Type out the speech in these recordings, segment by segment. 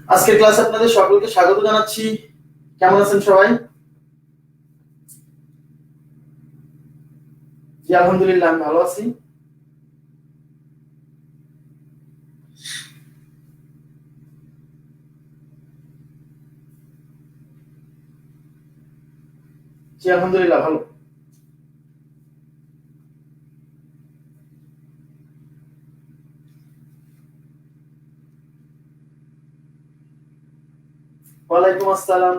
আজকের ক্লাসে আপনাদের সকলকে স্বাগত জানাচ্ছি। কেমন আছেন সবাই? জি আলহামদুলিল্লাহ আমি ভালো আছি। জি আলহামদুলিল্লাহ ভালো। ওয়ালাইকুম আসসালাম।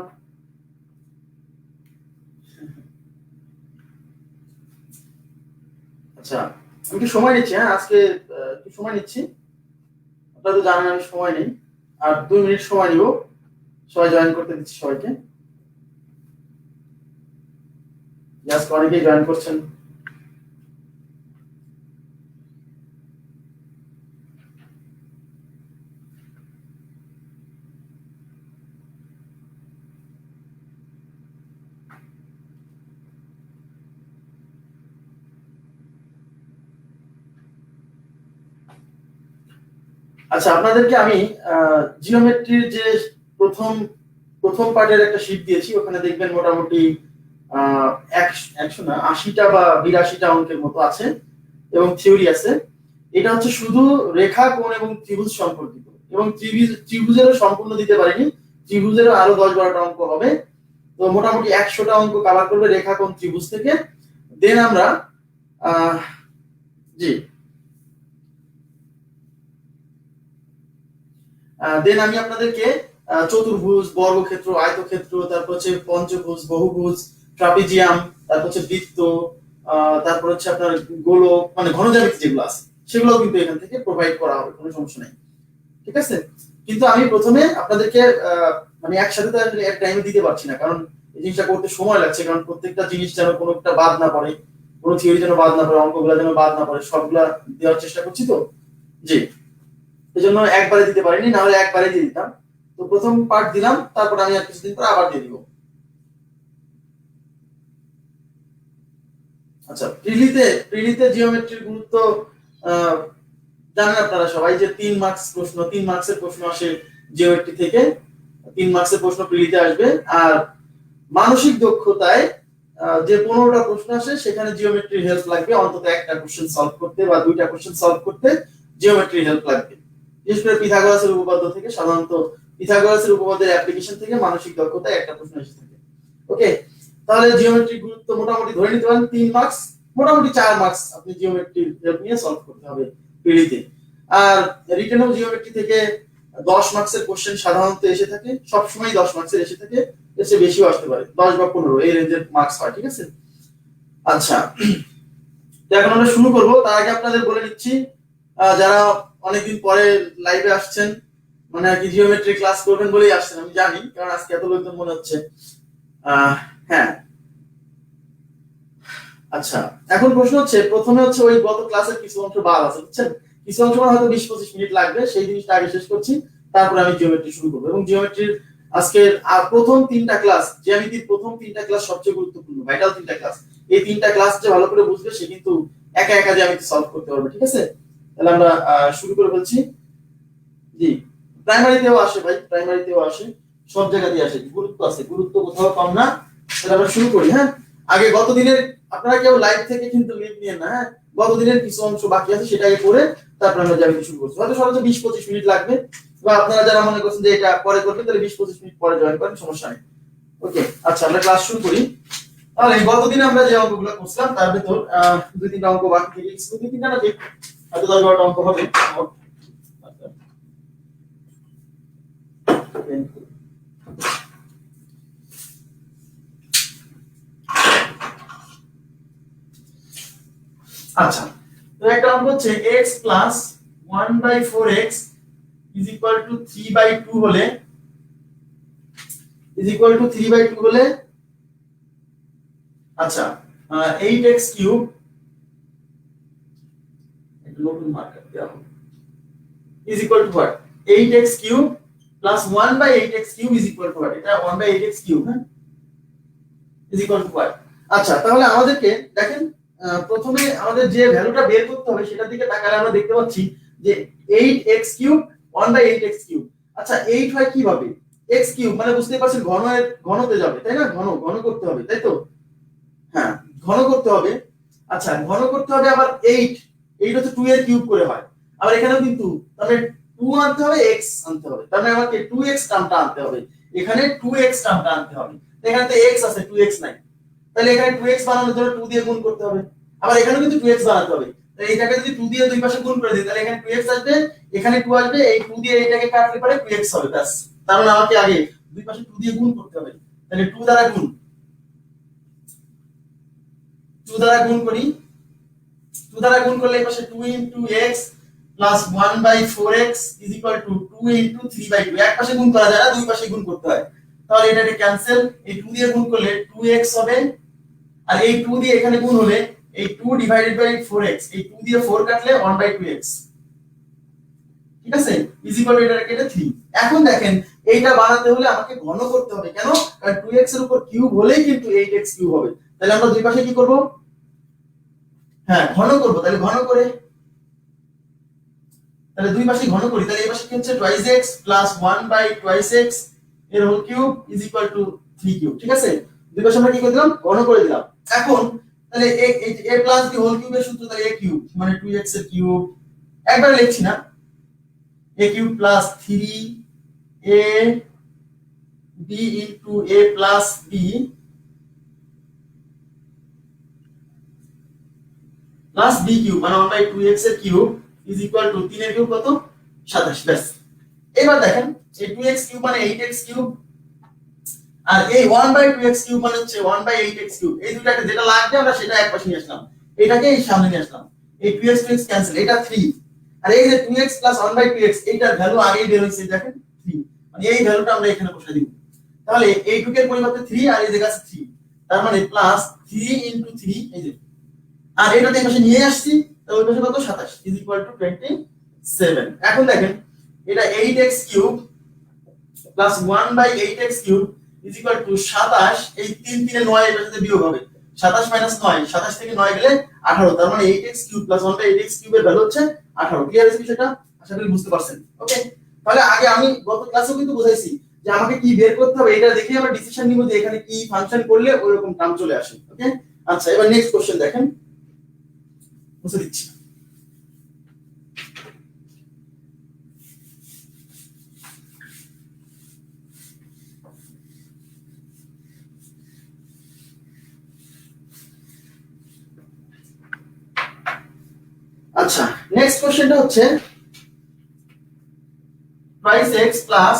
আচ্ছা, আমি একটু সময় নিচ্ছি। হ্যাঁ, আজকে একটু সময় নিচ্ছি। আপনারা তো জানেন আমি সময় নেই। আর 2 মিনিট সময় নিব। সবাই জয়েন করতে দিচ্ছি সবাইকে। জাস্ট অনেকেই জয়েন করছেন। আচ্ছা, আপনাদেরকে আমি জিওমেট্রির যে প্রথম প্রথম পার্টের একটা শীট দিয়েছি, ওখানে দেখবেন মোটামুটি 180টা বা 82টা অঙ্কের মতো আছে এবং থিওরি আছে। এটা হচ্ছে শুধু রেখা, কোণ এবং ত্রিভুজ সম্পর্কিত, এবং ত্রিভুজেরও সম্পূর্ণ দিতে পারিনি। ত্রিভুজেরও আরো 10-12টা অঙ্ক হবে। তো মোটামুটি 100টা অঙ্ক কভার করবে রেখা, কোণ, ত্রিভুজ থেকে। দেন আমরা আহ জি দেন আমি আপনাদেরকে চতুর্ভুজ, বর্গক্ষেত্র, আয়তক্ষেত্র, তারপর হচ্ছে পঞ্চভুজ, বহুভুজ, ট্রাপিজিয়াম, তারপর হচ্ছে বৃত্ত, তারপর হচ্ছে আপনার গোলক, মানে ঘনজ্যামিতি যেগুলো আছে সেগুলো কিন্তু এখান থেকে প্রোভাইড করা হবে, কোনো সমস্যা নেই। ঠিক আছে? কিন্তু আমি প্রথমে আপনাদেরকে মানে একসাথে তো আসলে এক টাইমে দিতে পারছি না, কারণ এই জিনিসটা করতে সময় লাগছে। কারণ প্রত্যেকটা জিনিস যেন কোনো একটা বাদ না পড়ে, কোনো থিওরি যেন বাদ না পড়ে, অঙ্কগুলো যেন বাদ না পড়ে, সবগুলা দেওয়ার চেষ্টা করছি। তো জি, এজন্য একবারে দিতে পারিনি, না হলে একবারে দিয়ে দিতাম। তো প্রথম পার্ট দিলাম, তারপর আমি আর কিছুদিন পর আবার দিয়ে দিব। আচ্ছা, প্রিলিতে জিওমেট্রির গুরুত্ব আহ, জানেন আপনারা সবাই, যে 3 মার্কস প্রশ্ন, 3 মার্কসের প্রশ্ন আসে জিওমেট্রি থেকে। 3 মার্কসের প্রশ্ন প্রিলিতে আসবে। আর মানসিক দক্ষতায় যে 15টা প্রশ্ন আসে, সেখানে জিওমেট্রির হেল্প লাগবে অন্তত একটা কোশ্চেন সলভ করতে বা 2টা কোশ্চেন সলভ করতে জিওমেট্রির হেল্প লাগবে। বিশেষ করে পিথাগোরাসের উপপাদ্য থেকে, সাধারণত পিথাগোরাসের উপপাদ্যের অ্যাপ্লিকেশন থেকে মানসিক দক্ষতায় একটা প্রশ্ন এসে থাকে। ওকে, তাহলে জিওমেট্রির গুরুত্ব মোটামুটি ধরে নিতে পারেন 3 মার্কস, মোটামুটি 4 মার্কস আপনি জিওমেট্রির হেল্প নিয়ে সলভ করতে হবে পিডিতে। আর রিটেনও জিওমেট্রি থেকে 10 মার্কসের কোশ্চেন সাধারণত এসে থাকে, সবসময় 10 মার্কসের এসে থাকে, এর চেয়ে বেশিও আসতে পারে, 10 বা 15 এই রেঞ্জের মার্কস হয়। ঠিক আছে? আচ্ছা, তো এখন আমরা শুরু করব। তার আগে আপনাদের বলে নিচ্ছি, যারা অনেকদিন পরে লাইভে আসছেন, মানে আর কি জিওমেট্রি ক্লাস করবেন বলেই আসছেন আমি জানি, কারণ আজকে এত লোকজন মনে হচ্ছে। হ্যাঁ, আচ্ছা, এখন প্রশ্ন হচ্ছে, প্রথমে হচ্ছে ওই গত ক্লাসের কিছু অংশ বাদ আছে, বুঝছেন? কিছু অংশ মানে হয়তো 20-25 মিনিট লাগবে, সেই জিনিসটা আগে শেষ করছি, তারপরে আমি জিওমেট্রি শুরু করবো। এবং জিওমেট্রির আজকের প্রথম 3টা ক্লাস, জ্যামিতির প্রথম 3টা ক্লাস সবচেয়ে গুরুত্বপূর্ণ, ভাইটাল 3টা ক্লাস। এই 3টা ক্লাস যে ভালো করে বুঝবে, সে কিন্তু একা একা জ্যামিতি সলভ করতে পারবে। ঠিক আছে? তাহলে আমরা শুরু করে ফেলছি। জি, প্রাইমারিতেও আসে ভাই, প্রাইমারিতেও আসে, সব জায়গাতেই আসে, গুরুত্ব আছে, গুরুত্ব কোথাও কম না। তাহলে আমরা শুরু করি। হ্যাঁ, আগে গত দিনের, আপনারা কেউ লাইভ থেকে কিন্তু লিভ নিয়ে না, হ্যাঁ, গত দিনের কিছু অংশ বাকি আছে সেটা আগে করে তারপর আমরা জ্যামিতি শুরু করছি। হয়তো সর্বোচ্চ 20-25 মিনিট লাগবে, বা আপনারা যারা মনে করছেন যে এটা পরে করবেন, তাহলে 20-25 মিনিট পরে জয়েন করেন, সমস্যা নেই। ওকে, আচ্ছা আমরা ক্লাস শুরু করি। তাহলে গতদিন আমরা যে অঙ্কগুলো করছিলাম তার ভেতর 2-3টা অঙ্ক বাকি থেকে গেছিল, 2-3টা না, ঠিক হয়তো 10-12টা অঙ্ক হবে। আচ্ছা, তো একটা অঙ্ক হচ্ছে x plus 1/4x is equal two 3/2 হলে, আচ্ছা 8x কিউব, একটা নতুন মার্কার দেওয়া হবে, is equal to what? 8x cube plus 1/8x cube is equal to what? এটা 1/8x কিউব, হ্যাঁ, ইজ ইকুয়াল টু হোয়াট? আচ্ছা, তাহলে আমাদেরকে দেখেন, প্রথমে আমাদের যে ভ্যালুটা বের করতে হবে সেটার দিকে তাকালে আমরা দেখতে পাচ্ছি যে 8x কিউব 1/8x কিউব। আচ্ছা 8 হয় কিভাবে? x কিউব মানে বুঝতে পারছেন ঘনতে যাবে তাই না, ঘন করতে হবে তাই তো, হ্যাঁ ঘন করতে হবে। আচ্ছা ঘন করতে হবে আবার 8 হচ্ছে 2 এর কিউব করে হয়, আবার এখানেও কিন্তু তাহলে 2 আনতে হবে x আনতে হবে, তার মানে আমাকে 2x টার্মটা আনতে হবে, এখানে 2x টার্মটা আনতে হবে, এখানে তো x আছে 2x নাই, তাহলে এখানে 2x বানানোর জন্য 2 দিয়ে গুণ করতে হবে, আবার এখানেও কিন্তু 2x বানাতে হবে, তাহলে এইটাকে যদি 2 দিয়ে দুই পাশে গুণ করে দিই তাহলে এখানে 2x আসবে, এখানে 2 আসবে, এই 2 দিয়ে এইটাকে কাটলে পরে 2x হবে ব্যাস। তার মানে আমাকে আগে দুই পাশে 2 দিয়ে গুণ করতে হবে, তাহলে 2 দ্বারা গুণ, 2 দ্বারা গুণ করি, 2 দ্বারা গুণ করলে এই পাশে 2 x plus 1/4x is equal two 2 3/2, এক পাশে গুণ করা যায় না, দুই পাশে গুণ করতে হয়, তাহলে এটাকে ক্যান্সেল, এই 2 দিয়ে গুণ করলে 2x হবে, আর এই 2 দিয়ে এখানে গুণ হলে এই 2 ডিভাইডেড বাই 4x, এই 2 দিয়ে 4 কাটলে 1/2x, ঠিক আছে, ইজ ইকুয়াল টু এটা কেটে 3। এখন দেখেন এইটা বানাতে হলে আমাকে ঘন করতে হবে, কেন, কারণ 2x এর উপর কিউব হলেই কিন্তু 8x কিউব হবে, তাহলে আমরা দুই পাশে কি করব, হ্যাঁ ঘন করব, তাহলে ঘন করে, তাহলে দুই পাশে ঘন করি, তাহলে এই পাশে কি হচ্ছে 2x প্লাস 1/2x এর whole cube is equal to 3 cube, ঠিক আছে, দুই পাশে আমরা কি করে দিলাম, ঘন করে দিলাম। এখন তাহলে a প্লাস b হোল কিউবের সূত্র, তাহলে a কিউব মানে 2x এর কিউব, একবার লিখছি না, a cube plus 3a b into a plus b plus b cube মানে 1/2x এর কিউব ইজ ইকুয়াল টু 3 এর কিউব কত 27, ব্যাস। এবার দেখেন এই 2x কিউব মানে 8x কিউব, আর এই 1/2x কিউব মানে হচ্ছে 1/8x কিউব, এই দুটাকে যেটা লাগবে আমরা সেটা এক পাশে নিয়ে আসলাম, এটাকে এই সামনে নিয়ে আসলাম, এই 2x 2x ক্যান্সেল, এটা 3, আর এই যে 2x 1/2x এইটার ভ্যালু আগেই বের হইছে দেখেন 3, মানে এই ভ্যালুটা আমরা এখানে বসাই দিব, তাহলে এই 2 এর পরিবর্তে 3 আর এই জায়গা আছে 3, তার মানে প্লাস 3 3, এই যে, আর এটাতে এই পাশে নিয়ে আসছি, তাহলে ওই পাশে কত 27 ইজ ইকুয়াল টু 27। এখন দেখেন এটা 8x cube plus 1/8x cube is equal two 27, এই 3 3 এ 9 এর সাথে বিয়োগ হবে, 27 মাইনাস 9, 27 থেকে 9 গেলে 18, তার মানে 8x কিউব প্লাস 1/8x কিউবের ভ্যালু হচ্ছে 18। ক্লিয়ার আছে বিষয়টা, আশা করি বুঝতে পারছেন। ওকে, তাহলে আগে আমি গত ক্লাসেও কিন্তু বুঝাইছি যে আমাকে কি বের করতে হবে, এটা দেখে আমরা ডিসিশন নিব যে এখানে কি ফাংশন করলে ওইরকম টার্ম চলে আসে। ওকে, আচ্ছা এবার নেক্সট কোশ্চেন দেখেন, বুঝে দিচ্ছি। আচ্ছা নেক্সট কোশ্চেনটা হচ্ছে twice x plus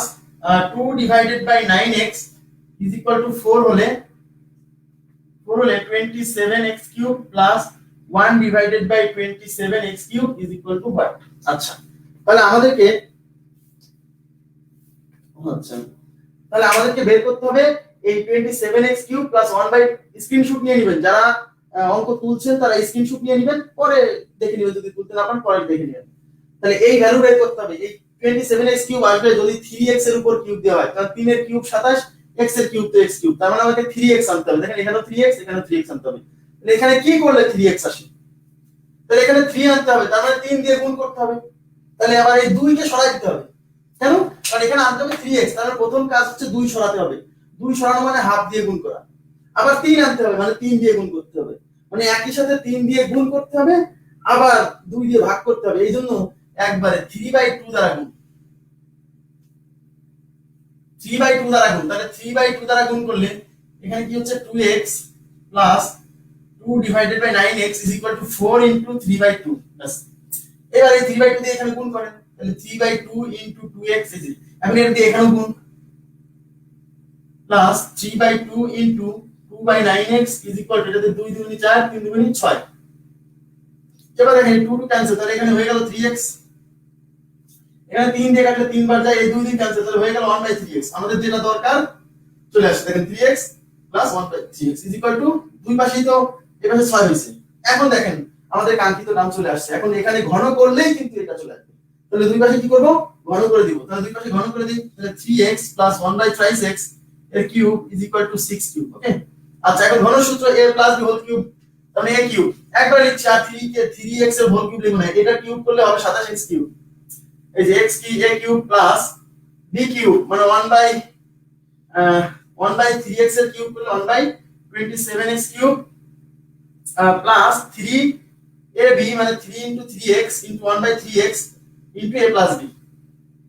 2 divided by 9x is equal to 4 হলে 27x cube plus 1 divided by 27x cube is equal to what? আচ্ছা তাহলে আমাদেরকে বের করতে হবে এই 27x cube plus 1 by, screenshot নিয়ে নেবেন যারা অঙ্ক তুলছেন তারা স্ক্রিনশট নিয়ে নেবেন, পরে দেখে নেবেন, যদি তুলতে না পারেন পরে দেখে নেবেন। তাহলে এই ভ্যালু বের করতে হবে, এই 27x কিউব আসবে যদি 3x এর উপর কিউব দেওয়া হয়, কারণ 3 এর কিউব 27, x এর কিউব তো x কিউব, তার মানে আমাকে 3x আনতে হবে, দেখেন এখানেও 3x এখানেও 3x আনতে হবে, তাহলে এখানে কি করলে 3x আসে, তাহলে এখানে 3 আনতে হবে, তার মানে 3 দিয়ে গুণ করতে হবে, তাহলে আবার এই 2 কে সরাই দিতে হবে, কেন, কারণ এখানে আনতে হবে 3x, তার মানে প্রথম কাজ হচ্ছে 2 সরাতে হবে, 2 সরানো মানে হাফ দিয়ে গুণ করা, আবার 3 আনতে হবে মানে 3 দিয়ে গুণ করতে হবে, মানে একই সাথে 3 দিয়ে গুণ করতে হবে আবার 2 দিয়ে ভাগ করতে হবে, এইজন্য একবারে 3/2 দ্বারা গুণ, 3/2 দ্বারা গুণ, তাহলে 3/2 দ্বারা গুণ করলে এখানে কি হচ্ছে 2x plus 2 divided by 9x is equal to 4 into 3/2, বাস। এবার এই 3/2 দিয়ে এখানে গুণ করেন, তাহলে 3/2 ইনটু 2x ইজ, এখন এর দিয়ে এখানেও গুণ, plus 3/2 into 2/9x is equal two, এটাতে 2 2 4 3 2 6, এবার দেখেন 2 2 ক্যান্সেল, তাহলে এখানে হয়ে গেল 3x, এখানে 3 দিয়ে কাটলে 3 বার যায়, এই 2 দিন ক্যান্সেল, তাহলে হয়ে গেল 1/3x, আমাদের যেটা দরকার চলে আসছে, দেখেন 3x 1/3x is equal two, দুই পাশেই তো এখানে 6 হইছে, এখন দেখেন আমাদের কাঙ্ক্ষিত নাম চলে আসছে, এখন এখানে ঘন করলেই কিন্তু এটা চলে আসবে, তাহলে দুই পাশে কি করব, ঘন করে দিব, তাহলে দুই পাশে ঘন করে দিই, তাহলে 3x 1/5x এর cube is equal to 6 cube. Okay, আচ্ছা এখন ঘন সূত্র a b হোল কিউব, তাহলে a কিউব একবার লিখছি, আর 3x এর হোল কিউব লিখব না, এটা কিউব করলে হবে 27x কিউব, এই যে x কি a cube plus b b cube মানে 1/3x এর কিউব করলে 1/27x কিউব প্লাস 3ab মানে 3 into 3x into 1/3x into a plus b।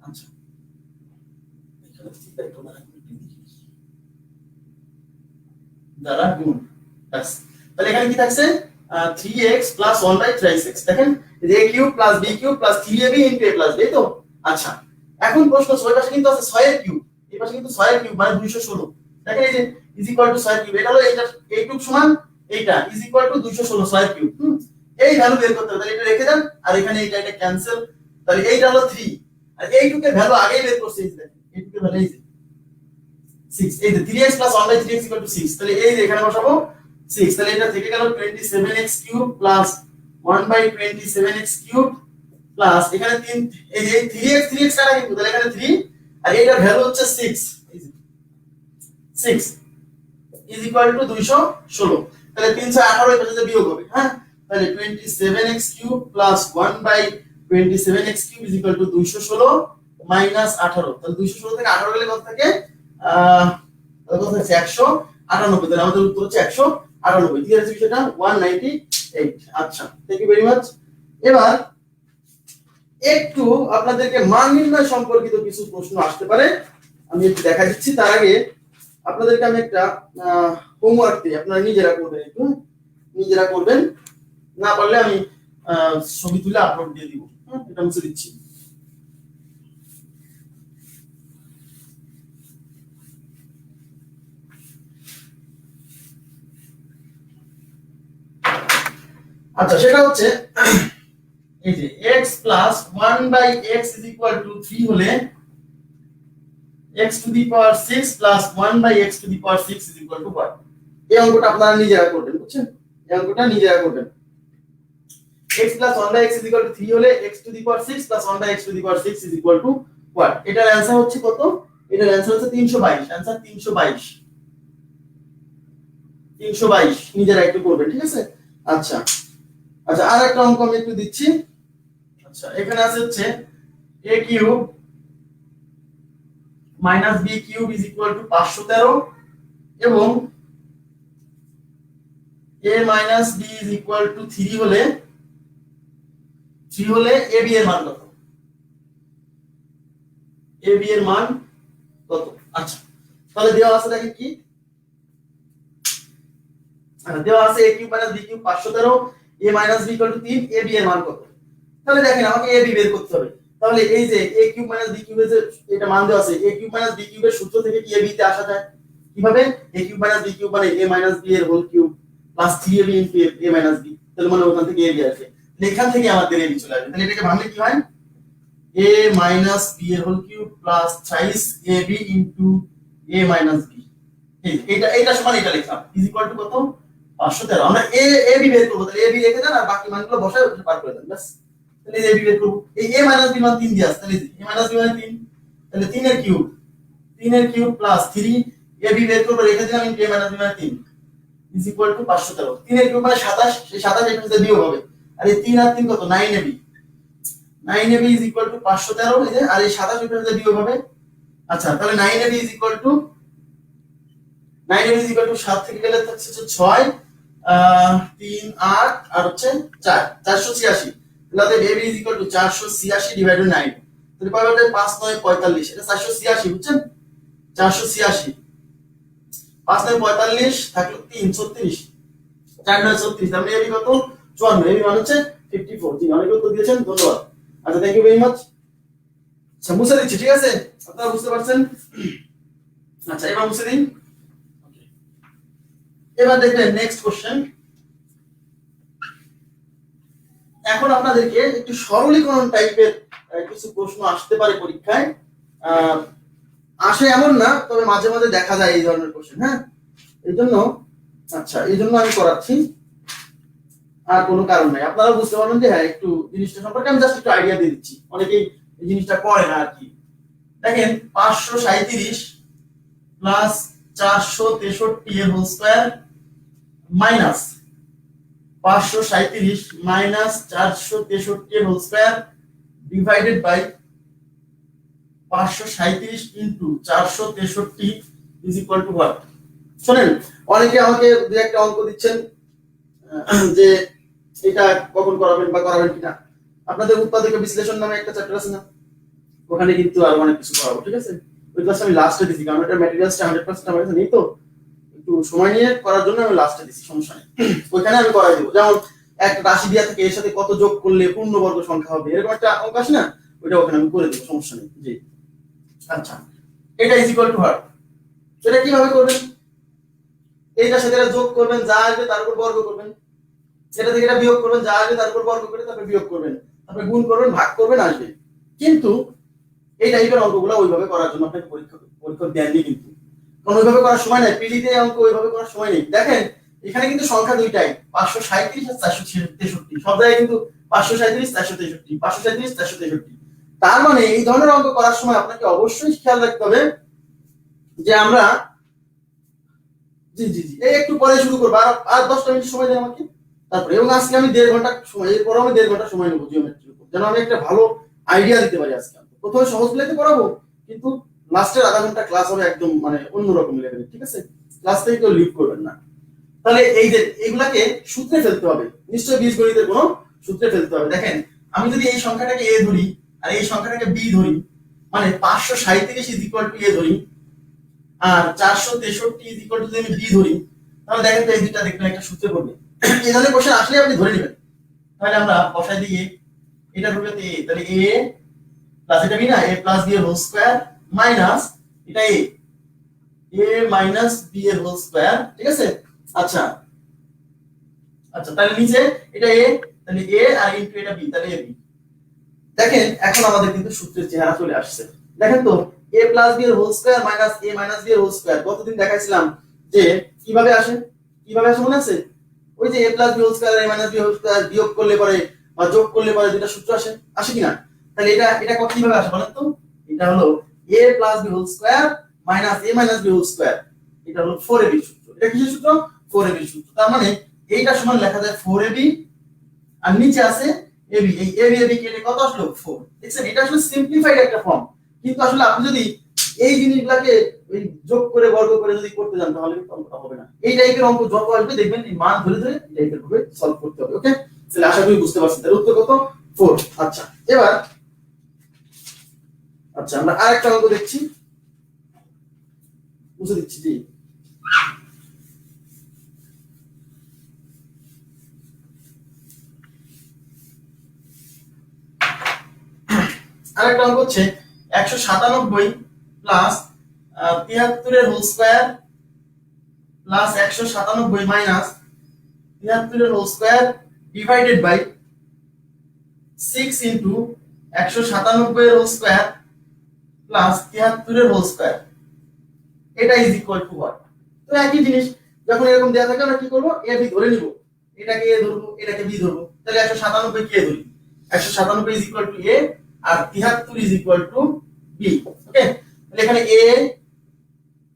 আচ্ছা দ্বারা গুণ, ব্যাস। তাহলে এখানে কি থাকছে 3x plus 1/3x, দেখেন a cube plus b cube plus 3ab into a plus b, তো আচ্ছা এখন প্রশ্ন ওই পাশে কিন্তু আছে 6 এর কিউব, এই পাশে কিন্তু 6 এর কিউব মানে 216, দেখেন এই যে ইজ ইকুয়াল টু 6 এর কিউব, এটা হলো এইটা এইটুক সমান এইটা ইজ ইকুয়াল টু 216 6 এর কিউব। এই ভ্যালু বের করতে হবে, তাহলে এটা রেখে দেন আর এখানে এটা ক্যান্সেল, তাহলে এইটা হলো 3 আর এইটুকের ভ্যালু আগেই বের করছি, এই দেখেন এইটুকের ভ্যালু এই যে 6, এই যে 3x plus 1/3x equal to 6, তাহলে এই যে এখানে বসাবো 6, তাহলে এটা থেকে গেল 27x cube plus 1/27x cube plus এখানে 3, এই যে 3x কাটা কিন্তু, তাহলে এখানে 3 আর এইটার ভ্যালু হচ্ছে 6, এই যে 6 is equal to 216, তাহলে 318 এর পাশে বিয়োগ হবে, হ্যাঁ তাহলে 27x cube plus 1/27x cube is equal to 216 minus 18, তাহলে 216 থেকে 18 গেলে কত থাকে কত হচ্ছে 198, তাহলে আমাদের উত্তর হচ্ছে 198, ঠিক আছে বিষয়টা 198। আচ্ছা থ্যাংক ইউ ভেরি মাচ। এবার একটু আপনাদেরকে মান নির্ণয় সম্পর্কিত কিছু প্রশ্ন আসতে পারে, আমি একটু দেখা দিচ্ছি। তার আগে আপনাদেরকে আমি একটা হোমওয়ার্ক দিই, আপনারা নিজেরা করবেন, একটু নিজেরা করবেন, না পারলে আমি ছবি তুলে আপলোড দিয়ে দিব, এটা মুছে দিচ্ছি। আচ্ছা সেটা হচ্ছে এই যে x plus 1/x is equal to 3 হলে x to the power 6 plus 1/x to the power 6 is equal to what? এই অঙ্কটা আপনারা নিজেরা করবেন, বুঝছেন, এই অঙ্কটা নিজেরা করবেন। x plus 1/x is equal to 3 হলে x to the power 6 plus 1/x to the power 6 is equal to what? এটার অ্যানসার হচ্ছে কত? এটার অ্যানসার হচ্ছে 322, অ্যানসার 322, 322 নিজেরা একটু করবেন, ঠিক আছে। আচ্ছা আচ্ছা আর একটা অঙ্ক আমি একটু দিচ্ছি। আচ্ছা এখানে আছে হচ্ছে a cube minus b cube is equal two 513 এবং a minus b is equal to 3 হলে ab এর মান কত? ab এর মান কত? আচ্ছা তাহলে দেওয়া আছে দেখেন কি দেওয়া আছে a cube minus b cube 513, a minus b equal to 3, ab এর মান কত? তাহলে দেখেন আমাকে ab বের করতে হবে, তাহলে এই যে a কিউব মাইনাস b কিউবের যে এটা মান দেওয়া আছে, a কিউব মাইনাস b কিউবের সূত্র থেকে কি ab তে আসা যায় কিভাবে? a cube minus b cube মানে a মাইনাস b এর whole cube plus 3ab into a minus b, তাহলে মানে ওখান থেকে ab আসে, এখান থেকে আমাদের ab চলে আসবে, তাহলে এটাকে ভাঙলে কি হয় a মাইনাস b এর whole cube plus 28ab into a minus b, এটা সমান এটা লিখলাম ইজ ইকুয়াল টু কত 513। আমরা ab বের করব, তাহলে ab রেখে দেন আর বাকি মানগুলো বসায় বার করে দেন, ব্যাস। তাহলে এই ab বের করব, এই a মাইনাস b মান 3 দিয়ে আসছে, তাহলে a মাইনাস b মানে 3, তাহলে 3 এর কিউব প্লাস 3 ab বের করব, রেখে দিলাম ইনটু a মাইনাস b মানে 3 ইজ ইকুয়াল টু 513, 3 এর কিউব মানে 27, সেই 27 এর সাথে বিয়োগ হবে, আর এই 3 আর 3 কত 9ab, 9ab is equal two 513, এই যে আর এই 27 এর সাথে বিয়োগ হবে। আচ্ছা তাহলে 9ab ইজ ইকুয়াল টু 7 থেকে গেলে হচ্ছে 6 3 8 আর হচ্ছে 4 486, তাহলে ab is equal two 486 divided 9, তাহলে কয় হবে 5 9 45, এটা 486 বুঝছেন 486, 5 9 45 থাকলো 3 36, 4 9 36, তাহলে ab কত 54, ab মানে হচ্ছে 54। জি অনেক উত্তর দিয়েছেন, ধন্যবাদ। আচ্ছা থ্যাংক ইউ ভেরি মাচ। আচ্ছা মুছে দিচ্ছি, ঠিক আছে, আপনারা বুঝতে পারছেন। আচ্ছা এবার মুছে দিন। এবার দেখবেন নেক্সট কোশ্চেন। এখন আপনাদেরকে একটু সরলীকরণ টাইপের কিছু প্রশ্ন আসতে পারে পরীক্ষায়, আসে এমন না, তবে মাঝে মাঝে দেখা যায় এই ধরনের কোশ্চেন, হ্যাঁ এইজন্য আচ্ছা এইজন্য আমি করাচ্ছি, আর কোনো কারণ নাই, আপনারা বুঝতে পারবেন যে হ্যাঁ একটু জিনিসটা সম্পর্কে আমি জাস্ট একটু আইডিয়া দিয়ে দিচ্ছি, অনেকেই এই জিনিসটা করে না আর কি। দেখেন 537 প্লাস 463 এর হোল স্কয়ার মাইনাস 537 মাইনাস 463 এর whole square divided by 537 into 463 is equal to what? শোনেন, অনেকে আমাকে দুই একটা অঙ্ক দিচ্ছেন যে এটা কখন করাবেন বা করাবেন কিনা। আপনাদের উৎপাদক বিশ্লেষণ নামে একটা চ্যাপ্টার আছে না, ওখানে কিন্তু আরো অনেক কিছু করাবো, ঠিক আছে? ওই ক্লাসটা আমি লাস্টে দিছি, কারণ এটা ম্যাটেরিয়ালসটা 100% আমার কাছে নেই, তো একটু সময় নিয়ে করার জন্য আমি লাস্টে দিছি, সমস্যা নেই। ওইখানে আমি করাই দেবো। যেমন একটা রাশি দিয়া থেকে এর সাথে কত যোগ করলে পূর্ণবর্গ সংখ্যা হবে, এরকম একটা অঙ্ক আসে না, ওইটা ওখানে আমি করে দেবো, সমস্যা নেই। জি আচ্ছা, এটা ইজ ইকুয়াল টু হোয়াট? সেটা কিভাবে করবেন? এইটার সাথে এটা যোগ করবেন, যা আসবে তার উপর বর্গ করবেন, সেটা থেকে এটা বিয়োগ করবেন, যা আসবে তার উপর বর্গ করে তারপর বিয়োগ করবেন, তারপর গুণ করবেন, ভাগ করবেন, আসবে। কিন্তু এই টাইপের অঙ্কগুলো ওইভাবে করার জন্য আপনাকে পরীক্ষক দেননি, কিন্তু কারণ ওইভাবে করার সময় নাই, পিডিতে অঙ্ক ওইভাবে করার সময় নেই। দেখেন এখানে কিন্তু সংখ্যা দুইটাই, 537 আর 463, সব জায়গায় কিন্তু 537 463, 537 463। তার মানে এই ধরনের অঙ্ক করার সময় আপনাকে অবশ্যই খেয়াল রাখতে হবে যে আমরা জি জি জি এই একটু পরে শুরু করবো, আর 10টা মিনিট সময় দেন আমাকে। তারপরে এবং আজকে আমি 1.5 ঘন্টা সময়, এরপর আমি 1.5 ঘন্টা সময় নেবো জিওমেট্রির উপর, যেন আমি একটা ভালো আইডিয়া দিতে পারি। আজকে প্রথমে সহজ লেগে পড়াবো, কিন্তু লাস্টের আধা ঘন্টা ক্লাস হবে একদম মানে অন্যরকম লেভেলের, ঠিক আছে? ক্লাস থেকে কেউ লিভ করবেন না। তাহলে এই যে এগুলাকে সূত্রে ফেলতে হবে, নিশ্চয়ই বীজগণিতের কোনো সূত্রে ফেলতে হবে। দেখেন আমি যদি এই সংখ্যাটাকে এ ধরি আর এই সংখ্যাটাকে বি ধরি, মানে 537 ইজ ইকুয়াল টু এ ধরি আর 463 ইজ ইকুয়াল টু যদি আমি বি ধরি, তাহলে দেখেন তো এই দুইটা দেখবেন একটা সূত্রে পড়বে। এই ধরনের কোশ্চেন আসলে আপনি ধরে নেবেন। তাহলে আমরা বসাই দিই এটা রুটে এ, তাহলে এ প্লাস এটা বি না, এ প্লাস বি এর হোল স্কয়ার মাইনাস এটা এ মাইনাস বি এর হোল স্কয়ার, ঠিক আছে? আচ্ছা আচ্ছা, তাহলে নিচে এটা এ, তাহলে এ আর ইনটু এটা বি, তাহলে এ বি। দেখেন এখন আমাদের কিন্তু সূত্রের চেহারা চলে আসছে। দেখেন তো a প্লাস b এর whole square minus a minus b এর হোল স্কয়ার কতদিন দেখাইছিলাম যে কিভাবে আসে, কিভাবে আসে মনে আছে? ওই যে a plus b whole square আর a minus b whole square বিয়োগ করলে পরে বা যোগ করলে পরে দুটো সূত্র আসে, আসে কিনা? তাহলে এটা এটা কিভাবে আসে বলেন তো? এটা হলো a plus b whole square minus a minus b whole square, এটা হলো 4ab সূত্র। এটা কিসের সূত্র? 4ab সূত্র। তার মানে এইটা সমান লেখা যায় 4ab আর নিচে আছে ab, এই ab কেটে কত আসলো? 4। দেখছেন এটা আসলে সিম্পলিফাইড একটা ফর্ম, কিন্তু আসলে আপনি যদি এই জিনিসগুলোকে ওই যোগ করে বর্গ করে যদি করতে যান তাহলে কিন্তু অঙ্কটা হবে না। এই টাইপের অঙ্ক যত আসবে দেখবেন এই মান ধরে ধরে এই টাইপের ভাবে সলভ করতে হবে। ওকে, তাহলে আশা করি বুঝতে পারছেন তার উত্তর কত? 4। আচ্ছা এবার আচ্ছা আমরা আরেকটা অঙ্ক দেখছি, বুঝে দিচ্ছি। জি আরেকটা অঙ্ক হচ্ছে 197 প্লাস 73 এর হোল স্কয়ার প্লাস 197 মাইনাস 73 এর whole square divided by 6 into 197 এর হোল স্কয়ার প্লাস 73 এর হোল স্কয়ার, এটা ইজ ইকুয়াল টু হোয়াট? তো একই জিনিস, যখন এরকম দেয়া থাকে আমরা কি করব? এ বি ধরে নিব, এটাকে এ ধরবো এটাকে বি ধরবো, তাহলে 197 কে ধরি, 197 ইজ ইকুয়াল টু এ আর 73 is equal to B. Okay, তাহলে এখানে a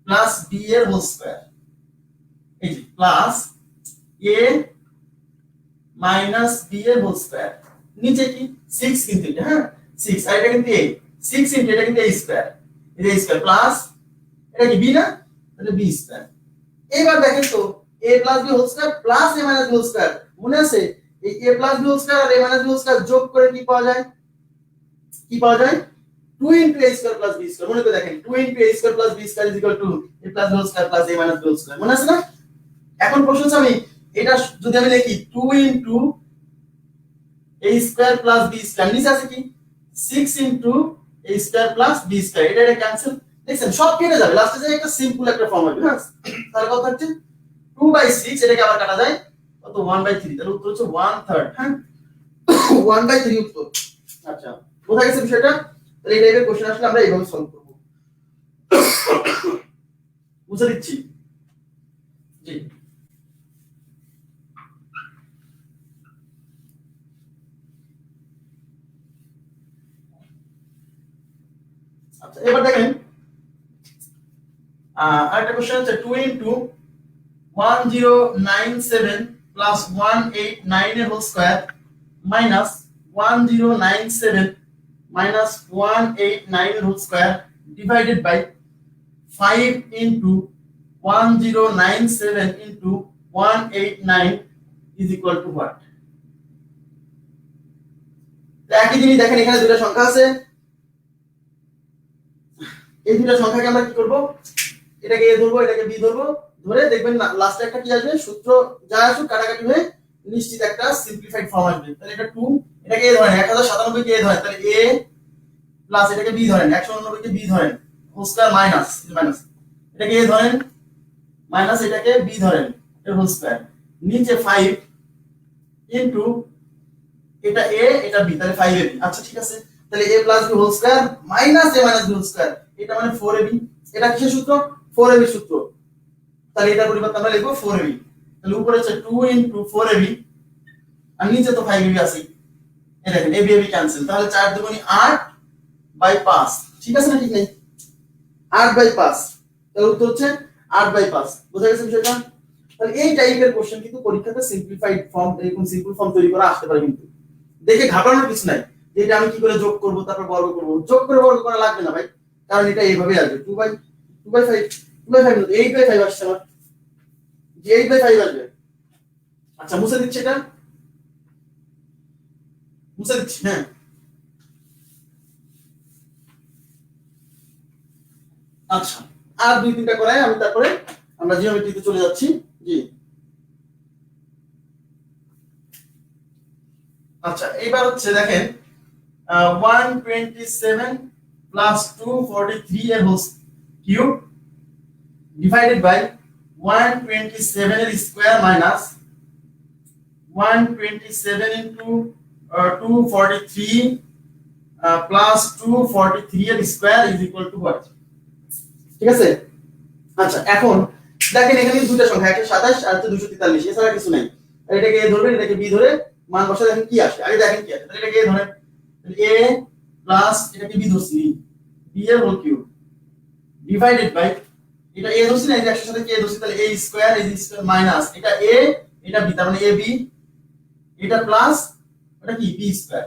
প্লাস b এর হোল স্কয়ার, এই যে প্লাস a মাইনাস b এর হোল স্কয়ার, নিচে কি 6 কিন্তু এটা, হ্যাঁ 6 আর এটা কিন্তু a, 6 ইনটু এটা কিন্তু a স্কয়ার, এটা a স্কয়ার প্লাস এটা কি b না, তাহলে b স্কয়ার। এবার দেখেন তো a plus b whole square plus a minus b whole square, মনে আছে এই a plus b whole square আর a minus b whole square যোগ করে কি পাওয়া যায়? কি পাওয়া যায়? 2 into a square plus b square। মনে করে দেখেন 2 into a square plus b square is equal to a plus b whole square plus a minus b whole square, মনে আছে না? এখন প্রশ্ন হচ্ছে আমি এটা যদি আমি লিখি 2 into a square plus b square, নিচে আছে কি 6 into a square plus b square, এটা ক্যান্সেল, দেখছেন সব কেটে যাবে, লাস্টে যে একটা সিম্পল একটা ফর্ম হবে। হ্যাঁ তাহলে কত হচ্ছে 2/6, এটাকে আবার কাটা যায় কত 1/3, তাহলে উত্তর হচ্ছে 1/3। হ্যাঁ 1/3 উত্তর। আচ্ছা বোঝা গেছে বিষয়টা? তাহলে এই টাইপের কোশ্চেন আসলে আমরা এইভাবে সলভ করব, বুঝে দিচ্ছি। জি আচ্ছা এবার দেখেন আরেকটা কোশ্চেন আছে 2 into 1097 plus 189 এর whole square minus 1097 minus 189 whole square divided by 5 into 1097 into 189 is equal to what? একই জিনিস দেখেন, এখানে দুটো সংখ্যা আছে, এই দুটো সংখ্যাকে আমরা কি করব, এটাকে a ধরবো, এটাকে b ধরবো, ধরে দেখবেন না লাস্টে একটা কি আসবে, সূত্র যা আসুক কাটাকাটি হয়ে নিশ্চিত একটা সিম্পলিফাইড ফর্ম আসবে। তাহলে এটা 2, এটাকে a ধরেন, 1097 কে a ধরেন, তাহলে a প্লাস এটাকে b ধরেন, 189 কে b ধরেন, হোল স্কয়ার মাইনাস এটাকে a ধরেন, মাইনাস এটাকে b ধরেন, এর হোল স্কয়ার, নিচে 5 ইনটু এটা a এটা b, তাহলে 5ab। আচ্ছা ঠিক আছে, তাহলে a plus b whole square minus a minus b whole square, এটা মানে 4ab। এটা কিসের সূত্র? 4ab এর সূত্র। তাহলে এটার পরিবর্তে আমরা লিখব 4ab। তাহলে উপরে আছে 2 ইনটু 4ab আর নিচে তো 5ab আছে, এই দেখেন ab ab ক্যান্সেল, তাহলে 4 দুগুণী 8 বাই 5, ঠিক আছে না? ঠিক নেই, 8 বাই 5, তাহলে উত্তর হচ্ছে 8 বাই 5। বুঝা গেছে বিষয়টা? তাহলে এই টাইপের কোশ্চেন কিন্তু পরীক্ষাতে সিম্পলিফাইড ফর্ম, এরকম সিম্পল ফর্ম তৈরি করা আসতে পারে, কিন্তু দেখে ঘাবড়ানোর কিছু নাই যে এটা আমি কি করে যোগ করব তারপর বর্গ করব। যোগ করে বর্গ করা লাগবে না ভাই, কারণ এটা এইভাবে আসবে 2 বাই 5 2 বাই 5 8 বাই 5 আসছে আমার, যে 8 বাই 5 আসবে। আচ্ছা মুছে দিচ্ছি, এটা মুছে দিচ্ছি। হ্যাঁ আচ্ছা, আর দুই তিনটা করাই আমি, তারপরে আমরা জিওমেট্রিতে চলে যাচ্ছি। জি আচ্ছা, এইবার হচ্ছে দেখেন 127 প্লাস 243 এর হোল কিউব ডিভাইডেড বাই 127 এর স্কয়ার মাইনাস 127 ইনটু 243 প্লাস 243 এর square is equal to what? ঠিক আছে। আচ্ছা এখন দেখেন এখানে দুটো সংখ্যা, একটা 27 আর একটা 243, এছাড়া কিছু নাই। এটাকে a ধরবেন, এটাকে b ধরে মান বসে দেখেন কি আসে। আগে দেখেন কি আসে, তাহলে এটাকে a ধরেন, a প্লাস এটাকে b ধরছি, b এর হোল কিউব ডিভাইডেড বাই এটা a ধরছি না, এই যে 100 সাথে k ধরছি, তাহলে a স্কয়ার এই স্কয়ার মাইনাস এটা a এটা b, তার মানে ab এটা প্লাস এটা কি b স্কয়ার।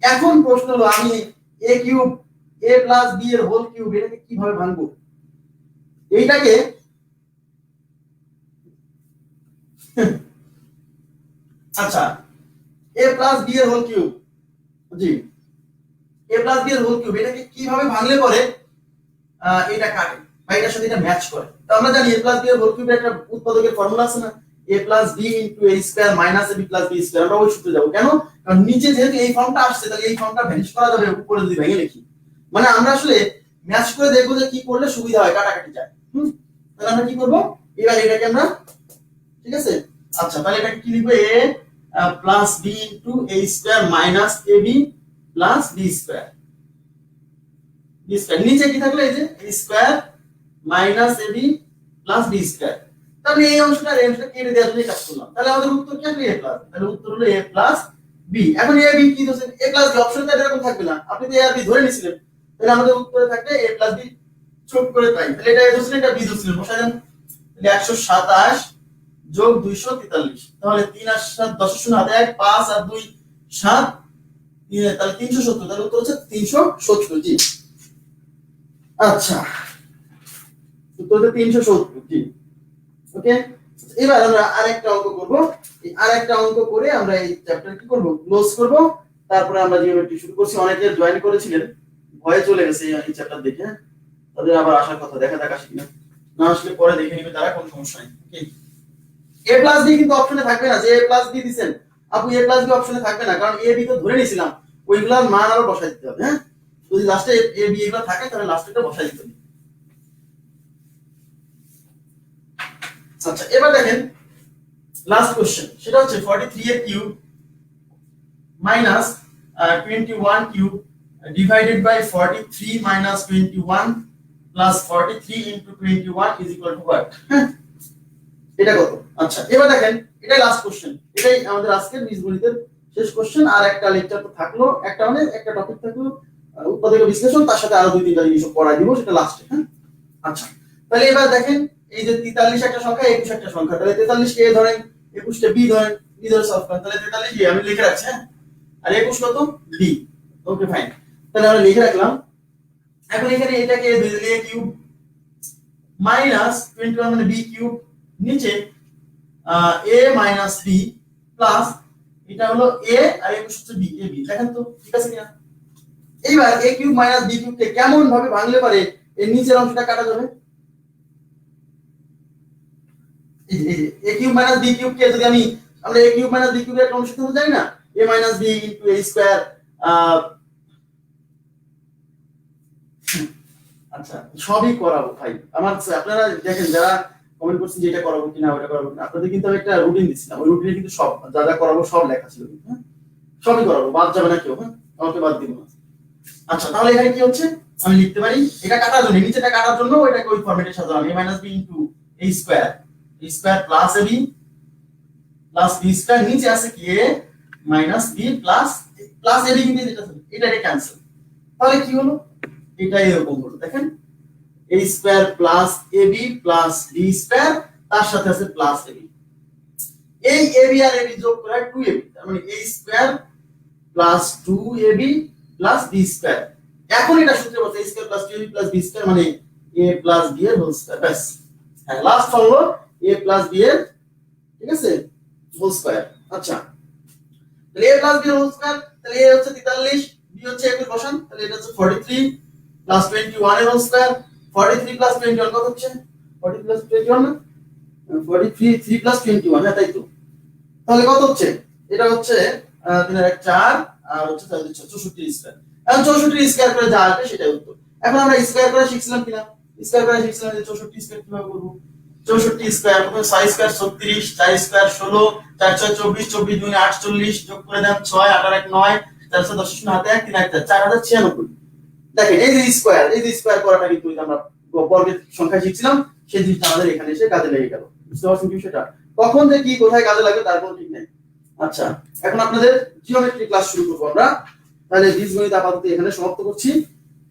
এখন প্রশ্ন হলো আমি a cube a plus b এর হোল কিউব এটাকে কিভাবে ভাঙবো? এইটাকে আচ্ছা a প্লাস b এর হোল কিউব, জি a প্লাস b এর হোল কিউব এটাকে কিভাবে ভাঙলে পরে এটা কাটে বা এটার সাথে এটা ম্যাচ করে। তো আমরা জানি a প্লাস b এর হোল কিউবের একটা উৎপাদকের ফর্মুলা আছে না, a plus b into a square minus ab plus b square. আমরা ওই সূত্রে যাব কেন? কারণ নিচে যেহেতু এই ফর্মটা আসছে, তাহলে এই ফর্মটা ভ্যানিশ করা যাবে উপরে যদি ভেঙে লিখি। মানে আমরা আসলে ম্যাচ করে দেখবো যে কি করলে সুবিধা হয়, কাটাকাটি যায়। তাহলে আমরা কি করব, এবার এটাকে আমরা, ঠিক আছে। আচ্ছা তাহলে এটা কি লিখবো, a plus b into a square minus ab plus b square, b square নিচে কি থাকলো, এই যে a square minus ab plus b square. তাহলে এই অংশটা এই অংশটা কেটে দেওয়ার জন্য কাজ করলাম, তাহলে আমাদের উত্তর কি আসবে, a প্লাস। তাহলে উত্তর হলো a প্লাস b। এখন a b কি দোষে, a প্লাস b অপশনটা এরকম থাকবে না, আপনি তো a আর b ধরে নিছিলেন, তাহলে আমাদের উত্তরে থাকবে a প্লাস b যোগ করে তাই। তাহলে এটা a দোষে এটা b দোষে বসাই দেন, তাহলে 127 যোগ 243, তাহলে 3 আর 7 10 এর শূন্য হাতে 1, 5 আর 2 7, তাহলে 370, তাহলে উত্তর হচ্ছে 370। জি আচ্ছা, উত্তর হচ্ছে 370। জি ওকে। এবার আমরা আরেকটা অঙ্ক করব, এই আরেকটা অঙ্ক করে আমরা এই চ্যাপ্টার কি করব, ক্লোজ করব। তারপরে আমরা জিওমেট্রি শুরু করছি, অনেকে জয়েন করেছিলেন, ভয়ে চলে গেছে এই চ্যাপ্টার দেখে, তাদের আবার আসার কথা, দেখা যাক আসে কিনা, না আসলে পরে দেখে নিবে তারা, কোনো সমস্যা নেই। ওকে, a প্লাস b কিন্তু অপশনে থাকবে না, যে a প্লাস b দিবেন আপু, a প্লাস b অপশনে থাকবে না, কারণ a b তো ধরে নিয়েছিলাম, ওইগুলার মান আরো বসাই দিতে হবে। হ্যাঁ, যদি লাস্টে a b এগুলো থাকে তাহলে লাস্টেটা বসাই দিতে হবে। আচ্ছা এবার দেখেন লাস্ট কোশ্চেন, সেটা হচ্ছে 43 এর cube minus 21 cube divided by 43 minus 21 plus 43 into 21 is equal to what? এটা কত? আচ্ছা এবার দেখেন এটাই লাস্ট কোশ্চেন, এটাই আমাদের আজকের বীজগণিতের শেষ কোশ্চেন। আর একটা লেকচার তো থাকলো, একটা মানে একটা টপিক থাকলো উৎপাদক বিশ্লেষণ, তার সাথে আরো দুই তিনটা জিনিস পড়াই দিব, সেটা লাস্টে। হ্যাঁ আচ্ছা, তাহলে এবার দেখেন এই যে 43 একটা সংখ্যা, 21 একটা সংখ্যা, তাহলে 43 কে ধরেন, 21 কে বি ধরেন, বি ধরে সলভ করেন, তাহলে 43 আমি লিখে রাখছি। হ্যাঁ, আর 21 কত? বি। Okay fine. তাহলে আমরা লিখে রাখলাম। এখন এখানে এটাকে 2 দিয়ে a কিউব মাইনাস 21 মানে b কিউব, নিচে a মাইনাস b প্লাস এটা হলো a আর এই হচ্ছে b, ab দেখেন তো ঠিক আছে কিনা। এইবার a cube minus b cube কে কেমন ভাবে ভাঙলে পারে এর নিচের অংশটা কাটা যাবে। এই যে a cube minus b cube কে যদি আমরা a cube minus b cube এর অংশ করতে যাই না, a minus b into a square. আচ্ছা সবই করাবো ভাই আমার, আপনারা দেখেন যারা কমেন্ট করছেন যে এটা করাবো কিনা ওটা করাবো কিনা, আপনাদের কিন্তু আমি একটা রুটিন দিছিলাম, ওই রুটিনে কিন্তু সব যা যা করাবো সব লেখা ছিল, হ্যাঁ সবই করাবো, বাদ যাবে না কেউ, হ্যাঁ আমাকে বাদ দিব না। আচ্ছা তাহলে এখানে কি হচ্ছে, আমি লিখতে পারি এটা কাটার জন্য, নিচেটা কাটার জন্য ওইটাকে ওই ফরম্যাটে সাজালাম, a minus b into a square, a square plus ab plus b square, নিচে আছে কি a minus b plus plus ab, কিন্তু এটা ক্যান্সেল, তাহলে কি হলো এটা এরকম হলো দেখেন, a square plus ab plus b square, তার সাথে আছে প্লাস ab, এই ab আর ab যোগ করে 2ab, তার মানে a square plus 2ab plus b square. এখন এটা সূত্রে বলছে a square plus 2ab plus b square মানে a প্লাস b এর হোল স্কয়ার, ব্যাস। হ্যাঁ লাস্ট হলো a প্লাস b এর, ঠিক আছে, হোল স্কয়ার। আচ্ছা তাহলে a প্লাস b এর হোল স্কয়ার, তাহলে a হচ্ছে 43, b হচ্ছে 21 বসান, তাহলে এটা হচ্ছে 43 প্লাস 21 এর হোল স্কয়ার, 43 প্লাস 21 কত হচ্ছে, 40 প্লাস 21 না 43, 3 প্লাস 21, হ্যাঁ তাই তো। তাহলে কত হচ্ছে, এটা হচ্ছে 3 আর 1 4 আর হচ্ছে 64 স্কয়ার। এখন 64 স্কয়ার করে যা আসবে সেটাই উত্তর। এখন আমরা স্কয়ার করে শিখছিলাম কিনা, স্কয়ার করে শিখছিলাম যে 64 স্কয়ার কিভাবে করব। 64 স্কয়ার প্রথমে 6 স্কয়ার 36, 4 স্কয়ার 16, 4 6 24, 24 2 48, যোগ করে দেন 6, 8 আর 1 9, 4 10 হাতে 1 3 1 4096। দেখেন এই যে স্কয়ার করাটা কিন্তু আমরা বর্গের সংখ্যা শিখছিলাম, সেই জিনিসটা আমাদের এখানে এসে কাজে লেগে গেল। বুঝতে পারছেন কি সেটা, কখন যে কি কোথায় কাজে লাগবে তার কোনো ঠিক নেই। আচ্ছা এখন আপনাদের জিওমেট্রি ক্লাস শুরু করব আমরা, তাহলে বীজগণিত আপাতত এখানে সমাপ্ত করছি,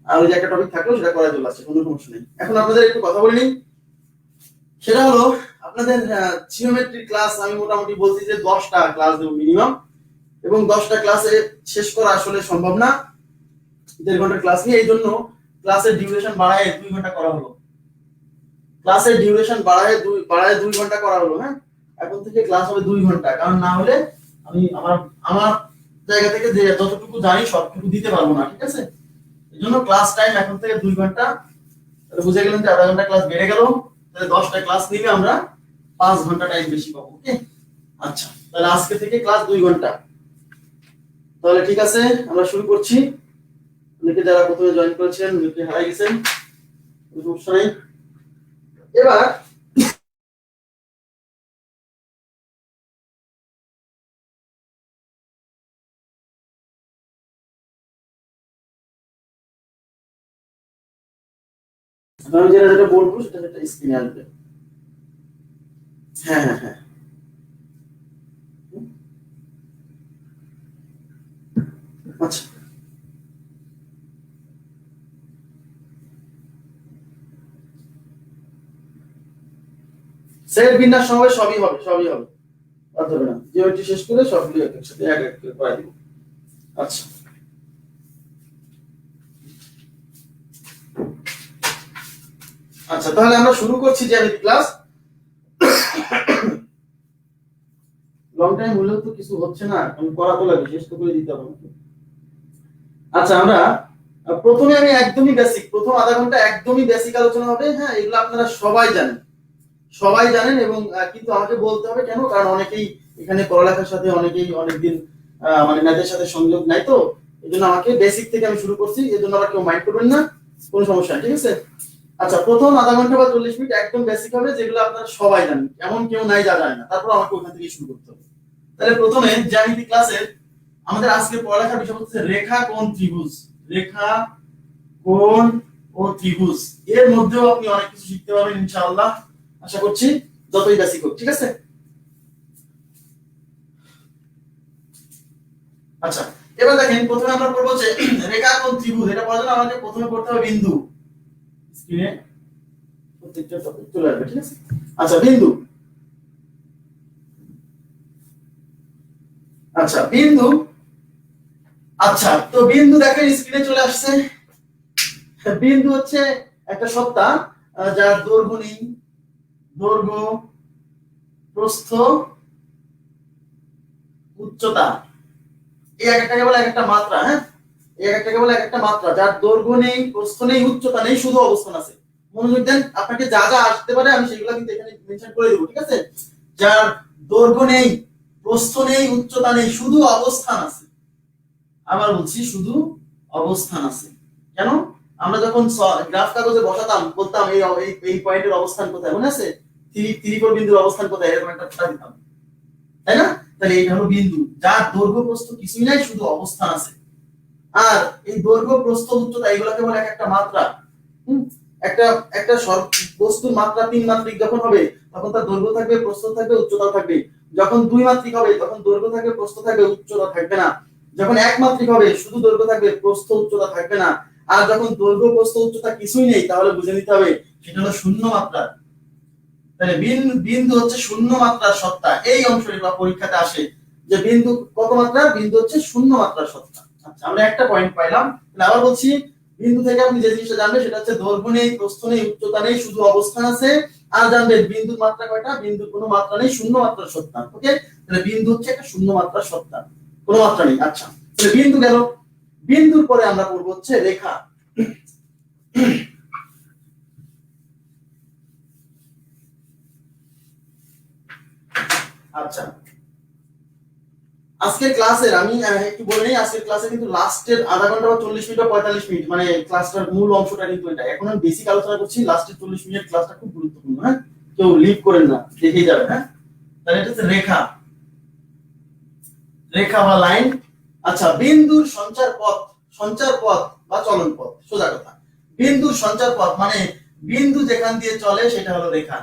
আর ওই যে একটা টপিক থাকলো সেটা করা চলে আসছে, কোনো সমস্যা নেই। এখন আপনাদের একটু কথা বলে নিই, সেটা হলো আপনাদের জিওমেট্রি ক্লাস আমি মোটামুটি বলছি যে 10টা ক্লাস দেব মিনিমাম, এবং 10টা ক্লাসে শেষ করা আসলে সম্ভব না, 1.5 ঘন্টার ক্লাস নিয়ে, এই জন্য ক্লাসের ডিউরেশন বাড়ায় 2 ঘন্টা করা হলো, ক্লাসের ডিউরেশন বাড়ায় 2 ঘন্টা করা হলো। হ্যাঁ এখন থেকে ক্লাস হবে 2 ঘন্টা, কারণ না হলে আমি আমার জায়গা থেকে যে যতটুকু জানি সবটুকু দিতে পারবো না, ঠিক আছে। এজন্য ক্লাস টাইম এখন থেকে 2 ঘন্টা, তাহলে বুঝে গেলেন যে আধা ঘন্টা ক্লাস বেড়ে গেল, তাহলে 10টা ক্লাস নিলে আমরা 5 ঘন্টা টাইম বেশি পাবো। ওকে আচ্ছা তাহলে আজকে থেকে ক্লাস 2 ঘন্টা, তাহলে ঠিক আছে আমরা শুরু করছি। অনেকে যারা প্রথমে জয়েন করেছেন অনেকে হারাই গেছেন, সমস্যা নেই। এবার আমি যেটা বলবো সেটা স্ক্রিনে আসবে। হ্যাঁ হ্যাঁ হ্যাঁ আচ্ছা সেট বিন্যাস সময় সবই হবে বাদ হবে না, জিওমেট্রি শেষ করে সবগুলো একসাথে এক এক করে করাই দিব। আচ্ছা আচ্ছা তাহলে আমরা শুরু করছি জ্যামিতি ক্লাস। লং টাইম হলেও তো কিছু হচ্ছে না, আমি করা তো লাগে, শেষ তো করে দিতে হবে। আচ্ছা আমরা প্রথমে আমি একদমই বেসিক, প্রথম আধা ঘন্টা একদমই বেসিক আলোচনা হবে। হ্যাঁ এগুলো আপনারা সবাই জানেন এবং কিন্তু আমাকে বলতে হবে কেন, কারণ অনেকেই এখানে পড়ালেখার সাথে অনেকেই অনেকদিন মানে ম্যাথের সাথে সংযোগ নাই, তো এজন্য আমাকে বেসিক থেকে আমি শুরু করছি, এজন্য আবার কেউ মাইন্ড করবেন না, কোনো সমস্যা নেই, ঠিক আছে। আচ্ছা প্রথম আধা ঘন্টা বা 40 মিনিট একদম বেসিক হবে, যেগুলো আপনারা সবাই জানেন, এমন কেউ নাই যা জানে না, তারপর আমাকে ওখান থেকে শুরু করতে হবে। তাহলে প্রথমে জ্যামিতি ক্লাসের আমাদের আজকে পড়ালেখার বিষয় হচ্ছে রেখা কোণ ত্রিভুজ, রেখা কোণ ও ত্রিভুজ, এর মধ্যেও আপনি অনেক কিছু শিখতে পারবেন ইনশাআল্লাহ, আশা করছি যতই বেসিক হোক, ঠিক আছে। আচ্ছা এবার দেখেন প্রথমে আমরা পড়বো যে রেখা কোণ ত্রিভুজ, এটা পড়ার জন্য আমাদের প্রথমে পড়তে হবে বিন্দু, স্ক্রিনে প্রত্যেকটা টপিক চলে আসবে, ঠিক আছে। আচ্ছা বিন্দু, আচ্ছা বিন্দু আচ্ছা, তো বিন্দু দেখেন স্ক্রিনে চলে আসছে। বিন্দু হচ্ছে একটা সত্তা যার দৈর্ঘ্য নেই, দৈর্ঘ্য, প্রস্থ, উচ্চতা, এই এক একটা কেবল এক একটা মাত্রা। হ্যাঁ, এই এক একটা কেবল এক একটা মাত্রা, যার দৈর্ঘ্য নেই, প্রস্থ নেই, উচ্চতা নেই, শুধু অবস্থান আছে। মনোযোগ দেন, আপনাকে যা যা আসতে পারে আমি সেগুলো কিন্তু এখানে মেনশন করে দেবো, ঠিক আছে? যার দৈর্ঘ্য নেই, প্রস্থ নেই, উচ্চতা নেই, শুধু অবস্থান আছে। আবার বলছি, শুধু অবস্থান আছে। কেন? আমরা যখন গ্রাফ কাগজে বসাতাম বলতাম এই এই পয়েন্টের অবস্থান কোথায়, মনে আছে? 3 4 বিন্দুর অবস্থান কোথায়, এরকম একটা কথা দিতাম, তাই না? তাহলে এইটা হলো বিন্দু, যার দৈর্ঘ্য প্রস্থ কিছুই নাই, শুধু অবস্থান আছে। আর এই দৈর্ঘ্য, প্রস্থ, উচ্চতা এগুলোকে বলে এক একটা মাত্রা। একটা একটা বস্তুর মাত্রা 3 মাত্রিক যখন হবে তখন তার দৈর্ঘ্য থাকবে, প্রস্থ থাকবে, উচ্চতা থাকবে। যখন 2 মাত্রিক হবে তখন দৈর্ঘ্য থাকবে, প্রস্থ থাকবে, উচ্চতা থাকবে না। যখন 1 মাত্রিক হবে শুধু দৈর্ঘ্য থাকবে, প্রস্থ, উচ্চতা থাকবে না। আর যখন দৈর্ঘ্য, প্রস্থ, উচ্চতা কিছুই নেই তাহলে বুঝে নিতে হবে সেটা হলো শূন্য মাত্রা। তাহলে বিন্দু হচ্ছে শূন্য মাত্রার সত্তা। এই অংশটি বা পরীক্ষাতে আসে যে বিন্দু কত মাত্রা, বিন্দু হচ্ছে শূন্য মাত্রার সত্তা। আচ্ছা, আমরা একটা পয়েন্ট পাইলাম। আবার বলছি, বিন্দু থেকে আপনি যে জিনিসটা জানবেন সেটা হচ্ছে দৈর্ঘ্য নেই, প্রস্থ নেই, উচ্চতা নেই, শুধু অবস্থান আছে। আর জানবেন বিন্দুর মাত্রা কয়টা, বিন্দুর কোনো মাত্রা নেই, শূন্য মাত্রার সত্তা। ওকে, তাহলে বিন্দু হচ্ছে একটা শূন্য মাত্রার সত্তা, কোনো মাত্রা নেই। আচ্ছা, তাহলে বিন্দু গেল। বিন্দুর পরে আমরা পড়বো হচ্ছে রেখা। আচ্ছা, আজকের ক্লাসের আমি একটু বলে নিই, আজকের ক্লাসে কিন্তু লাস্টের আধা ঘন্টা বা 40 মিনিট বা 45 মিনিট, মানে ক্লাসটার মূল অংশটা কিন্তু এটা। এখন আমি বেসিক আলোচনা করছি, লাস্টের 40 মিনিট ক্লাসটা খুব গুরুত্বপূর্ণ। হ্যাঁ, কেউ লিভ করেন না, দেখেই যাবেন। হ্যাঁ, তাহলে এটা হচ্ছে রেখা, রেখা বা লাইন। আচ্ছা, বিন্দুর সঞ্চার পথ, সঞ্চার পথ বা চলন পথ, সোজা কথা। বিন্দুর সঞ্চার পথ মানে বিন্দু যেখান দিয়ে চলে সেটা হলো রেখা।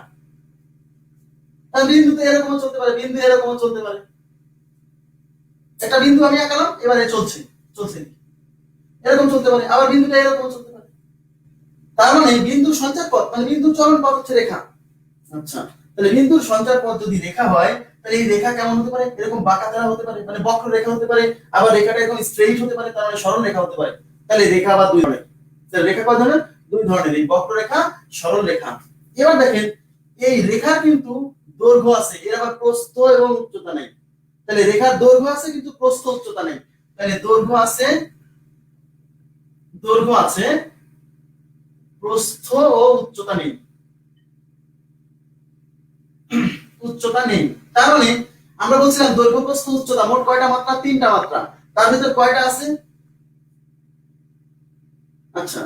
বিন্দু তো এরকম চলতে পারে, বিন্দু এরকম চলতে পারে। একটা বিন্দু আমি আঁকালাম, এবারে চলছে, চলছে এরকম চলতে পারে, আবার বিন্দুটা এরকম চলতে পারে। তার মানে বিন্দুর সঞ্চার পথ মানে বিন্দুর চলন পথ হচ্ছে রেখা। আচ্ছা, তাহলে বিন্দুর সঞ্চার পথ যদি রেখা হয় তাহলে এই রেখা কেমন হতে পারে, এরকম বাঁকা ধারা হতে পারে, মানে বক্র রেখা হতে পারে। আবার রেখাটা এরকম স্ট্রেইট হতে পারে, তার মানে সরল রেখা হতে পারে। তাহলে রেখা আবার দুই ধরনের। তাহলে রেখা কয় ধরনের? দুই ধরনের, এই বক্র রেখা, সরল রেখা। এবার দেখেন, এই রেখার কিন্তু দৈর্ঘ্য আছে, এর আবার প্রস্থ এবং উচ্চতা নেই। তাহলে রেখার দৈর্ঘ্য আছে কিন্তু প্রস্থ, উচ্চতা নেই। তাহলে দৈর্ঘ্য আছে, দৈর্ঘ্য আছে, প্রস্থ ও উচ্চতা নেই, উচ্চতা নেই। তার মানে আমরা বলছিলাম দৈর্ঘ্য, প্রস্থ, উচ্চতা মোট কয়টা মাত্রা? 3টা মাত্রা। তার ভিতর কয়টা আছে? আচ্ছা,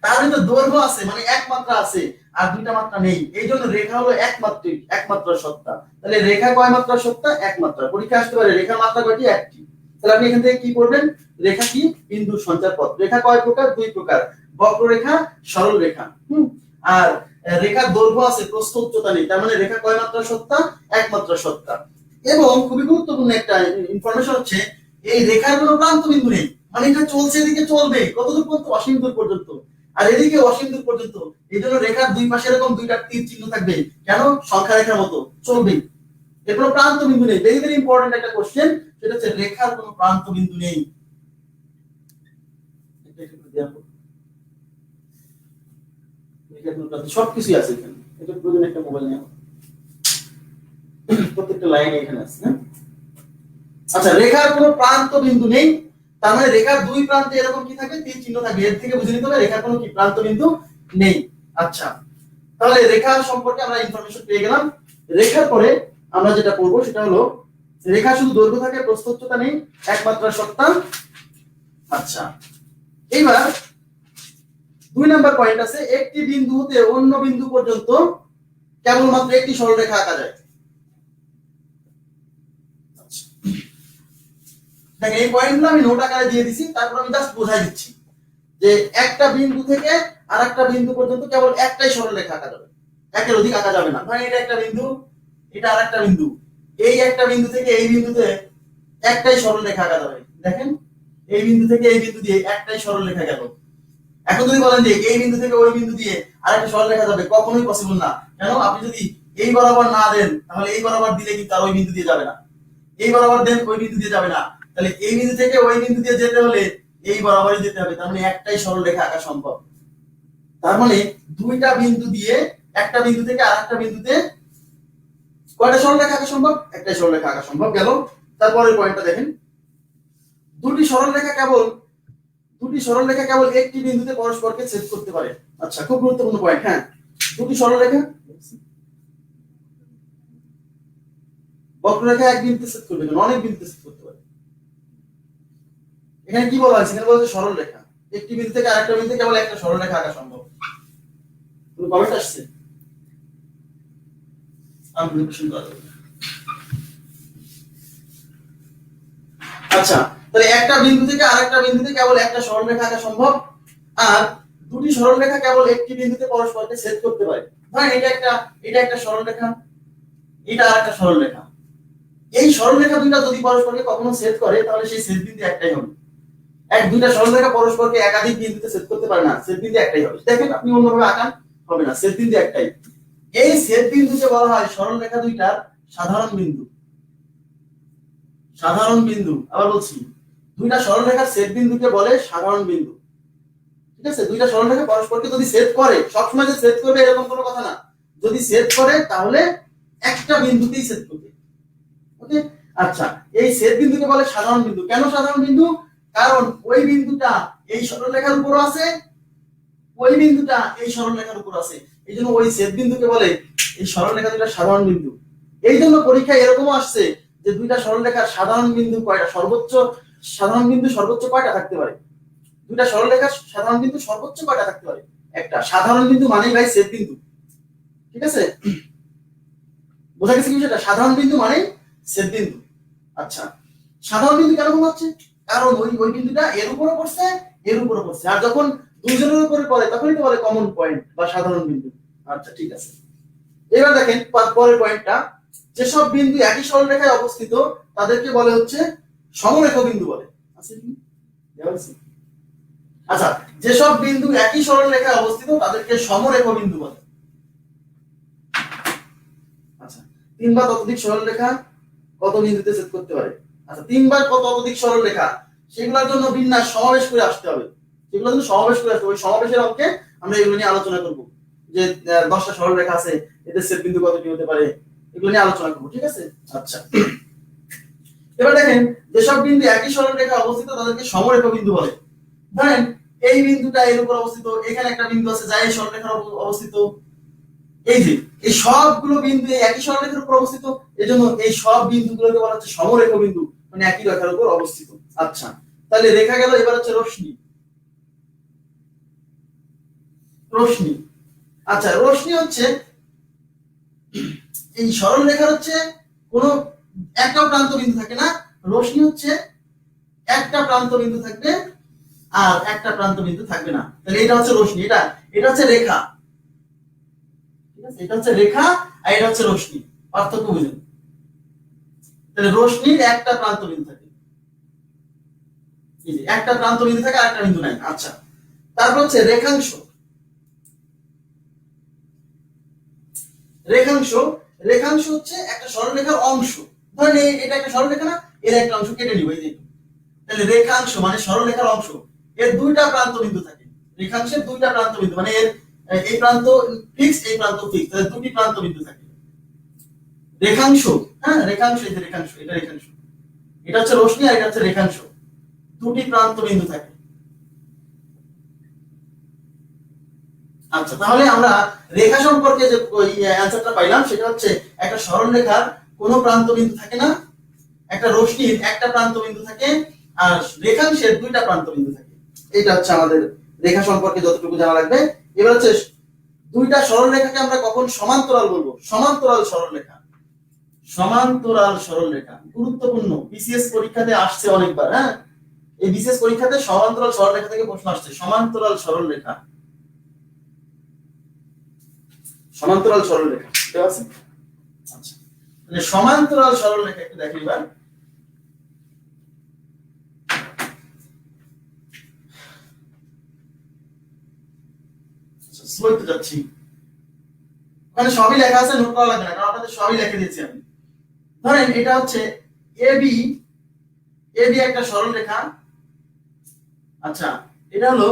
তার ভিতর দৈর্ঘ্য আছে মানে এক মাত্রা আছে, আর 2টা মাত্রা নেই। এই জন্য রেখা হলো একমাত্রিক, একমাত্রার সত্তা। তাহলে রেখা কয় মাত্রার সত্তা? এক মাত্রা। পরীক্ষা আসতে পারে রেখা মাত্রা কয়টি? একটি। তাহলে আপনি এখান থেকে কি করবেন? রেখা কি? বিন্দুর সঞ্চার পথ। রেখা কয় প্রকার? দুই প্রকার, বক্ররেখা, সরল রেখা। আর রেখার দৈর্ঘ্য আছে, প্রস্থ, উচ্চতা নেই। তার মানে রেখা কয় মাত্রার সত্তা? এক মাত্রার সত্তা। এবং খুবই গুরুত্বপূর্ণ একটা ইনফরমেশন হচ্ছে, এই রেখার কোনো প্রান্ত বিন্দু নেই। মানে এটা চলছে, এদিকে চলবে কতদূর পর্যন্ত? অসীম দূর পর্যন্ত। আর এদিকে অসীম দূর পর্যন্ত। এই জন্য রেখার দুই পাশে এরকম দুইটা তীর চিহ্ন থাকবে। কেন? সংখ্যা রেখার মতো চলবে। এর কোনো প্রান্ত বিন্দু নেই। ভেরি ভেরি ইম্পর্টেন্ট একটা কোশ্চেন, সেটা হচ্ছে রেখার কোনো প্রান্ত বিন্দু নেই। সবকিছু আছে এখানে। এটা প্রয়োজন একটা মোবাইল নেওয়া, প্রত্যেকটা লাইন এখানে আছে। আচ্ছা, রেখার কোনো প্রান্ত বিন্দু নেই, তার মানে রেখার দুই প্রান্তে এরকম কি থাকবে? তীর চিহ্ন থাকবে। এর থেকে বুঝে নিতে হবে রেখার কোনো কি প্রান্ত বিন্দু নেই। আচ্ছা, তাহলে রেখা সম্পর্কে আমরা ইনফরমেশন পেয়ে গেলাম। রেখার পরে আমরা যেটা পড়বো সেটা হলো রেখা শুধু দৈর্ঘ্য থাকে, প্রস্থ, উচ্চতা নেই, একমাত্রা সত্তা। আচ্ছা, এইবার 2 নাম্বার পয়েন্ট আছে, একটি বিন্দু হতে অন্য বিন্দু পর্যন্ত কেবলমাত্র একটি সরলরেখা আঁকা যায়। দেখেন, এই পয়েন্টগুলো আমি নোট আকারে দিয়ে দিছি, তারপর আমি জাস্ট বোঝাই দিচ্ছি যে একটা বিন্দু থেকে আরেকটা বিন্দু পর্যন্ত কেবল একটাই সরলরেখা আঁকা যাবে, একের অধিক আঁকা যাবে না। ধরেন এটা একটা বিন্দু, এটা আরেকটা বিন্দু, এই একটা বিন্দু থেকে এই বিন্দুতে একটাই সরলরেখা আঁকা যাবে। দেখেন, এই বিন্দু থেকে এই বিন্দু দিয়ে একটাই সরলরেখা গেল। এখন যদি বলেন যে এই বিন্দু থেকে ওই বিন্দু দিয়ে আরেকটা সরলরেখা যাবে, কখনোই পসিবল না। কেন? আপনি যদি এই বরাবর না দেন তাহলে এই বরাবর দিলে কিন্তু আর ওই বিন্দু দিয়ে যাবে না, এই বরাবর দেন ওই বিন্দু দিয়ে যাবে না। তাহলে এই বিন্দু থেকে ওই বিন্দু দিয়ে যেতে হলে এই বরাবরই যেতে হবে, তার মানে একটাই সরল রেখা আঁকা সম্ভব। তার মানে দুইটা বিন্দু দিয়ে একটা বিন্দু থেকে আরেকটা বিন্দুতে কয়টা সরল রেখা আঁকা সম্ভব? একটাই সরল রেখা আঁকা সম্ভব গেল। তারপরের পয়েন্টটা দেখেন, দুটি সরল রেখা কেবল একটি বিন্দুতে পরস্পরকে ছেদ করতে পারে। আচ্ছা, খুব গুরুত্বপূর্ণ পয়েন্ট। হ্যাঁ, দুটি সরল রেখা বক্ররেখা এক বিন্দুতে ছেদ করবে না, অনেক বিন্দুতে ছেদ করতে পারে। এখানে কি বলা হয়েছে? এখানে বলা হয়েছে সরল রেখা, একটি বিন্দু থেকে আরেকটা বিন্দুতে কেবল একটা সরল রেখা আঁকা সম্ভব। কোনো কমেন্ট আসছে? আচ্ছা, তাহলে একটা বিন্দু থেকে আরেকটা বিন্দুতে কেবল একটা সরল রেখা আঁকা সম্ভব, আর দুটি সরল রেখা কেবল একটি বিন্দুতে পরস্পরকে ছেদ করতে পারে। ধরেন এটা একটা সরল রেখা, এটা আরেকটা সরল রেখা। এই সরল রেখা দুইটা যদি পরস্পরকে কখনো ছেদ করে তাহলে সেই ছেদ বিন্দু একটাই হবে। দুইটা সরল রেখা পরস্পরকে একাধিক বিন্দুতে ছেদ করতে পারে না, ছেদ বিন্দু একটাই হবে। দেখেন আপনি অন্যভাবে আঁকান হবে না, ছেদ বিন্দু একটাই। এই ছেদ বিন্দুকে বলা হয় সরল রেখা দুইটার সাধারণ বিন্দু। সাধারণ বিন্দু, আবার বলছি, দুইটা সরল রেখার ছেদ বিন্দুকে বলে সাধারণ বিন্দু। ঠিক আছে, দুইটা সরল রেখা পরস্পরকে যদি ছেদ করে, সবসময় যে ছেদ করবে এরকম কোনো কথা না, যদি ছেদ করে তাহলে একটা বিন্দুতেই ছেদ করবে। ওকে, আচ্ছা, এই ছেদ বিন্দুকে বলে সাধারণ বিন্দু। কেন সাধারণ বিন্দু? কারণ ওই বিন্দুটা এই সরল রেখার উপর আছে, ওই বিন্দুটা এই সরল রেখার উপর আছে, এই জন্য ওই ছেদ বিন্দুকে বলে এই সরল রেখা দুইটা সাধারণ বিন্দু। এই জন্য পরীক্ষায় এরকমও আসছে যে দুইটা সরল রেখার সাধারণ বিন্দু কয়টা, সাধারণ বিন্দু সর্বোচ্চ কয়টা থাকতে পারে? দুইটা সরল রেখার সাধারণ বিন্দু সর্বোচ্চ কয়টা থাকতে পারে? একটা। সাধারণ বিন্দু মানেই ভাই ছেদ বিন্দু। ঠিক আছে, বোঝা গেছে কি বিষয়টা? সাধারণ বিন্দু মানেই ছেদ বিন্দু। আচ্ছা, সাধারণ বিন্দু কেন হচ্ছে? কারণ ওই বিন্দুটা এর উপরে পড়ছে, এর উপরে পড়ছে, আর যখন দুইজনের উপরে পড়ে তখনই তো বলে কমন পয়েন্ট বা সাধারণ বিন্দু। আচ্ছা, ঠিক আছে। এবার দেখেন পরের পয়েন্টটা, যেসব বিন্দু একই সরল রেখায় অবস্থিত তাদেরকে বলে হচ্ছে সমরেখ বিন্দু বলে। আচ্ছা, যেসব বিন্দু একই সরল রেখায় অবস্থিত তাদেরকে সমরেখ বিন্দু বলে। আচ্ছা, 3 বা ততোধিক সরল রেখা কত বিন্দুতে ছেদ করতে পারে? আচ্ছা, 3 বা ততোধিক সরল রেখা, সেগুলোর জন্য বিন্যাস সমাবেশ করে আসতে হবে। সেগুলোর জন্য সমাবেশ করে আসতে হবে। ওই সমাবেশের অঙ্কে আমরা এগুলো নিয়ে আলোচনা করব, যে 10টা সরল রেখা আছে, এদের ছেদ বিন্দু কতটি হতে পারে, এগুলো নিয়ে আলোচনা করব। ঠিক আছে, আচ্ছা। এবার দেখেন, যেসব বিন্দু একই সরল রেখা অবস্থিত তাদেরকে সমরেখ বিন্দু বলে। ধরেন এই বিন্দুটা এর উপর অবস্থিত, এখানে একটা বিন্দু আছে যা এই সরল রেখার অবস্থিত, এই যে এই সবগুলো বিন্দু এই একই সরলরেখার উপর অবস্থিত, এজন্য এই সব বিন্দুগুলোকে বলা হচ্ছে সমরেখ বিন্দু, মানে একই রেখার উপর অবস্থিত। আচ্ছা, তাহলে রেখা গেল। এবার হচ্ছে রশ্মি। রশ্মি, আচ্ছা, রশ্মি হচ্ছে এই সরল রেখার হচ্ছে কোনো একটা প্রান্ত বিন্দু থাকে না, রশ্মি হচ্ছে একটা প্রান্ত বিন্দু থাকবে আর একটা প্রান্ত বিন্দু থাকবে না। তাহলে এটা হচ্ছে রশ্মি, এটা হচ্ছে রেখা। এটা হচ্ছে রেখা আর এটা হচ্ছে রশ্মি, পার্থক্য বুঝুন। তাহলে রশ্মির একটা প্রান্ত বিন্দু থাকে, এই যে একটা প্রান্ত বিন্দু থাকে আর একটা বিন্দু নাই। আচ্ছা, তারপর হচ্ছে রেখাংশ। রেখাংশ, রেখাংশ হচ্ছে একটা সরলরেখার অংশ। ধরেন এটা একটা সরলরেখা না, এর একটা অংশ কেটে নিব, এই যে। তাহলে রেখাংশ মানে সরলরেখার অংশ, এর দুইটা প্রান্ত বিন্দু থাকে। রেখাংশের দুইটা প্রান্ত বিন্দু, মানে এর এই প্রান্ত ফিক্স, এই প্রান্ত ফিক্স, তাহলে দুটি প্রান্ত বিন্দু থাকে। রেখাংশ, হ্যাঁ, রেখাংশ, এই যে রেখাংশ, এটা রেখাংশ, এটা হচ্ছে রশ্মি আর এটা হচ্ছে রেখাংশ, দুটি প্রান্ত বিন্দু থাকে। আচ্ছা, তাহলে আমরা রেখা সম্পর্কে যে অ্যানসারটা পাইলাম সেটা হচ্ছে একটা সরল রেখার কোনো প্রান্ত বিন্দু থাকে না, একটা রশ্মির একটা প্রান্ত বিন্দু থাকে, আর রেখাংশের দুইটা প্রান্ত বিন্দু থাকে। এটা হচ্ছে আমাদের রেখা সম্পর্কে যতটুকু জানা লাগবে। এবার হচ্ছে দুইটা সরল রেখাকে আমরা কখন সমান্তরাল বলবো? সমান্তরাল সরল রেখা। সমান্তরাল সরল রেখা গুরুত্বপূর্ণ, বিসিএস পরীক্ষাতে আসছে অনেকবার। হ্যাঁ, এই বিসিএস পরীক্ষাতে সমান্তরাল সরল রেখা থেকে প্রশ্ন আসছে। সমান্তরাল সরল রেখা, সমান্তরাল সরল রেখা ঠিক আছে। আচ্ছা, তাহলে সমান্তরাল সরল রেখা একটু দেখি এবার। স্লোতে যাচ্ছি, মানে সবই লেখা আছে, নোট করা লাগবে না, কারণ আপনাদের সবই লিখে দিয়েছি আমি। ধরেন এটা হচ্ছে এবি, এবি একটা সরল রেখা। আচ্ছা, এটা হলো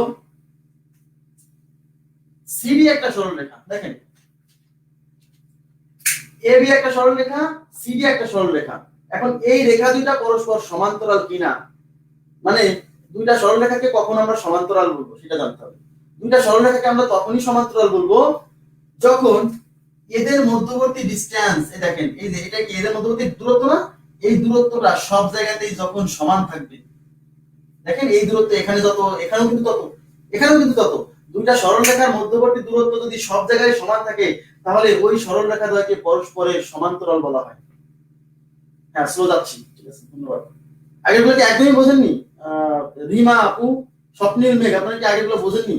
সিডি একটা সরল রেখা। দেখেন, এবি একটা সরল রেখা, সিডি একটা সরল রেখা। এখন এই রেখা দুইটা পরস্পর সমান্তরাল কিনা, মানে দুইটা সরল রেখাকে কখন আমরা সমান্তরাল বলবো সেটা জানতে হবে। দুইটা সরল রেখাকে আমরা তখনই সমান্তরাল বলবো যখন এদের মধ্যবর্তী ডিসটেন্স, এই দেখেন এই যে এটা কি এদের মধ্যবর্তী দূরত্ব না, এই দূরত্বটা সব জায়গাতেই যখন সমান থাকবে। দেখেন এই দূরত্ব এখানে যত, এখানেও কিন্তু তত, এখানেও কিন্তু তত। দুইটা সরল রেখার মধ্যবর্তী দূরত্ব যদি সব জায়গায় সমান থাকে তাহলে ওই সরল রেখা দ্বয়কে পরস্পরের সমান্তরাল বলা হয়। হ্যাঁ, স্লো যাচ্ছি, ঠিক আছে, ধন্যবাদ। আগেরগুলো কি একদমই বোঝেননি? রিমা আপু, স্বপ্নিল মেঘ, আপনারা কি আগেরগুলো বোঝেননি?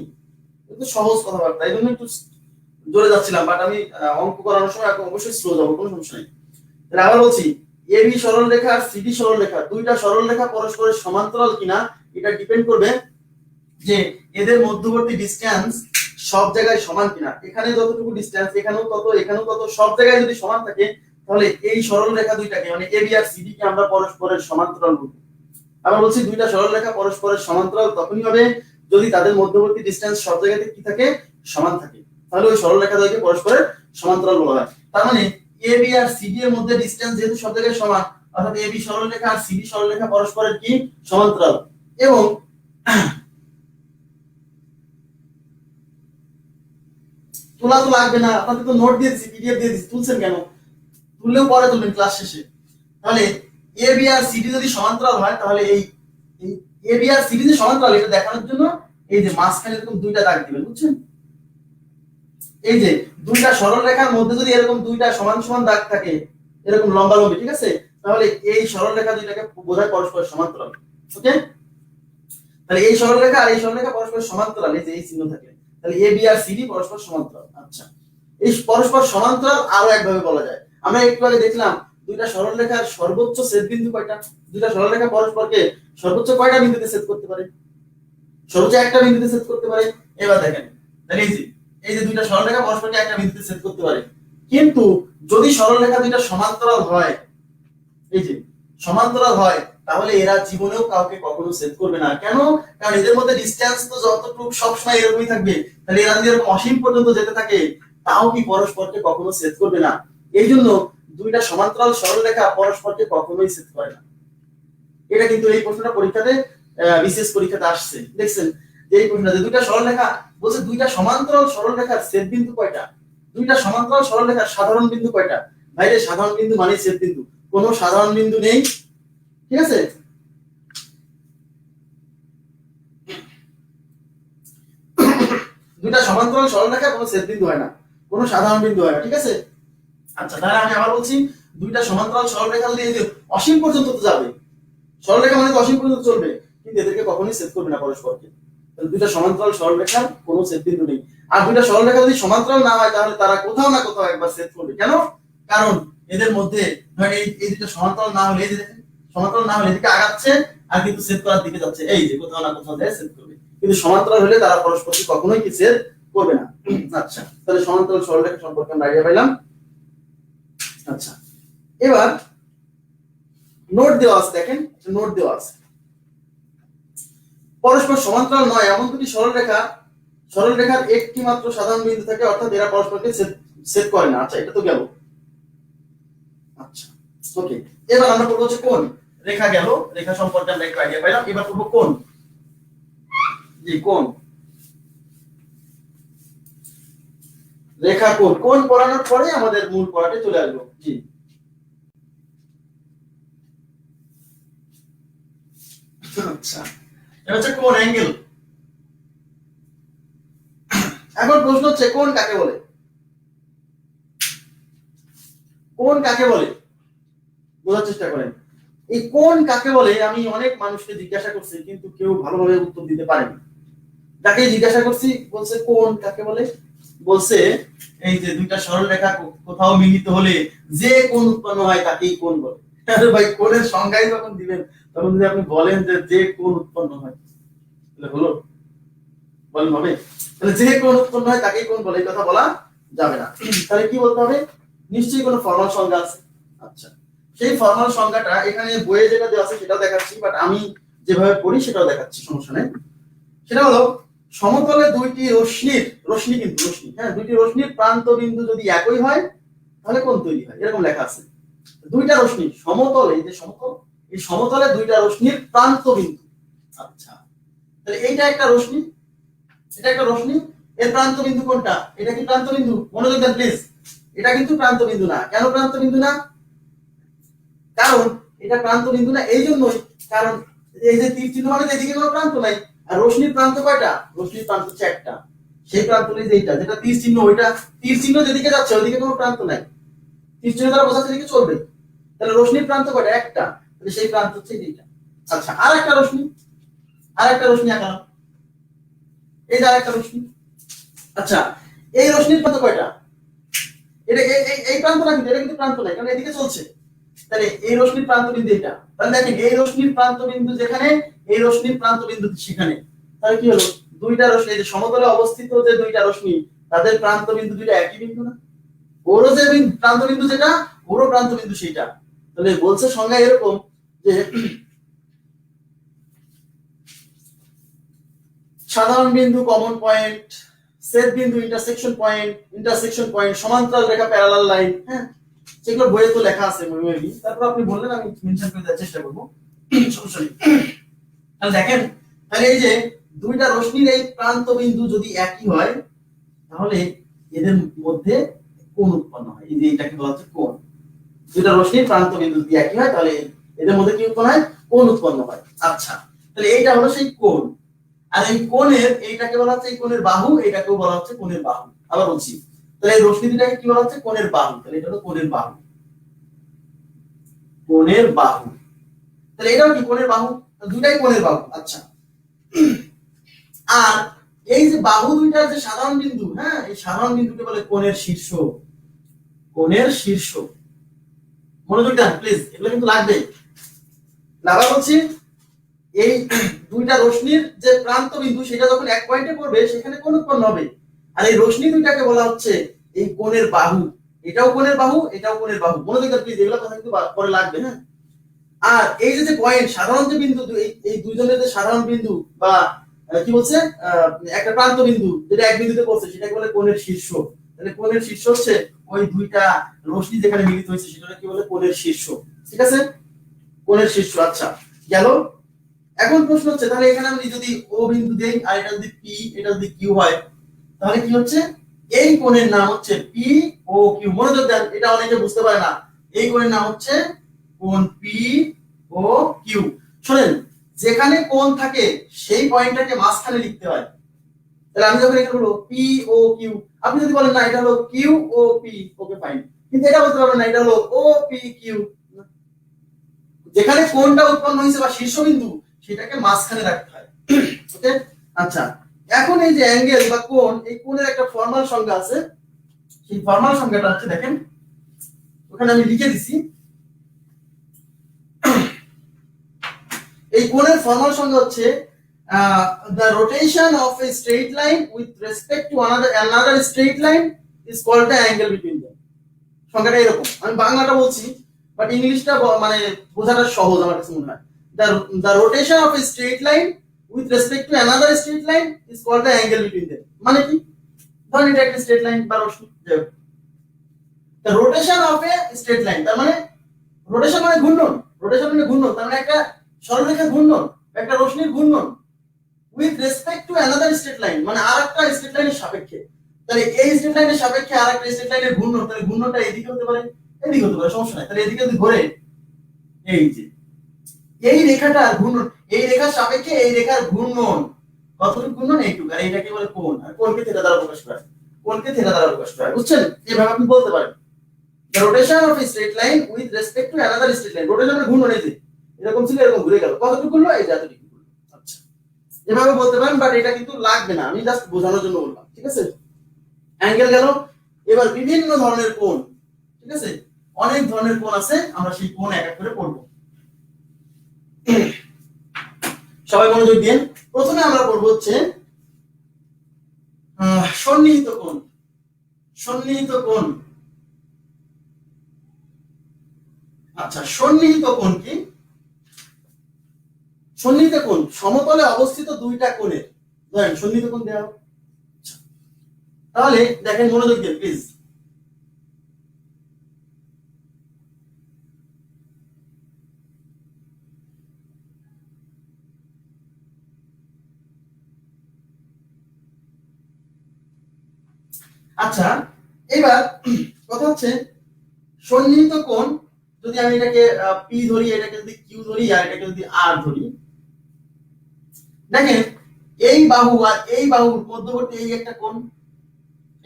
একটু সহজ কথাবার্তা, এই জন্য একটু জোরে যাচ্ছিলাম, বাট আমি অঙ্ক করানোর সময় অবশ্যই স্লো যাবো, কোনো সমস্যা নেই। তাহলে আবার বলছি, এবি সরল রেখা আর সিডি সরল রেখা, দুইটা সরল রেখা পরস্পরের সমান্তরাল কিনা এটা ডিপেন্ড করবে যে এদের মধ্যবর্তী ডিসটেন্স সব জায়গায় সমান কিনা। এখানে যতটুকু ডিসটেন্স এখানেও তত, এখানেও তত, সব জায়গায় যদি সমান থাকে তাহলে এই সরল রেখা দুইটাকে মানে এবি আর সিডি কে আমরা পরস্পরের সমান্তরাল বলবো। আবার বলছি, দুইটা সরল রেখা পরস্পরের সমান্তরাল তখনই হবে যদি তাদের মধ্যবর্তী ডিসটেন্স সব জায়গাতে কি থাকে, সমান থাকে, তাহলে ওই সরল রেখা দ্বয়কে পরস্পরের সমান্তরাল বলা হয়। তার মানে এবি আর সিডি এর মধ্যে ডিসটেন্স যেহেতু সব জায়গায় সমান, অর্থাৎ এবি সরল রেখা আর সিডি সরল রেখা পরস্পরের কি সমান্তরাল। এবং তোলা তো লাগবে না, আপনাদের তো নোট দিয়ে দিচ্ছি, পিডিএফ দিয়ে দিচ্ছি, তুলছেন কেন? তুললেও পরে তুলবেন ক্লাস শেষে। তাহলে এবি আর সিডি যদি সমান্তরাল হয় তাহলে এই এবি আর সিডি যে সমান্তরাল এটা দেখানোর জন্য এই যে মাঝখানে এরকম দুইটা দাগ দিবেন, বুঝছেন? এই যে দুইটা সরল রেখার মধ্যে যদি এরকম দুইটা সমান সমান দাগ থাকে, এরকম লম্বা লম্বি, ঠিক আছে, তাহলে এই সরল রেখা দুইটাকে বোঝায় পরস্পর সমান্তরাল। ওকে, তাহলে এই সরল রেখা আর এই সরল রেখা পরস্পর সমান্তরাল, এই যে এই চিহ্ন থাকে, তাহলে এবি আর সিডি পরস্পর সমান্তরাল। আচ্ছা, এই পরস্পর সমান্তরাল আরো একভাবে বলা যায়। আমরা একটু আগে দেখলাম দুইটা সরল রেখার সর্বোচ্চ ছেদ বিন্দু কয়টা, দুইটা সরল রেখা পরস্পরকে সর্বোচ্চ কয়টা বিন্দুতে ছেদ করতে পারে? সর্বোচ্চ একটা বিন্দুতে ছেদ করতে পারে। এবার দেখেন, তাহলে এই যে দুইটা সরল রেখা পরস্পরকে একটা বিন্দুতে ছেদ করতে পারে, কিন্তু যদি সরল রেখা দুইটা সমান্তরাল হয়, এই যে সমান্তরাল হয়, তাহলে এরা জীবনেও কাউকে কখনো ছেদ করবে না। কেন? কারণ এদের মধ্যে ডিসটেন্স তো যতটুকু সবসময় এরকমই থাকবে। তাহলে এরা যদি এরকম অসীম পর্যন্ত যেতে থাকে তাও কি পরস্পরকে কখনো ছেদ করবে না। এই জন্য দুইটা সমান্তরাল সরল রেখা পরস্পরকে কখনোই ছেদ করে না। এটা কিন্তু এই প্রশ্নটা পরীক্ষাতে বিশেষ পরীক্ষাতে আসছে, দেখছেন যে এই প্রশ্নটা যে দুইটা সরল রেখা বলছে দুইটা সমান্তরাল সরল রেখার ছেদ বিন্দু কয়টা, দুইটা সমান্তরাল সরল রেখার সাধারণ বিন্দু কয়টা। ভাইরে, সাধারণ বিন্দু মানে ছেদ বিন্দু, কোনো সাধারণ বিন্দু নেই, ঠিক আছে? দুইটা সমান্তরাল সরল রেখা কোনো ছেদ বিন্দু হয় না, কোনো সাধারণ বিন্দু হয় না, ঠিক আছে? আচ্ছা, তাহলে আমি আবার বলছি, দুইটা সমান্তরাল সরল রেখা যদি অসীম পর্যন্ত তো যাবে, সরল রেখা মানে তো অসীম পর্যন্ত চলবে, কিন্তু এদেরকে কখনোই ছেদ করবে না পরস্পরকে। তাহলে দুইটা সমান্তরাল সরল রেখার কোনো ছেদ বিন্দু নেই। আর দুইটা সরল রেখা যদি সমান্তরাল না হয় তাহলে তারা কোথাও না কোথাও একবার ছেদ করবে। কেন? কারণ এদের মধ্যে ধরেন এই দুইটা সমান্তরাল না হলে, এই যে দেখেন সমান্তরাল না হলে এদিকে আগাচ্ছে আর কিন্তু ছেদ করার দিকে যাচ্ছে, এই যে কোথাও না কোথাও যায় ছেদ করবে। কিন্তু সমান্তরাল হলে তারা পরস্পরকে কখনোই কি ছেদ করবে না। আচ্ছা, তাহলে সমান্তরাল সরল রেখা সম্পর্কে আমরা আইডিয়া পাইলাম। আচ্ছা, এবার নোট দেওয়া আছে, দেখেন নোট দেওয়া আছে, পরস্পর সমান্তরাল নয় এমন দুটি সরল রেখার একটি মাত্র সাধারণ বিন্দু থাকে, অর্থাৎ এরা পরস্পরকে ছেদ করে না। আচ্ছা, এটা তো গেল। আচ্ছা, ওকে, এবার আমরা করব হচ্ছে কোণ। রেখা গেল, রেখা সম্পর্কে আমরা একটু আইডিয়া পাইলাম, এবার করব কোণ। জি, কোণ, রেখা কোণ। কোণ পড়ানোর পরে আমাদের মূল পড়াতে চলে আসবো। জি, আচ্ছা, এটা হচ্ছে কোণ, অ্যাঙ্গেল। এখন প্রশ্ন হচ্ছে কোণ কাকে বলে? কোণ কাকে বলে বোঝার চেষ্টা করেন। এই কোণ কাকে বলে আমি অনেক মানুষকে জিজ্ঞাসা করছি, কিন্তু কেউ ভালোভাবে উত্তর দিতে পারেনি। যাকে জিজ্ঞাসা করছি বলছে কোণ কাকে বলে, বলছে এই যে দুইটা সরল রেখা কোথাও মিলিত হলে যে কোণ উৎপন্ন হয় তাকেই কোণ বলে। আরে ভাই, কোণের সংজ্ঞাই যখন দিবেন তখন যদি আপনি বলেন যে কোণ উৎপন্ন হয়, তাহলে হলো? বলেন হবে? তাহলে যে কোণ উৎপন্ন হয় তাকেই কোণ বলে, এই কথা বলা যাবে না। তাহলে কি বলতে হবে? নিশ্চয়ই কোনো ফর্মাল সংজ্ঞা আছে। আচ্ছা, সেই ফর্মাল সংজ্ঞাটা এখানে বইয়ে যেটা দেওয়া আছে সেটাও দেখাচ্ছি, বাট আমি যেভাবে পড়ি সেটাও দেখাচ্ছি, সমস্যা নেই। সেটা হলো সমতলে দুইটি রশ্মি কিন্তু রশ্মি, হ্যাঁ, দুইটি রশ্মির প্রান্ত বিন্দু যদি একই হয় তাহলে কোণ তৈরি হয়, এরকম লেখা আছে। দুইটা রশ্মি সমতলে, এই যে সমতল, এই সমতলে দুইটা রশ্মির প্রান্ত বিন্দু। আচ্ছা, তাহলে এইটা একটা রশ্মি, এটা একটা রশ্মি, এর প্রান্ত বিন্দু কোনটা? এটা কি প্রান্ত বিন্দু? মনোযোগ দেন প্লিজ। এটা কিন্তু প্রান্ত বিন্দু না। কেন প্রান্ত বিন্দু না? কারণ এটা প্রান্ত বিন্দু না এই জন্যই কারণ এই যে তীর চিহ্ন মানে এদিকে কোনো প্রান্ত নাই, আর রশ্মির প্রান্ত কয়টা? রশ্মির প্রান্ত হচ্ছে একটা। সেই প্রান্ত হলো এইটা, যেটা তীর চিহ্ন, ওইটা তীর চিহ্ন যেদিকে যাচ্ছে ওইদিকে কোনো প্রান্ত নাই, তীর চিহ্ন দ্বারা বোঝাচ্ছে এদিকে চলবে। তাহলে রশ্মির প্রান্ত কয়টা? একটা। তাহলে সেই প্রান্ত হচ্ছে এইটা। আচ্ছা, আর একটা রশ্মি আঁকালাম, এই যে আরেকটা রশ্মি। আচ্ছা, এই রশ্মির প্রান্ত কয়টা? এটা এই প্রান্ত না, কিন্তু এটা কিন্তু প্রান্ত নাই, কারণ এদিকে চলছে। তাহলে এই রশ্মির প্রান্ত বিন্দু এটা। তাহলে দেখেন এই রশ্মির প্রান্ত বিন্দু যেখানে, এই রশ্মির প্রান্ত বিন্দু সেখানে। তাহলে কি হলো? দুইটা রশ্মি, এই যে সমতলে অবস্থিত যে দুইটা রশ্মি, তাদের প্রান্ত বিন্দু দুইটা একই বিন্দু না? ওরও যে প্রান্ত বিন্দু যেটা, ওরও প্রান্ত বিন্দু সেইটা। তাহলে বলছে সংজ্ঞা এরকম যে সাধারণ বিন্দু কমন পয়েন্ট, সেট বিন্দু ইন্টারসেকশন পয়েন্ট, সমান্তরাল রেখা প্যারালাল লাইন, হ্যাঁ, সেগুলো বইয়ে তো লেখা আছে মেবি। তারপর আপনি বললেন, আমি মেনশন করে দেওয়ার চেষ্টা করব, সমস্যা নেই। তাহলে দেখেন, তাহলে এই যে দুইটা রশ্মির এই প্রান্ত বিন্দু যদি একই হয় তাহলে এদের মধ্যে কোণ উৎপন্ন হয়। এই যে এটাকে বলা হচ্ছে কোণ। দুইটা রশ্মির প্রান্ত বিন্দু যদি একই হয় তাহলে এদের মধ্যে কি উৎপন্ন হয়? কোণ উৎপন্ন হয়। আচ্ছা, তাহলে এইটা হলো সেই কোণ। আর এই কোণের, এইটাকে বলা হচ্ছে এই কোণের বাহু, এটাকেও বলা হচ্ছে কোণের বাহু। আবার বলছি, তাহলে এই রশ্মি দুটাকে কি বলা হচ্ছে? কোণের বাহু। তাহলে এটা হলো কোণের বাহু, কোণের বাহু। তাহলে এটাও কি কোণের বাহু? দুটাই কোণের বাহু। আচ্ছা, আর এই যে বাহু দুইটার যে সাধারণ বিন্দু, হ্যাঁ, এই সাধারণ বিন্দুকে বলে কোণের শীর্ষ। কোণের শীর্ষ, মনোযোগ দেন প্লিজ, এগুলো কিন্তু লাগবে। আবার বলছি, এই দুইটা রশ্মির যে প্রান্ত বিন্দু সেটা যখন এক পয়েন্টে পড়বে সেখানে কোণ উৎপন্ন হবে। আর এই রশ্মি দুইটাকে বলা হচ্ছে এই কোণের বাহু। এটাও কোণের বাহু, এটাও কোণের বাহু। মনোযোগ দেন প্লিজ, এগুলো কথা কিন্তু পরে লাগবে, হ্যাঁ। আর এই যে পয়েন্ট, সাধারণ যে বিন্দু, এই দুইজনের যে সাধারণ বিন্দু বা কি বলছে, একটা প্রান্ত বিন্দু যেটা এক বিন্দুতে পড়ছে সেটাকে বলে কোণের শীর্ষ। তাহলে কোণের শীর্ষ হচ্ছে ওই দুইটা রশ্মি যেখানে মিলিত হয়েছে সেটা কি বলে? কোণের শীর্ষ। ঠিক আছে, কোণের শীর্ষ। আচ্ছা, গেল। এখন প্রশ্ন হচ্ছে, তাহলে এখানে আমি যদি ও বিন্দু দেই আর এটা যদি পি, এটা যদি কিউ হয় তাহলে কি হচ্ছে? এই কোণের নাম হচ্ছে পি ও কিউ। মনোযোগ দেন, এটা অনেকে বুঝতে পারে না। এই কোণের নাম হচ্ছে কোণ পি ও কিউ। শুনেন, যেখানে কোণ থাকে সেই পয়েন্টটাকে মাঝখানে লিখতে হয়। তাহলে আমি যখন এটা হলো পি ও কিউ, আপনি যদি বলেন না এটা হলো Q O P, okay fine, কিন্তু এটা বলতে পারবেন না এটা হলো ও পি কিউ। যেখানে কোণটা উৎপন্ন হয়েছে বা শীর্ষবিন্দু সেটাকে মাঝখানে রাখতে হয়। ওকে, আচ্ছা, এখন এই যে অ্যাঙ্গেল বা কোণ, এই কোণের একটা ফর্মাল সংজ্ঞা আছে। সেই ফর্মাল সংজ্ঞাটা হচ্ছে, দেখেন ওখানে আমি লিখে দিছি। এই কোণের ফর্মাল সংজ্ঞা হচ্ছে the rotation of a straight line with respect to another straight line is called the angle between them. সংজ্ঞাটা এরকম, আমি বাংলাটা বলছি বাট ইংলিশটা মানে বোঝাটা সহজ আমার কাছে মনে হয়। the rotation of a straight line with respect to another straight line is called the angle between them. মানে কি? ধরেন এটা একটা স্ট্রেট লাইন বা রশ্মি, the rotation of a straight line, তার মানে রোটেশন মানে ঘূর্ণন, তার মানে একটা সরলরেখার ঘূর্ণন, একটা রশ্মির ঘূর্ণন with respect to another straight line, মানে আরেকটা স্ট্রেট লাইনের সাপেক্ষে। তাহলে এই স্ট্রেট লাইনের সাপেক্ষে আরেকটা স্ট্রেট লাইনের ঘূর্ণন, তাহলে ঘূর্ণনটা এদিকে হতে পারে, এদিকে হতে পারে, সমস্যা নাই। তাহলে এদিকে যদি ঘোরে, এই যে এই রেখাটার ঘূর্ণন, এই রেখার সাপেক্ষে এই রেখার ঘূর্ণন কতটুকু ঘূর্ণন? এইটুকু। আর এটাকে বলে কোণ। আর কোণকে থিটা দ্বারা প্রকাশ করা হয়, বুঝছেন? এভাবে আপনি বলতে পারেন the rotation of a straight line with respect to another straight line. Rotation মানে ঘূর্ণন, এই যে এরকম ছিল এরকম ঘুরে গেল, কতটুকু ঘুরলো? এই যে এতটুকু ঘুরলো। আচ্ছা, এভাবে বলতে পারেন, বাট এটা কিন্তু লাগবে না, আমি জাস্ট বোঝানোর জন্য বললাম। ঠিক আছে, অ্যাঙ্গেল গেল। এবার বিভিন্ন ধরনের কোণ, ঠিক আছে, অনেক ধরনের কোণ আছে, আমরা সেই কোণ এক এক করে পড়বো। সবাই মনোযোগ দিন। প্রথমে আমরা পড়বো হচ্ছে সন্নিহিত কোণ। আচ্ছা, সন্নিহিত কোণ কি? সন্নিহিত কোণ সমতলে অবস্থিত দুইটা কোণের, ধরেন সন্নিহিত কোণ দেওয়া হোক। তাহলে দেখেন মনোযোগ দিয়ে প্লিজ। আচ্ছা, এবার কথা হচ্ছে সন্নিহিত কোণ যদি আমি এটাকে পি ধরি, এটাকে যদি কিউ ধরি, আর এটাকে যদি আর ধরি, দেখেন এই বাহু আর এই বাহুর মধ্যবর্তী এই একটা কোণ,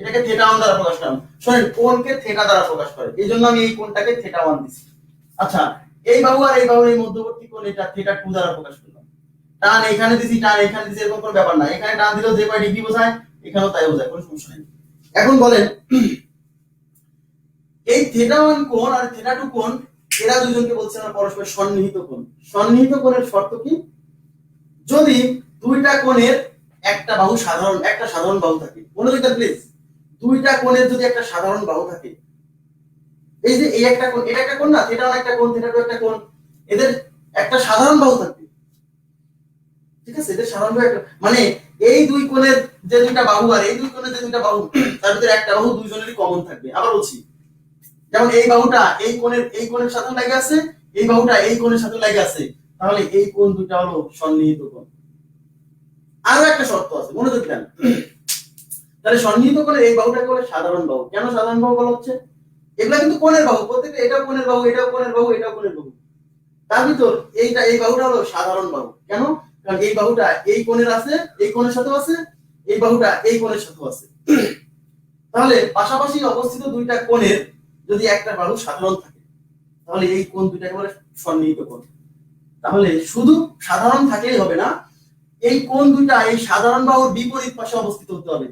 এটাকে থিটা 1 দ্বারা প্রকাশ করা। শুনেন, কোণকে থিটা দ্বারা প্রকাশ করে, এই জন্য আমি এই কোণটাকে থিটা 1 দিছি। আচ্ছা, এই বাহু আর এই বাহুর এই মধ্যবর্তী কোণ, এটা থিটা 2 দ্বারা প্রকাশ করলাম। টান এখানে দিছি, টান এখানে দিছি, এরকম কোনো ব্যাপার না। এখানে টান দিলেও যে কয় ডিগ্রি বোঝায়, এখানেও তাই বোঝায়, কোনো সমস্যা নেই। এখন বলেন এই থিটা 1 কোণ আর থিটা 2 কোণ, এরা দুজনকে বলছে আমরা পরস্পর সন্নিহিত কোণ। সন্নিহিত কোণের শর্ত কি? যদি দুইটা কোণের একটা বাহু সাধারণ, একটা সাধারণ বাহু থাকে, মনোযোগ দেন প্লিজ। দুইটা কোণের যদি একটা সাধারণ বাহু থাকে, এই যে এই একটা কোণ, এটা একটা কোণ না, থিটা 1 একটা কোণ, থিটা 2 একটা কোণ, এদের একটা সাধারণ বাহু থাকবে, ঠিক আছে? এদের সাধারণ বাহু একটা, মানে এই দুই কোণের যে দুইটা বাহু আর এই দুই কোণের যে দুইটা বাহু, তার ভিতরে একটা বাহু দুইজনেরই কমন থাকবে। আবার বলছি, যেমন এই বাহুটা এই কোণের সাথে লাগে আছে, এই বাহুটা এই কোণের সাথে লাগে আছে, তাহলে এই কোণ দুটো হলো সন্নিহিত কোণ। আরো একটা শর্ত আছে, মনোযোগ দেন। তাহলে সন্নিহিত কোণের এই বাহুটাকে বলে সাধারণ বাহু। কেন সাধারণ বাহু বলা হচ্ছে? এগুলা কিন্তু কোণের বাহু, প্রত্যেকটা এটাও কোণের বাহু, এটাও কোণের বাহু, এটাও কোণের বাহু। তার ভিতর এই বাহুটা হলো সাধারণ বাহু। কেন? কারণ এই বাহুটা এই কোণের আছে, এই কোণের সাথেও আছে, এই বাহুটা এই কোণের সাথেও আছে। তাহলে পাশাপাশি অবস্থিত দুইটা কোণের যদি একটা বাহু সাধারণ থাকে, তাহলে এই কোণ দুইটাকে বলে সন্নিহিত কোণ। তাহলে শুধু সাধারণ থাকলেই হবে না, এই কোণ দুইটা এই সাধারণ বাহুর বিপরীত পাশে অবস্থিত হতে হবে।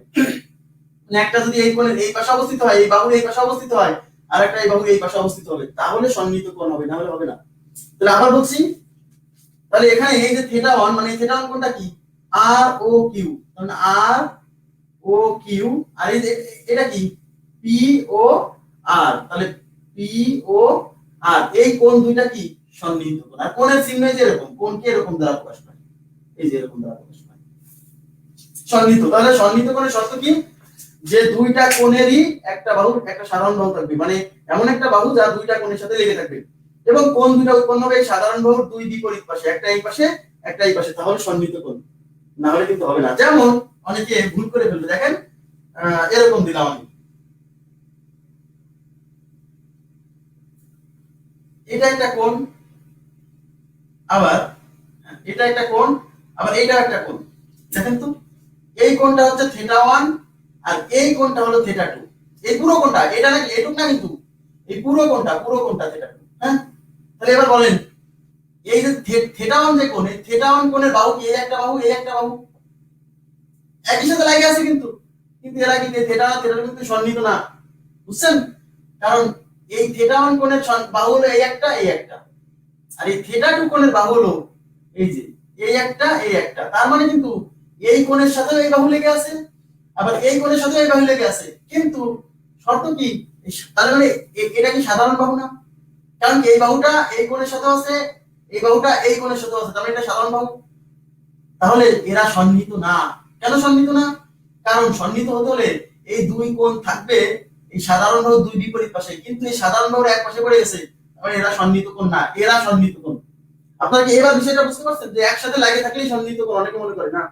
মানে একটা যদি এই কোণের এই পাশে অবস্থিত হয়, এই বাহুর এই পাশে অবস্থিত হয়, আর একটা এই বাহুর এই পাশে অবস্থিত হবে, তাহলে সন্নিহিত কোণ হবে, না হলে হবে না। তাহলে আবার বলছি, তাহলে এখানে এই যে থিটা 1, মানে থিটা 1 কোণটা কি? আর ও কিউ, মানে আর ও কিউ, আর এই যে এটা কি? পি ও আর, তাহলে পি ও আর, এই কোণ দুইটা কি? সন্নিহিত কোণ। আর কোণের চিহ্ন যে এরকম, কোণকে এরকম দ্বারা প্রকাশ পায়, এই যে এরকম দ্বারা প্রকাশ পায় সন্নিহিত। তাহলে সন্নিহিত কোণের শর্ত কি? যে দুইটা কোণেরই একটা বাহু একটা সাধারণ বাহু থাকবে, মানে এমন একটা বাহু যা দুইটা কোণের সাথে লেগে থাকবে, এবং কোণ দুইটা উৎপন্ন হবে এই সাধারণ বাহুর দুই বিপরীত পাশে, একটা এই পাশে একটা এই পাশে, তাহলে সন্নিহিত কোণ। না হলে কিন্তু হবে না। যেমন অনেকে ভুল করে ফেলবে, দেখেন এরকম দিলাম আমি, এটা একটা কোণ, আবার এটা একটা কোণ, আবার এইটা একটা কোণ। দেখেন তো, এই কোণটা হচ্ছে থিটা 1 আর এই কোণটা হলো থিটা 2। এই পুরো কোণটা, এটা নাকি এটুক না, কিন্তু এই পুরো কোণটা থিটা 2। হ্যাঁ, তাহলে এবার বলেন এই যে থিটা 1 যে কোণ, এই থিটা 1 কোণের বাহু কি? এই একটা বাহু, এই একটা বাহু একই সাথে লাগে আছে, কিন্তু কিন্তু এরা কিন্তু থিটা কিন্তু সন্নিহিত না, বুঝছেন? কারণ এই থিটা 1 কোণের বাহু হলো এই একটা এই একটা, আর এই থিটা 2 কোণের বাহু হলো এই যে এই একটা এই একটা। তার মানে কিন্তু এই কোণের সাথে এই বাহু লেগে আছে, আবার এই কোণের সাথে এই বাহু লেগে আছে, কিন্তু শর্ত কি? তার মানে এটা কি সাধারণ বাহু না? কারণ এই বাহুটা এই কোণের সাথে আছে, এই বাহুটা এই কোণের সাথে আছে, তার মানে এটা সাধারণ বাহু। তাহলে এরা সন্নিহিত না। কেন সন্নিহিত না? কারণ সন্নিহিত হতে হলে এই দুই কোণ থাকবে এই সাধারণ বাহুর দুই বিপরীত পাশে, কিন্তু এই সাধারণ বাহুর এক পাশে পড়ে গেছে, তাহলে এরা সন্নিহিত কোণ না, এরা সন্নিহিত কোণ। আপনারা কি এবার বিষয়টা বুঝতে পারছেন যে একসাথে লাগে থাকলেই সন্নিহিত কোণ? অনেকে মনে করে না,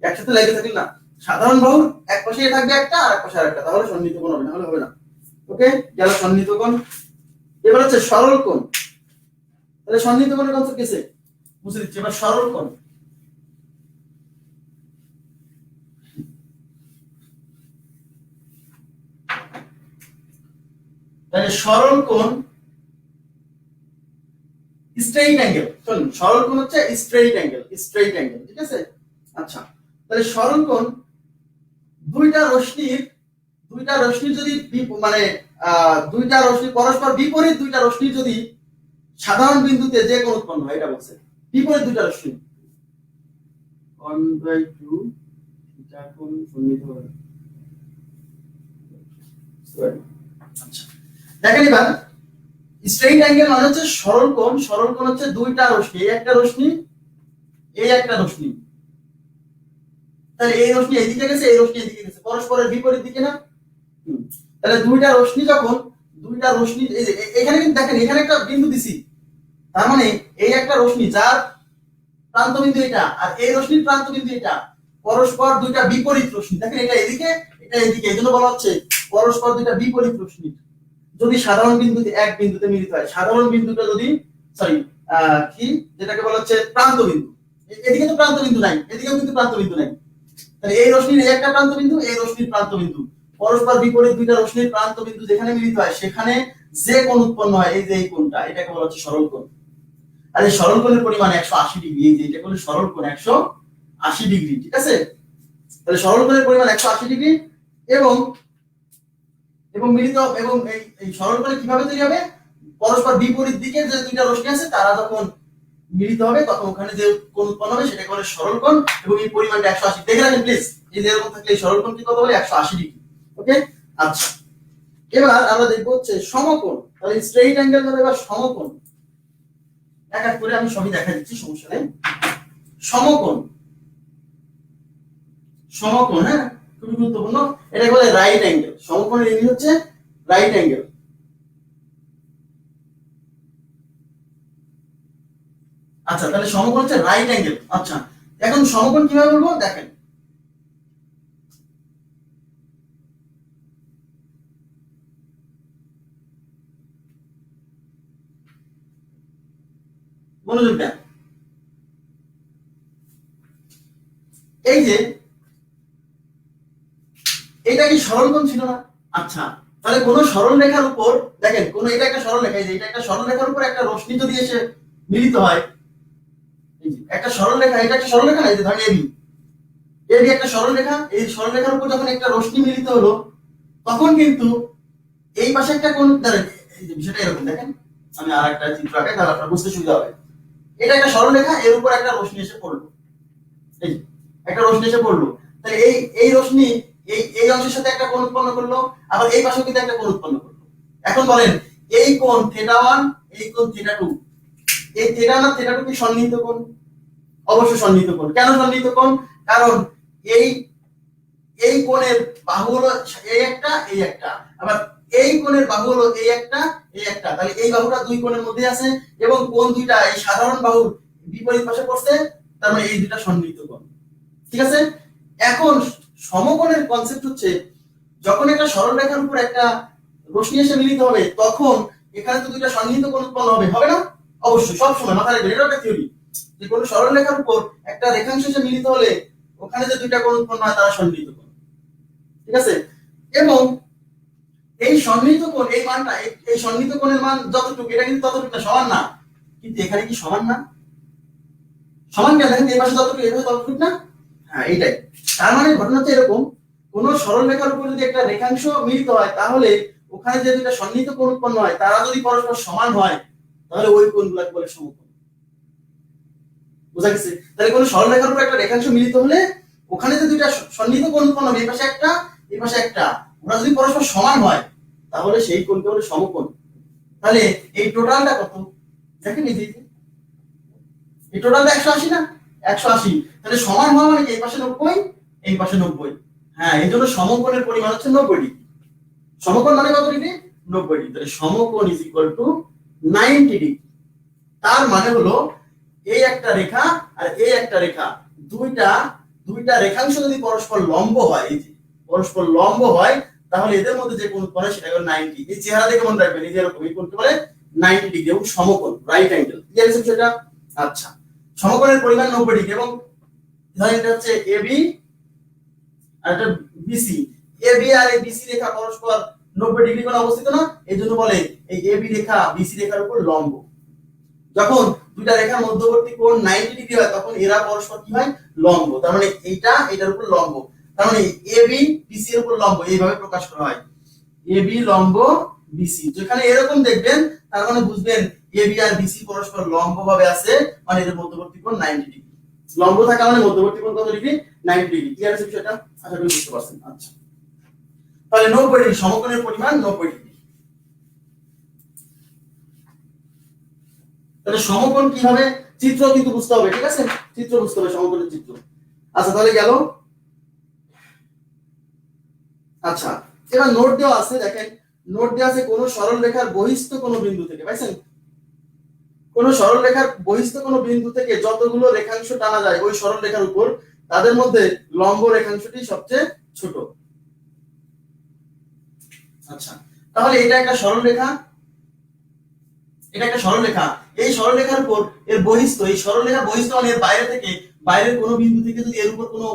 একসাথে লাগে থাকলে না, সাধারণ বাহুর এক পাশে থাকবে একটা আর এক পাশে আরেকটা, তাহলে সন্নিহিত কোণ হবে, না হলে হবে না। ওকে, গেল সন্নিহিত কোণ। এবার হচ্ছে সরল কোণ। তাহলে সন্নিহিত কোণের কনসেপ্ট কিসে বুঝে দিচ্ছি। এবার সরল কোণ, তাহলে সরল কোণ স্ট্রেইট অ্যাঙ্গেল। শুনুন, সরল কোণ হচ্ছে স্ট্রেইট অ্যাঙ্গেল, স্ট্রেইট অ্যাঙ্গেল, ঠিক আছে? আচ্ছা, তাহলে সরল কোণ দুইটা রশ্মির যদি মানে দুইটা রশ্মি পরস্পর বিপরীত দুইটা রশ্মির যদি সাধারণ বিন্দুতে যে কোণ উৎপন্ন হয়, এটা বলছে বিপরীত দুইটা রশ্মি 1/2 থিটা কোণ সন্নিহিত হবে। আচ্ছা, দেখেন এবার স্ট্রেইট অ্যাঙ্গেল মানে হচ্ছে সরল কোণ। সরল কোণ হচ্ছে দুইটা রশ্মি, এই একটা রশ্মি, এই একটা রশ্মি। তাহলে এই রশ্মি এদিকে গেছে, এই রশ্মি এদিকে গেছে, পরস্পরের বিপরীত দিকে না। তাহলে দুইটা রশ্মি যখন, দুইটা রশ্মি এই যে এখানে কিন্তু দেখেন এখানে একটা বিন্দু দিছি, তার মানে এই একটা রশ্মি যার প্রান্ত বিন্দু এটা আর এই রশ্মির প্রান্ত বিন্দু এটা, পরস্পর দুইটা বিপরীত রশ্মি। দেখেন এটা এদিকে, এটা এদিকে, এজন্য বলা হচ্ছে পরস্পর দুইটা বিপরীত রশ্মি যদি সাধারণ বিন্দুতে এক বিন্দুতে মিলিত হয়, সাধারণ বিন্দুটা যদি সরি কি যেটাকে বলা হচ্ছে প্রান্ত বিন্দু, এদিকে তো প্রান্ত বিন্দু নাই, এদিকেও কিন্তু প্রান্ত বিন্দু নাই, তাহলে এই রশ্মির এই একটা প্রান্ত বিন্দু, এই রশ্মির প্রান্ত বিন্দু, পরস্পর বিপরীত দুইটা রশ্মির প্রান্ত বিন্দু যেখানে মিলিত হয় সেখানে যে কোণ উৎপন্ন হয়, এই যে এই কোণটা, এটাকে বলা হচ্ছে সরল কোণ। আর এই সরল কোণের পরিমাণ 180 ডিগ্রি, এই যে এটা হলো সরল কোণ 180 ডিগ্রি, ঠিক আছে। তাহলে সরল কোণের পরিমাণ 180 ডিগ্রি এবং এবং মিলিত এবং এই সরল কোণ কিভাবে তৈরি হবে, পরস্পর বিপরীত দিকে যে দুইটা রশ্মি আছে তারা যখন মিলিত হবে তখন ওখানে যে কোণ উৎপন্ন হবে সেটাকে বলে সরল কোণ এবং এই পরিমাণটা 180। দেখে রাখেন প্লিজ, এই যে এরকম থাকলে এই সরল কোণ কি কত বলে 180 ডিগ্রি। ওকে, আচ্ছা এবার আমরা দেখবো হচ্ছে সমকোণ। তাহলে স্ট্রেইট অ্যাঙ্গেল মানে এবার সমকোণ, এক এক করে আমি সবই দেখা দিচ্ছি, সমস্যা নেই। সমকোণ, সমকোণ হ্যাঁ খুবই গুরুত্বপূর্ণ, এটাকে বলে রাইট অ্যাঙ্গেল। সমকোণের ইংরেজি হচ্ছে রাইট অ্যাঙ্গেল। আচ্ছা তাহলে সমকোণ হচ্ছে রাইট অ্যাঙ্গেল। আচ্ছা এখন সমকোণ কিভাবে বলবো দেখেন, মনোযোগ দেন। এই যে এটা কি সরল কোণ ছিল না? আচ্ছা তাহলে কোন সরল রেখার উপর দেখেন, কোন এটা একটা সরল রেখা, এই যে এটা একটা সরল রেখার উপর একটা রশ্মি যদি এসে মিলিত হয়, এই যে একটা সরল রেখা, এটা একটা সরল রেখা না, এই যে ধরেন এবি, এবি একটা সরল রেখা, এই সরল রেখার উপর যখন একটা রশ্মি মিলিত হলো তখন কিন্তু এই পাশে একটা কোণ, ধরেন এই যে বিষয়টা এরকম দেখেন, আমি আরেকটা চিত্র আঁকাই তাহলে আপনার বুঝতে সুবিধা হবে। এটা একটা সরল রেখা, এর উপর একটা রশ্মি এসে পড়লো, এই একটা রশ্মি এসে পড়লো, তাহলে এই এই রশ্মি এই এই অংশের সাথে একটা কোণ উৎপন্ন করলো, আবার এই পাশেও কিন্তু একটা কোণ উৎপন্ন করলো। এখন বলেন এই কোণ θ1, এই কোণ θ2, এই θ1 আর θ2 কি সন্নিহিত কোণ? অবশ্যই সন্নিহিত কোণ। কেন সন্নিহিত কোণ? কারণ এই এই কোণের বাহু হলো এই একটা, এই একটা, আবার এই কোণের বাহু হলো এই একটা, এই একটা, তাহলে এই বাহুটা দুই কোণের মধ্যে আছে এবং কোণ দুইটা এই সাধারণ বাহুর বিপরীত পাশে পড়ছে, তার মানে এই দুইটা সন্নিহিত কোণ, ঠিক আছে। এখন সমকোণের কনসেপ্ট হচ্ছে যখন একটা সরল রেখার উপর একটা রশ্মি এসে মিলিত হবে তখন এখানে তো দুইটা সন্নিহিত কোণ উৎপন্ন হবে, হবে না? অবশ্যই, সব সময় মাথায় রাখবেন, এটা একটা থিওরি যে কোন সরল রেখার উপর একটা রেখাংশ এসে মিলিত হলে ওখানে যে দুইটা কোণ উৎপন্ন হয় তারা সন্নিহিত কোণ, ঠিক আছে। এবং এই সন্নিহিত কোণ এই মানটা, এই সন্নিহিত কোণের মান যতটুকু এটা কিন্তু ততটুকু না, সমান না, কিন্তু এখানে কি সমান না? সমান কেন? দেখেন এই পাশে যতটুকু এই পাশে ততটুকু না, হ্যাঁ এইটাই। তার মানে ঘটনা হচ্ছে এরকম, কোন সরল রেখার উপর যদি একটা রেখাংশ মিলিত হয় তাহলে ওখানে যে দুইটা সন্নিহিত কোণ উৎপন্ন হয় তারা যদি পরস্পর সমান হয় তাহলে ওই কোণগুলোকে বলে সমকোণ। বুঝা গেছে? তাহলে কোন সরল রেখার উপর একটা রেখাংশ মিলিত হলে ওখানে যে দুইটা সন্নিহিত কোণ উৎপন্ন হবে, এই পাশে একটা, এই পাশে একটা, ওরা যদি পরস্পর সমান হয় তাহলে সেই কোণকে বলে সমকোণ। তাহলে এই টোটালটা কত দেখেন, এই টোটালটা 180 না, 180, তাহলে সমান হওয়া মানে এই পাশে 90, এই পাশে 90, হ্যাঁ এই জন্য সমকোণের পরিমাণ হচ্ছে 90 ডিগ্রি। সমকোণ মানে কত ডিগ্রি? 90 ডিগ্রি। তাহলে সমকোণ ইজ ইকুয়াল টু 90 ডিগ্রি। তার মানে হলো এই একটা রেখা আর এই একটা রেখা, দুইটা দুইটা রেখাংশ যদি পরস্পর লম্ব হয়, এই যে পরস্পর লম্ব হয় তাহলে এদের মধ্যে যে কোণ উৎপন্ন হয় সেটা হলো 90। এই চেহারা দেখে মনে রাখবেন, এই যে এরকম এই কোণকে বলে 90 ডিগ্রি এবং সমকোণ, রাইট অ্যাঙ্গেল, ক্লিয়ার আছে সেটা? আচ্ছা সমকোণের পরিমাণ 90 ডিগ্রি এবং ধরেন এটা হচ্ছে এবি আর এটা বিসি, এবি আর এই বিসি রেখা পরস্পর 90 ডিগ্রি কোণে অবস্থিত না, এইজন্য বলে এই এবি রেখা বিসি রেখার উপর লম্ব। যখন দুইটা রেখার মধ্যবর্তী কোণ 90 ডিগ্রি হয় তখন এরা পরস্পর কি হয়? লম্ব। তার মানে এইটা এটার উপর লম্ব, তার মানে এবি বিসি এর উপর লম্ব, এইভাবে প্রকাশ করা হয় এবি লম্ব বিসি। যেখানে এরকম দেখবেন তার মানে বুঝবেন এবি আর বিসি পরস্পর লম্ব ভাবে আছে, মানে এর মধ্যবর্তী কোণ 90 ডিগ্রি। লম্ব থাকা মানে মধ্যবর্তী কোণ কত ডিগ্রি? 90 ডিগ্রি। ক্লিয়ার আছে বিষয়টা? আশা করি বুঝতে পারছেন। আচ্ছা তাহলে 90 ডিগ্রি, সমকোণের পরিমাণ 90 ডিগ্রি। তাহলে সমকোণ কিভাবে, চিত্র কিন্তু বুঝতে হবে, ঠিক আছে, চিত্র বুঝতে হবে, সমকোণের চিত্র। আচ্ছা তাহলে গেল। আচ্ছা এবার নোট দেওয়া আছে, দেখেন নোট দেওয়া আছে কোন সরল রেখার বহিস্থ কোন বিন্দু থেকে, পাইছেন, কোন সরল রেখার বহিস্থ কোন বিন্দু থেকে যতগুলো রেখাংশ টানা যায় ওই সরল রেখার উপর, তাদের মধ্যে লম্ব রেখাংশটি সবচেয়ে ছোট। আচ্ছা তাহলে এটা একটা সরল রেখা, এটা একটা সরল রেখা, এই সরল রেখার উপর এর বহিস্থ, এই সরল রেখার বহিস্থ মানে এর বাইরে থেকে, বাইরের কোনো বিন্দু থেকে যদি এর উপর কোনো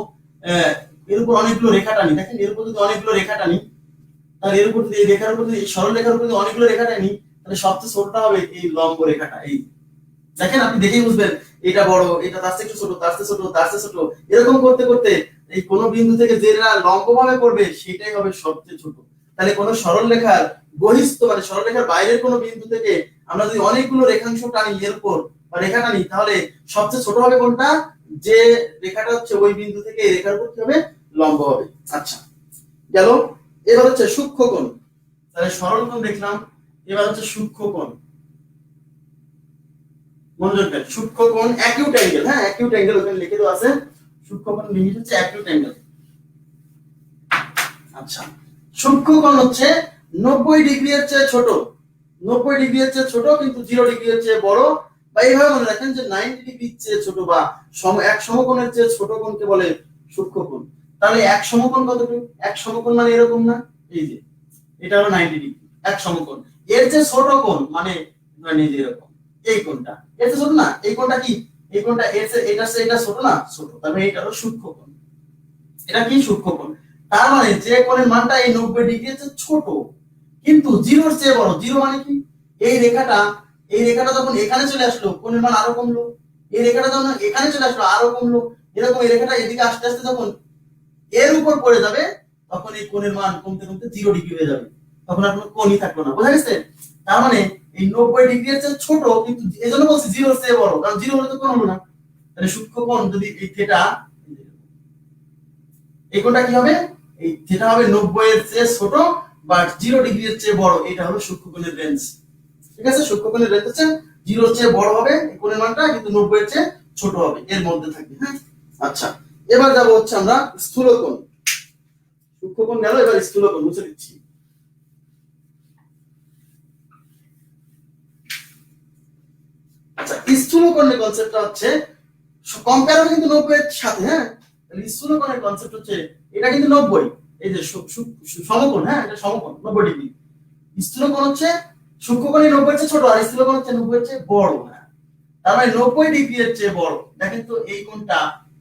এর উপর অনেকগুলো রেখা টানি, দেখেন এর উপর যদি অনেকগুলো রেখা টানি, তাহলে এর উপর যদি এই রেখার উপর যদি এই সরল রেখার উপর যদি অনেকগুলো রেখা টানি, তাহলে সবচেয়ে ছোটটা হবে এই লম্ব রেখাটা। এই দেখেন আপনি দেখেই বুঝবেন এটা বড়, এটা তার চেয়ে একটু ছোট, তার চেয়ে ছোট, তার চেয়ে ছোট, এরকম করতে করতে এই কোন বিন্দু থেকে যেটা লম্বভাবে পড়বে সেটাই হবে সবচেয়ে ছোট। তাহলে কোন সরল রেখার বহিস্থ মানে সরল রেখার বাইরের কোন বিন্দু থেকে আমরা যদি অনেকগুলো রেখাংশ টানি এর উপর বা রেখা টানি, তাহলে সবচেয়ে ছোট হবে কোনটা, যে রেখাটা হচ্ছে ওই বিন্দু থেকে এই রেখার উপর কি হবে, লম্ব হবে। আচ্ছা গেল। এবার হচ্ছে সূক্ষ্মকোণ, তাহলে সরল কোণ দেখলাম, এবার হচ্ছে সূক্ষ্মকোণ। মনোযোগ দেন, সূক্ষ্মকোণ অ্যাকিউট অ্যাঙ্গেল, হ্যাঁ অ্যাকিউট অ্যাঙ্গেল ওখানে লিখে দেওয়া আছে, সূক্ষ্মকোণ লিমিট হচ্ছে অ্যাকিউট অ্যাঙ্গেল। আচ্ছা সূক্ষ্মকোণ হচ্ছে 90 ডিগ্রি এর চেয়ে ছোট, 90 ডিগ্রি এর চেয়ে ছোট কিন্তু 0 ডিগ্রি এর চেয়ে বড়, বা এইভাবে মনে রাখেন যে 90 ডিগ্রির চেয়ে ছোট বা এক সমকোণের চেয়ে ছোট কোণকে বলে সূক্ষ্মকোণ। তাহলে এক সমকোণ কতটুকু, এক সমকোণ মানে এরকম না, এই যে এটা হলো 90 ডিগ্রি এক সমকোণ, এর চেয়ে ছোট কোণ মানে ধরেন এই যে এরকম, এই কোণটা এর চেয়ে ছোট না, এই কোণটা কি, এই কোণটা এর চেয়ে এটা ছোট না, ছোট, তাহলে এটা হলো সূক্ষ্মকোণ, এটা কি সূক্ষ্মকোণ। তার মানে যে কোণের মানটা এই 90 ডিগ্রি এর চেয়ে ছোট কিন্তু 0 এর চেয়ে বড়, 0 মানে কি, এই রেখাটা, এই রেখাটা যখন এখানে চলে আসলো কোণের মান আরো কমলো, এই রেখাটা যখন এখানে চলে আসলো আরো কমলো, এরকম এই রেখাটা এদিকে আস্তে আস্তে যখন এর উপর পড়ে যাবে তখন এই কোণের মান কমতে কমতে 0 ডিগ্রি হয়ে যাবে, তখন আর কোনো কোণই থাকলো না, বোঝা গেছে। তার মানে এই 90 ডিগ্রি এর চেয়ে ছোট কিন্তু এজন্য বলছি 0 এর চেয়ে বড়, কারণ 0 হলে তো কোণ হলো না। তাহলে সূক্ষ্মকোণ যদি এই থিটা, এই কোণটা কি হবে, এই থিটা হবে 90 এর চেয়ে ছোট বাট 0 ডিগ্রি এর চেয়ে বড়, এটা হলো সূক্ষ্মকোণের রেঞ্জ, ঠিক আছে। সূক্ষ্মকোণের রেঞ্জ হচ্ছে 0 এর চেয়ে বড় হবে এই কোণের মানটা, কিন্তু 90 এর চেয়ে ছোট হবে, এর মধ্যে থাকবে, হ্যাঁ। আচ্ছা এবার যাব হচ্ছে আমরা স্থূলকোণ, সূক্ষ্মকোণ গেল, এবার স্থূলকোণ মুছে দিচ্ছি। আচ্ছা স্থূলকোণের কনসেপ্টটা হচ্ছে কম্পেয়ার হবে কিন্তু 90 এর সাথে, হ্যাঁ। তাহলে স্থূলকোণের কনসেপ্ট হচ্ছে এটা কিন্তু 90, এই যে সমকোণ, হ্যাঁ এটা সমকোণ 90 ডিগ্রি, স্থূলকোণ হচ্ছে সূক্ষ্মকোণই 90 এর চেয়ে ছোট আর স্থূলকোণ হচ্ছে 90 এর চেয়ে বড়, হ্যাঁ। তার মানে 90 ডিগ্রি এর চেয়ে বড়, দেখেন তো এই কোণটা,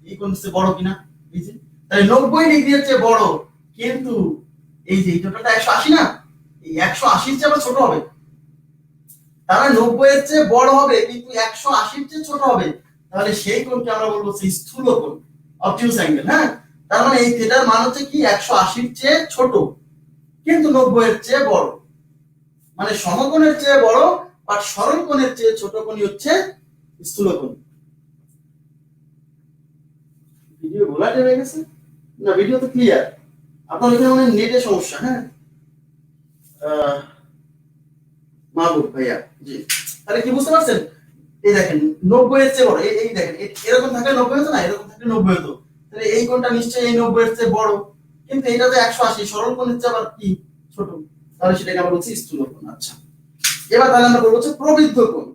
এই কোণ চেয়ে বড় কিনা, এই যে তাহলে 90 ডিগ্রি এর চেয়ে বড়, কিন্তু এই যে টোটালটা 180 না, এই 180 এর চেয়ে আবার ছোট হবে, তার মানে 90 এর চেয়ে বড় হবে কিন্তু 180 এর চেয়ে ছোট হবে, তাহলে সেই কোণকে আমরা বলবো স্থূলকোণ, অবটিউস অ্যাঙ্গেল, হ্যাঁ। তার মানে এই থিটার মান হচ্ছে কি 180 এর চেয়ে ছোট কিন্তু 90 এর চেয়ে বড়, মানে সমকোণের চেয়ে বড় বাট সরল কোণের চেয়ে ছোট কোণই হচ্ছে স্থূলকোণ। ভিডিও গোলাটে হয়ে গেছে না, ভিডিও তো ক্লিয়ার, আপনার এখানে মানে নেটের সমস্যা, হ্যাঁ। মাহবুব ভাইয়া জি, তাহলে কি বুঝতে পারছেন, এই দেখেন 90 এর চেয়ে বড়, এই দেখেন এরকম থাকলে 90 হতো না, এরকম থাকলে 90 হতো, তাহলে এই কোণটা নিশ্চয়ই এই 90 এর চেয়ে বড়, কিন্তু এটা তো 180 সরল কোণের চেয়ে আবার কি ছোট, তাহলে সেটাকে আমরা বলছি স্থূলকোণ। আচ্ছা এবার তাহলে আমরা বলবো হচ্ছে প্রবৃদ্ধ কোণ,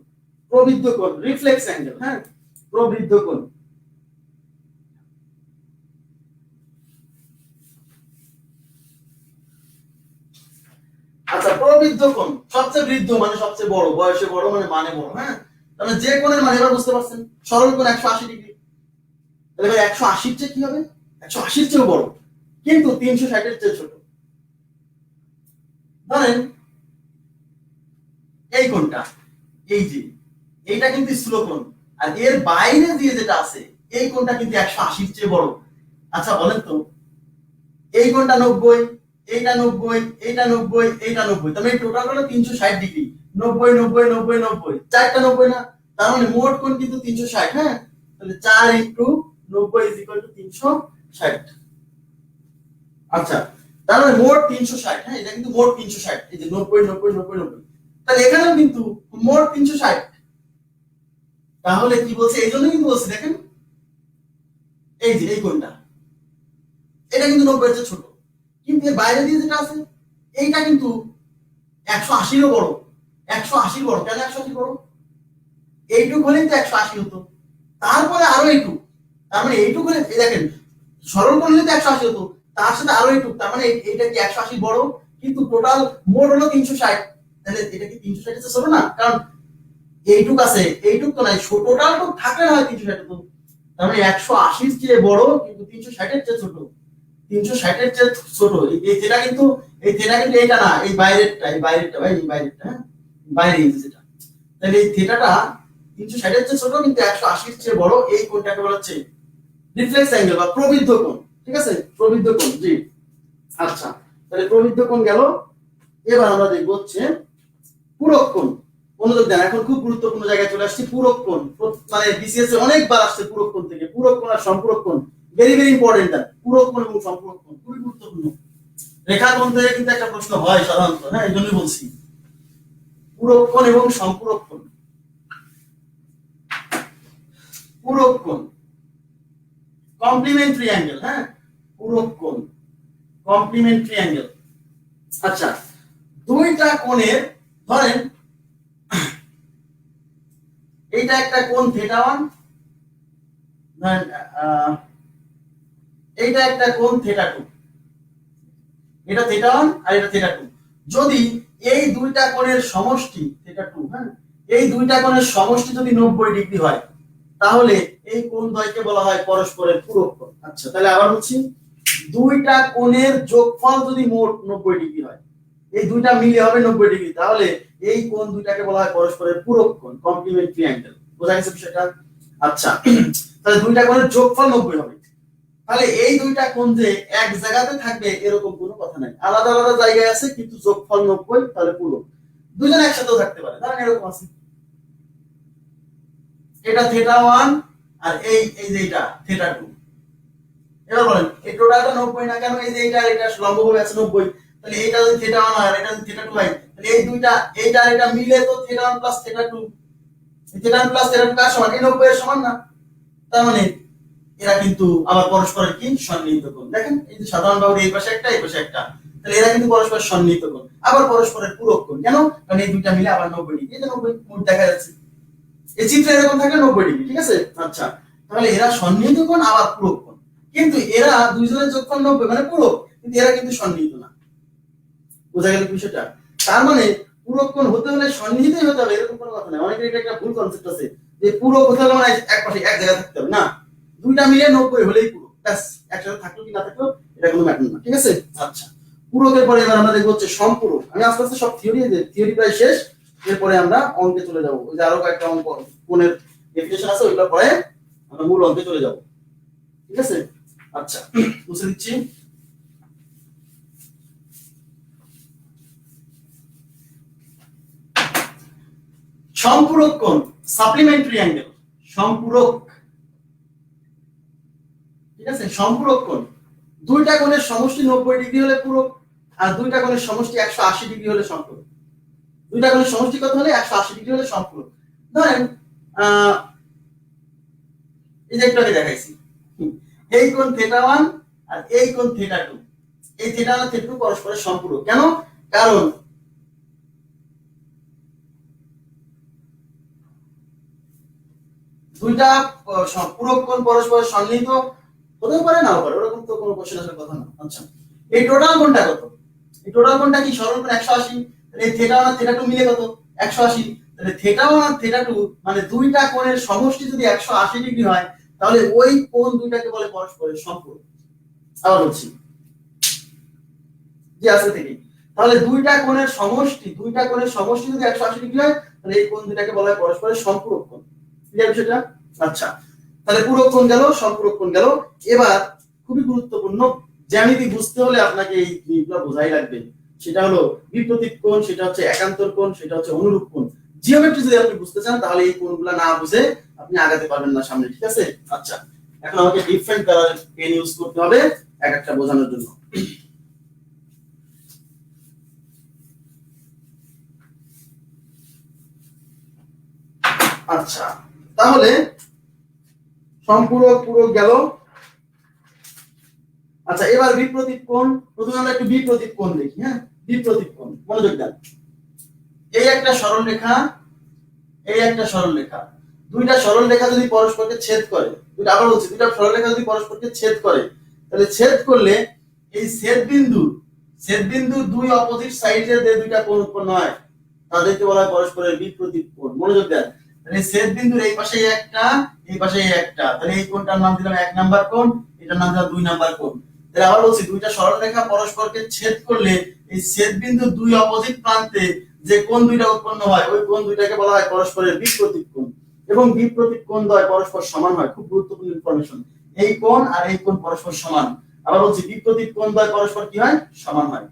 প্রবৃদ্ধ কোণ রিফ্লেক্স অ্যাঙ্গেল, হ্যাঁ প্রবৃদ্ধ কোণ। আচ্ছা প্রবৃদ্ধ কোণ সবচেয়ে বৃদ্ধ মানে সবচেয়ে বড়, বয়সে বড় মানে বড়, হ্যাঁ। তাহলে যে কোণের মানে এবার বুঝতে পারছেন, সরল কোণ 180 ডিগ্রি, তাহলে এবার 180 এর চেয়ে কি হবে, 180 এর চেয়ে বড় কিন্তু 360 এর চেয়ে ছোট। ধরেন এই কোণটা, এই যে এইটা কিন্তু স্থূলকোণ, আর এর বাইরে দিয়ে যেটা আছে এই কোণটা কিন্তু 180 এর চেয়ে বড়। আচ্ছা বলেন তো, এই কোণটা 90, এইটা 90, এইটা 90, এইটা 90, তাহলে এই টোটাল হলো 360 ডিগ্রি, 90 90 90 90, চারটা 90 না, তার মানে মোট কোণ কিন্তু 360, হ্যাঁ। তাহলে 4 ইনটু 90 ইজ ইকুয়াল টু 360। আচ্ছা তার মানে মোট 360, হ্যাঁ এটা কিন্তু মোট 360, এই যে 90 90 90 90, তাহলে এখানেও কিন্তু মোট 360, তাহলে কি বলছে, এই জন্য কিন্তু বলছে দেখেন, এই যে এই কোণটা, এটা কিন্তু 90 এর চেয়ে ছোট, কিন্তু এর বাইরে দিয়ে যেটা আছে এইটা কিন্তু 180-ও বড়, 180 বড়। কেন 180 বড়? এইটুক হলেই তো 180 হতো, তারপরে আরো এইটুক, তার মানে এইটুক হলে দেখেন সরল কোণ হলে তো 180 হতো, তার সাথে আরো এইটুক, তার মানে এইটা কি 180 বড়, কিন্তু টোটাল মোট হলো 360। তাহলে এটা কি 360 এর চেয়ে ছোট না? কারণ এইটুক আছে, এইটুক তো নাই, টোটাল তো থাকলে হয় 360 হতো, তার মানে 180-র চেয়ে বড় কিন্তু 360-এর চেয়ে ছোট, 360-এর চেয়ে ছোট। এই যেটা কিন্তু, এই যেটা কিন্তু এটা না, এই বাইরেরটা, এই বাইরেরটা ভাই, এই বাইরেরটা, হ্যাঁ বাইরে এই যেটা, তাহলে এই থিটাটা 360-এর চেয়ে ছোট কিন্তু 180-র চেয়ে বড়, এই কোণটাকে বলা হচ্ছে রিফ্লেক্স অ্যাঙ্গেল বা প্রবৃদ্ধ কোণ। ঠিক আছে, প্রবৃদ্ধ কোণ। জি আচ্ছা, তাহলে প্রবৃদ্ধ কোণ গেল। এবার আমরা দেখব হচ্ছে পূরক কোণ। মনোযোগ দেন, এখন খুব গুরুত্বপূর্ণ জায়গায় চলে আসছি, পূরক কোণ। মানে বিসিএস এ অনেকবার আসছে পূরক কোণ থেকে, পূরক কোণ আর সম্পূরক কোণ, ভেরি ভেরি ইম্পর্টেন্ট। পূরক কোণ এবং সম্পূরক কোণ খুবই গুরুত্বপূর্ণ। রেখাকোণ থেকে কিন্তু একটা প্রশ্ন হয় সাধারণত, হ্যাঁ এই জন্যই বলছি পূরক কোণ এবং সম্পূরক কোণ। পূরক কোণ, কমপ্লিমেন্টারি অ্যাঙ্গেল, হ্যাঁ পূরক কোণ, কমপ্লিমেন্টারি অ্যাঙ্গেল। আচ্ছা, দুইটা কোণের, ধরেন এইটা একটা কোণ θ1, ধরেন এইটা একটা কোণ θ2, এটা θ1 আর এটা θ2। যদি এই দুইটা কোণের সমষ্টি θ2, হ্যাঁ এই দুইটা কোণের সমষ্টি যদি 90 ডিগ্রি হয়, তাহলে এই কোণ দ্বয়কে বলা হয় পরস্পরের পূরক কোণ। আচ্ছা, তাহলে আবার বলছি, দুইটা কোণের যোগফল যদি মোট 90 ডিগ্রি হয়, এই দুইটা মিলে হবে 90 ডিগ্রি, তাহলে এই কোণ দুইটাকে বলা হয় পরস্পরের পূরক কোণ, কমপ্লিমেন্টারি অ্যাঙ্গেল। বোঝা গেছে বিষয়টা? আচ্ছা, তাহলে দুইটা কোণের যোগফল 90 হবে। তাহলে এই দুইটা কোণ যে এক জায়গাতে থাকবে এরকম কোনো কথা নাই, আলাদা আলাদা জায়গায় আছে কিন্তু যোগফল 90, তাহলে পূরক। দুইজন একসাথেও থাকতে পারে, ধরেন এরকম আছে, এটা θ1 আর এই এই যে এটা θ2। এবার বলেন এই টোটালটা 90 না কেন? এই যে এটা এটা লম্বভাবে আছে 90, তাহলে এটা যদি θ1 হয় আর এটা যদি θ2 হয়, তাহলে এই দুইটা, এইটা আর এটা মিলে তো θ1 + θ2, এই θ1 + θ2 কার সমান? এই 90 এর সমান না? তার মানে এরা কিন্তু আবার পরস্পরের কি সন্নিহিত কোণ। দেখেন এই যে সাধারণ বাহুর এই পাশে একটা, এই পাশে একটা, তাহলে এরা কিন্তু পরস্পর সন্নিহিত কোণ, আবার পরস্পরের পূরক কোণ। কেন? কারণ এই দুইটা মিলে আবার 90 ডিগ্রি, এই যে 90 মোট দেখা যাচ্ছে, এই চিত্রে এরকম থাকে 90 ডিগ্রি। ঠিক আছে, আচ্ছা তাহলে এরা সন্নিহিত কোণ আবার পূরক কোণ, কিন্তু এরা দুইজনের যোগফল 90 মানে পূরক, কিন্তু এরা কিন্তু সন্নিহিত না। বোঝা গেল বিষয়টা? তার মানে পূরক কোণ হতে হলে সন্নিহিতই হতে হবে এরকম কোনো কথা নাই। অনেকের এটা একটা ভুল কনসেপ্ট আছে যে পূরক হতে হলে মানে এক পাশে এক জায়গায় থাকতে হবে, না, দুইটা মিলে 90 হলেই পূরক, ব্যাস। একসাথে থাকলো কি না থাকলো এটা কোনো ম্যাটার না। ঠিক আছে, আচ্ছা পূরকের পরে এবার আমরা দেখবো হচ্ছে সম্পূরক। আমি আস্তে আস্তে সব থিওরি প্রায় শেষ, এরপরে আমরা অঙ্কে চলে যাব। ওই যে আরো কয়েকটা অঙ্ক কোণের ডেফিনেশন আছে, ওইগুলো পরে আমরা মূল অঙ্কে চলে যাব। ঠিক আছে, আচ্ছা বুঝে দিচ্ছি। সম্পূরক কোণ, সাপ্লিমেন্টারি অ্যাঙ্গেল, সম্পূরক। ঠিক আছে, সম্পূরক কোণ, দুইটা কোণের সমষ্টি 90 ডিগ্রি হলে পূরক, আর দুইটা কোণের সমষ্টি 180 ডিগ্রি হলে সম্পূরক। দুইটা কোণের সমষ্টি কত হলে? 180 ডিগ্রি হলে সম্পূরক। ধরেন এই যে একটু আগে দেখাইছি, এই কোণ θ1 আর এই কোণ θ2, এই θ1 আর θ2 পরস্পরের সম্পূরক। কেন? কারণ দুইটা পূরক কোণ পরস্পরের সন্নিহিত হতেও পারে নাও পারে, ওরকম তো কোনো কোশ্চেন আসার কথা না। আচ্ছা, এই টোটাল কোণটা কত? এই টোটাল কোণটা কি সরল কোণ 180, তাহলে এই θ1 আর θ2 মিলে কত? 180। তাহলে θ1 আর θ2 মানে দুইটা কোণের সমষ্টি যদি 180 ডিগ্রি হয়, তাহলে ওই কোণ দুইটাকে বলে পরস্পরের সম্পূরক। আবার বলছি, যে আছে থেকে, তাহলে দুইটা কোণের সমষ্টি যদি 180 ডিগ্রি হয়, তাহলে এই কোণ দুইটাকে বলা হয় পরস্পরের সম্পূরক কোণ। ক্লিয়ার বিষয়টা? আচ্ছা, তাহলে পূরক কোণ গেল, সম্পূরক কোণ গেল। এবার খুবই গুরুত্বপূর্ণ, জ্যামিতি বুঝতে হলে আপনাকে এই জিনিসগুলো বোঝাই লাগবে। সেটা হলো বিপরীত কোণ, সেটা হচ্ছে একান্তর কোণ, সেটা হচ্ছে অনুরূপ কোণ। জিওমেট্রি যদি আপনি বুঝতে চান তাহলে এই কোণগুলো না বুঝে আপনি আগাতে পারবেন না সামনে। ঠিক আছে, আচ্ছা এখন আমাকে ডিফারেন্ট কালার পেন ইউজ করতে হবে এক একটা বোঝানোর জন্য। আচ্ছা, তাহলে সম্পূরক পূরক গেল। আচ্ছা, এবার বিপ্রতীক কোণ। প্রথমে আমরা একটু বিপ্রতীক কোণ দেখি। হ্যাঁ, বিপ্রতীক কোণ, মনোযোগ দেন। এই একটা সরল রেখা, এই একটা সরল রেখা, দুইটা সরল রেখা যদি পরস্পরকে ছেদ করে, দুইটা, আবার বলছি, দুইটা সরল রেখা যদি পরস্পরকে ছেদ করে, তাহলে ছেদ করলে এই ছেদ বিন্দু দুই অপোজিট সাইডে যে দুইটা কোণ উৎপন্ন হয় তাদেরকে বলা হয় পরস্পরের বিপ্রতীক কোণ। মনোযোগ দেন। তাহলে ছেদ বিন্দুর এই পাশে একটা, এই পাশে একটা, তাহলে এই কোণটার নাম দিলাম 1 নাম্বার কোণ, এটার নাম দিলাম 2 নাম্বার কোণ। তাহলে আবার বলছি, দুইটা সরল রেখা পরস্পরকে ছেদ করলে এই ছেদ বিন্দু দুই অপোজিট প্রান্তে যে কোণ দুইটা উৎপন্ন হয় ওই কোণ দুইটাকে বলা হয় পরস্পরের বিপ্রতীক কোণ। এবং বিপ্রতীক কোণ দ্বয় পরস্পর সমান হয়। খুব গুরুত্বপূর্ণ ইনফরমেশন। এই কোণ আর এই কোণ পরস্পর সমান। আবার বলছি, বিপ্রতীক কোণ দ্বয় পরস্পর কি হয়? সমান হয়।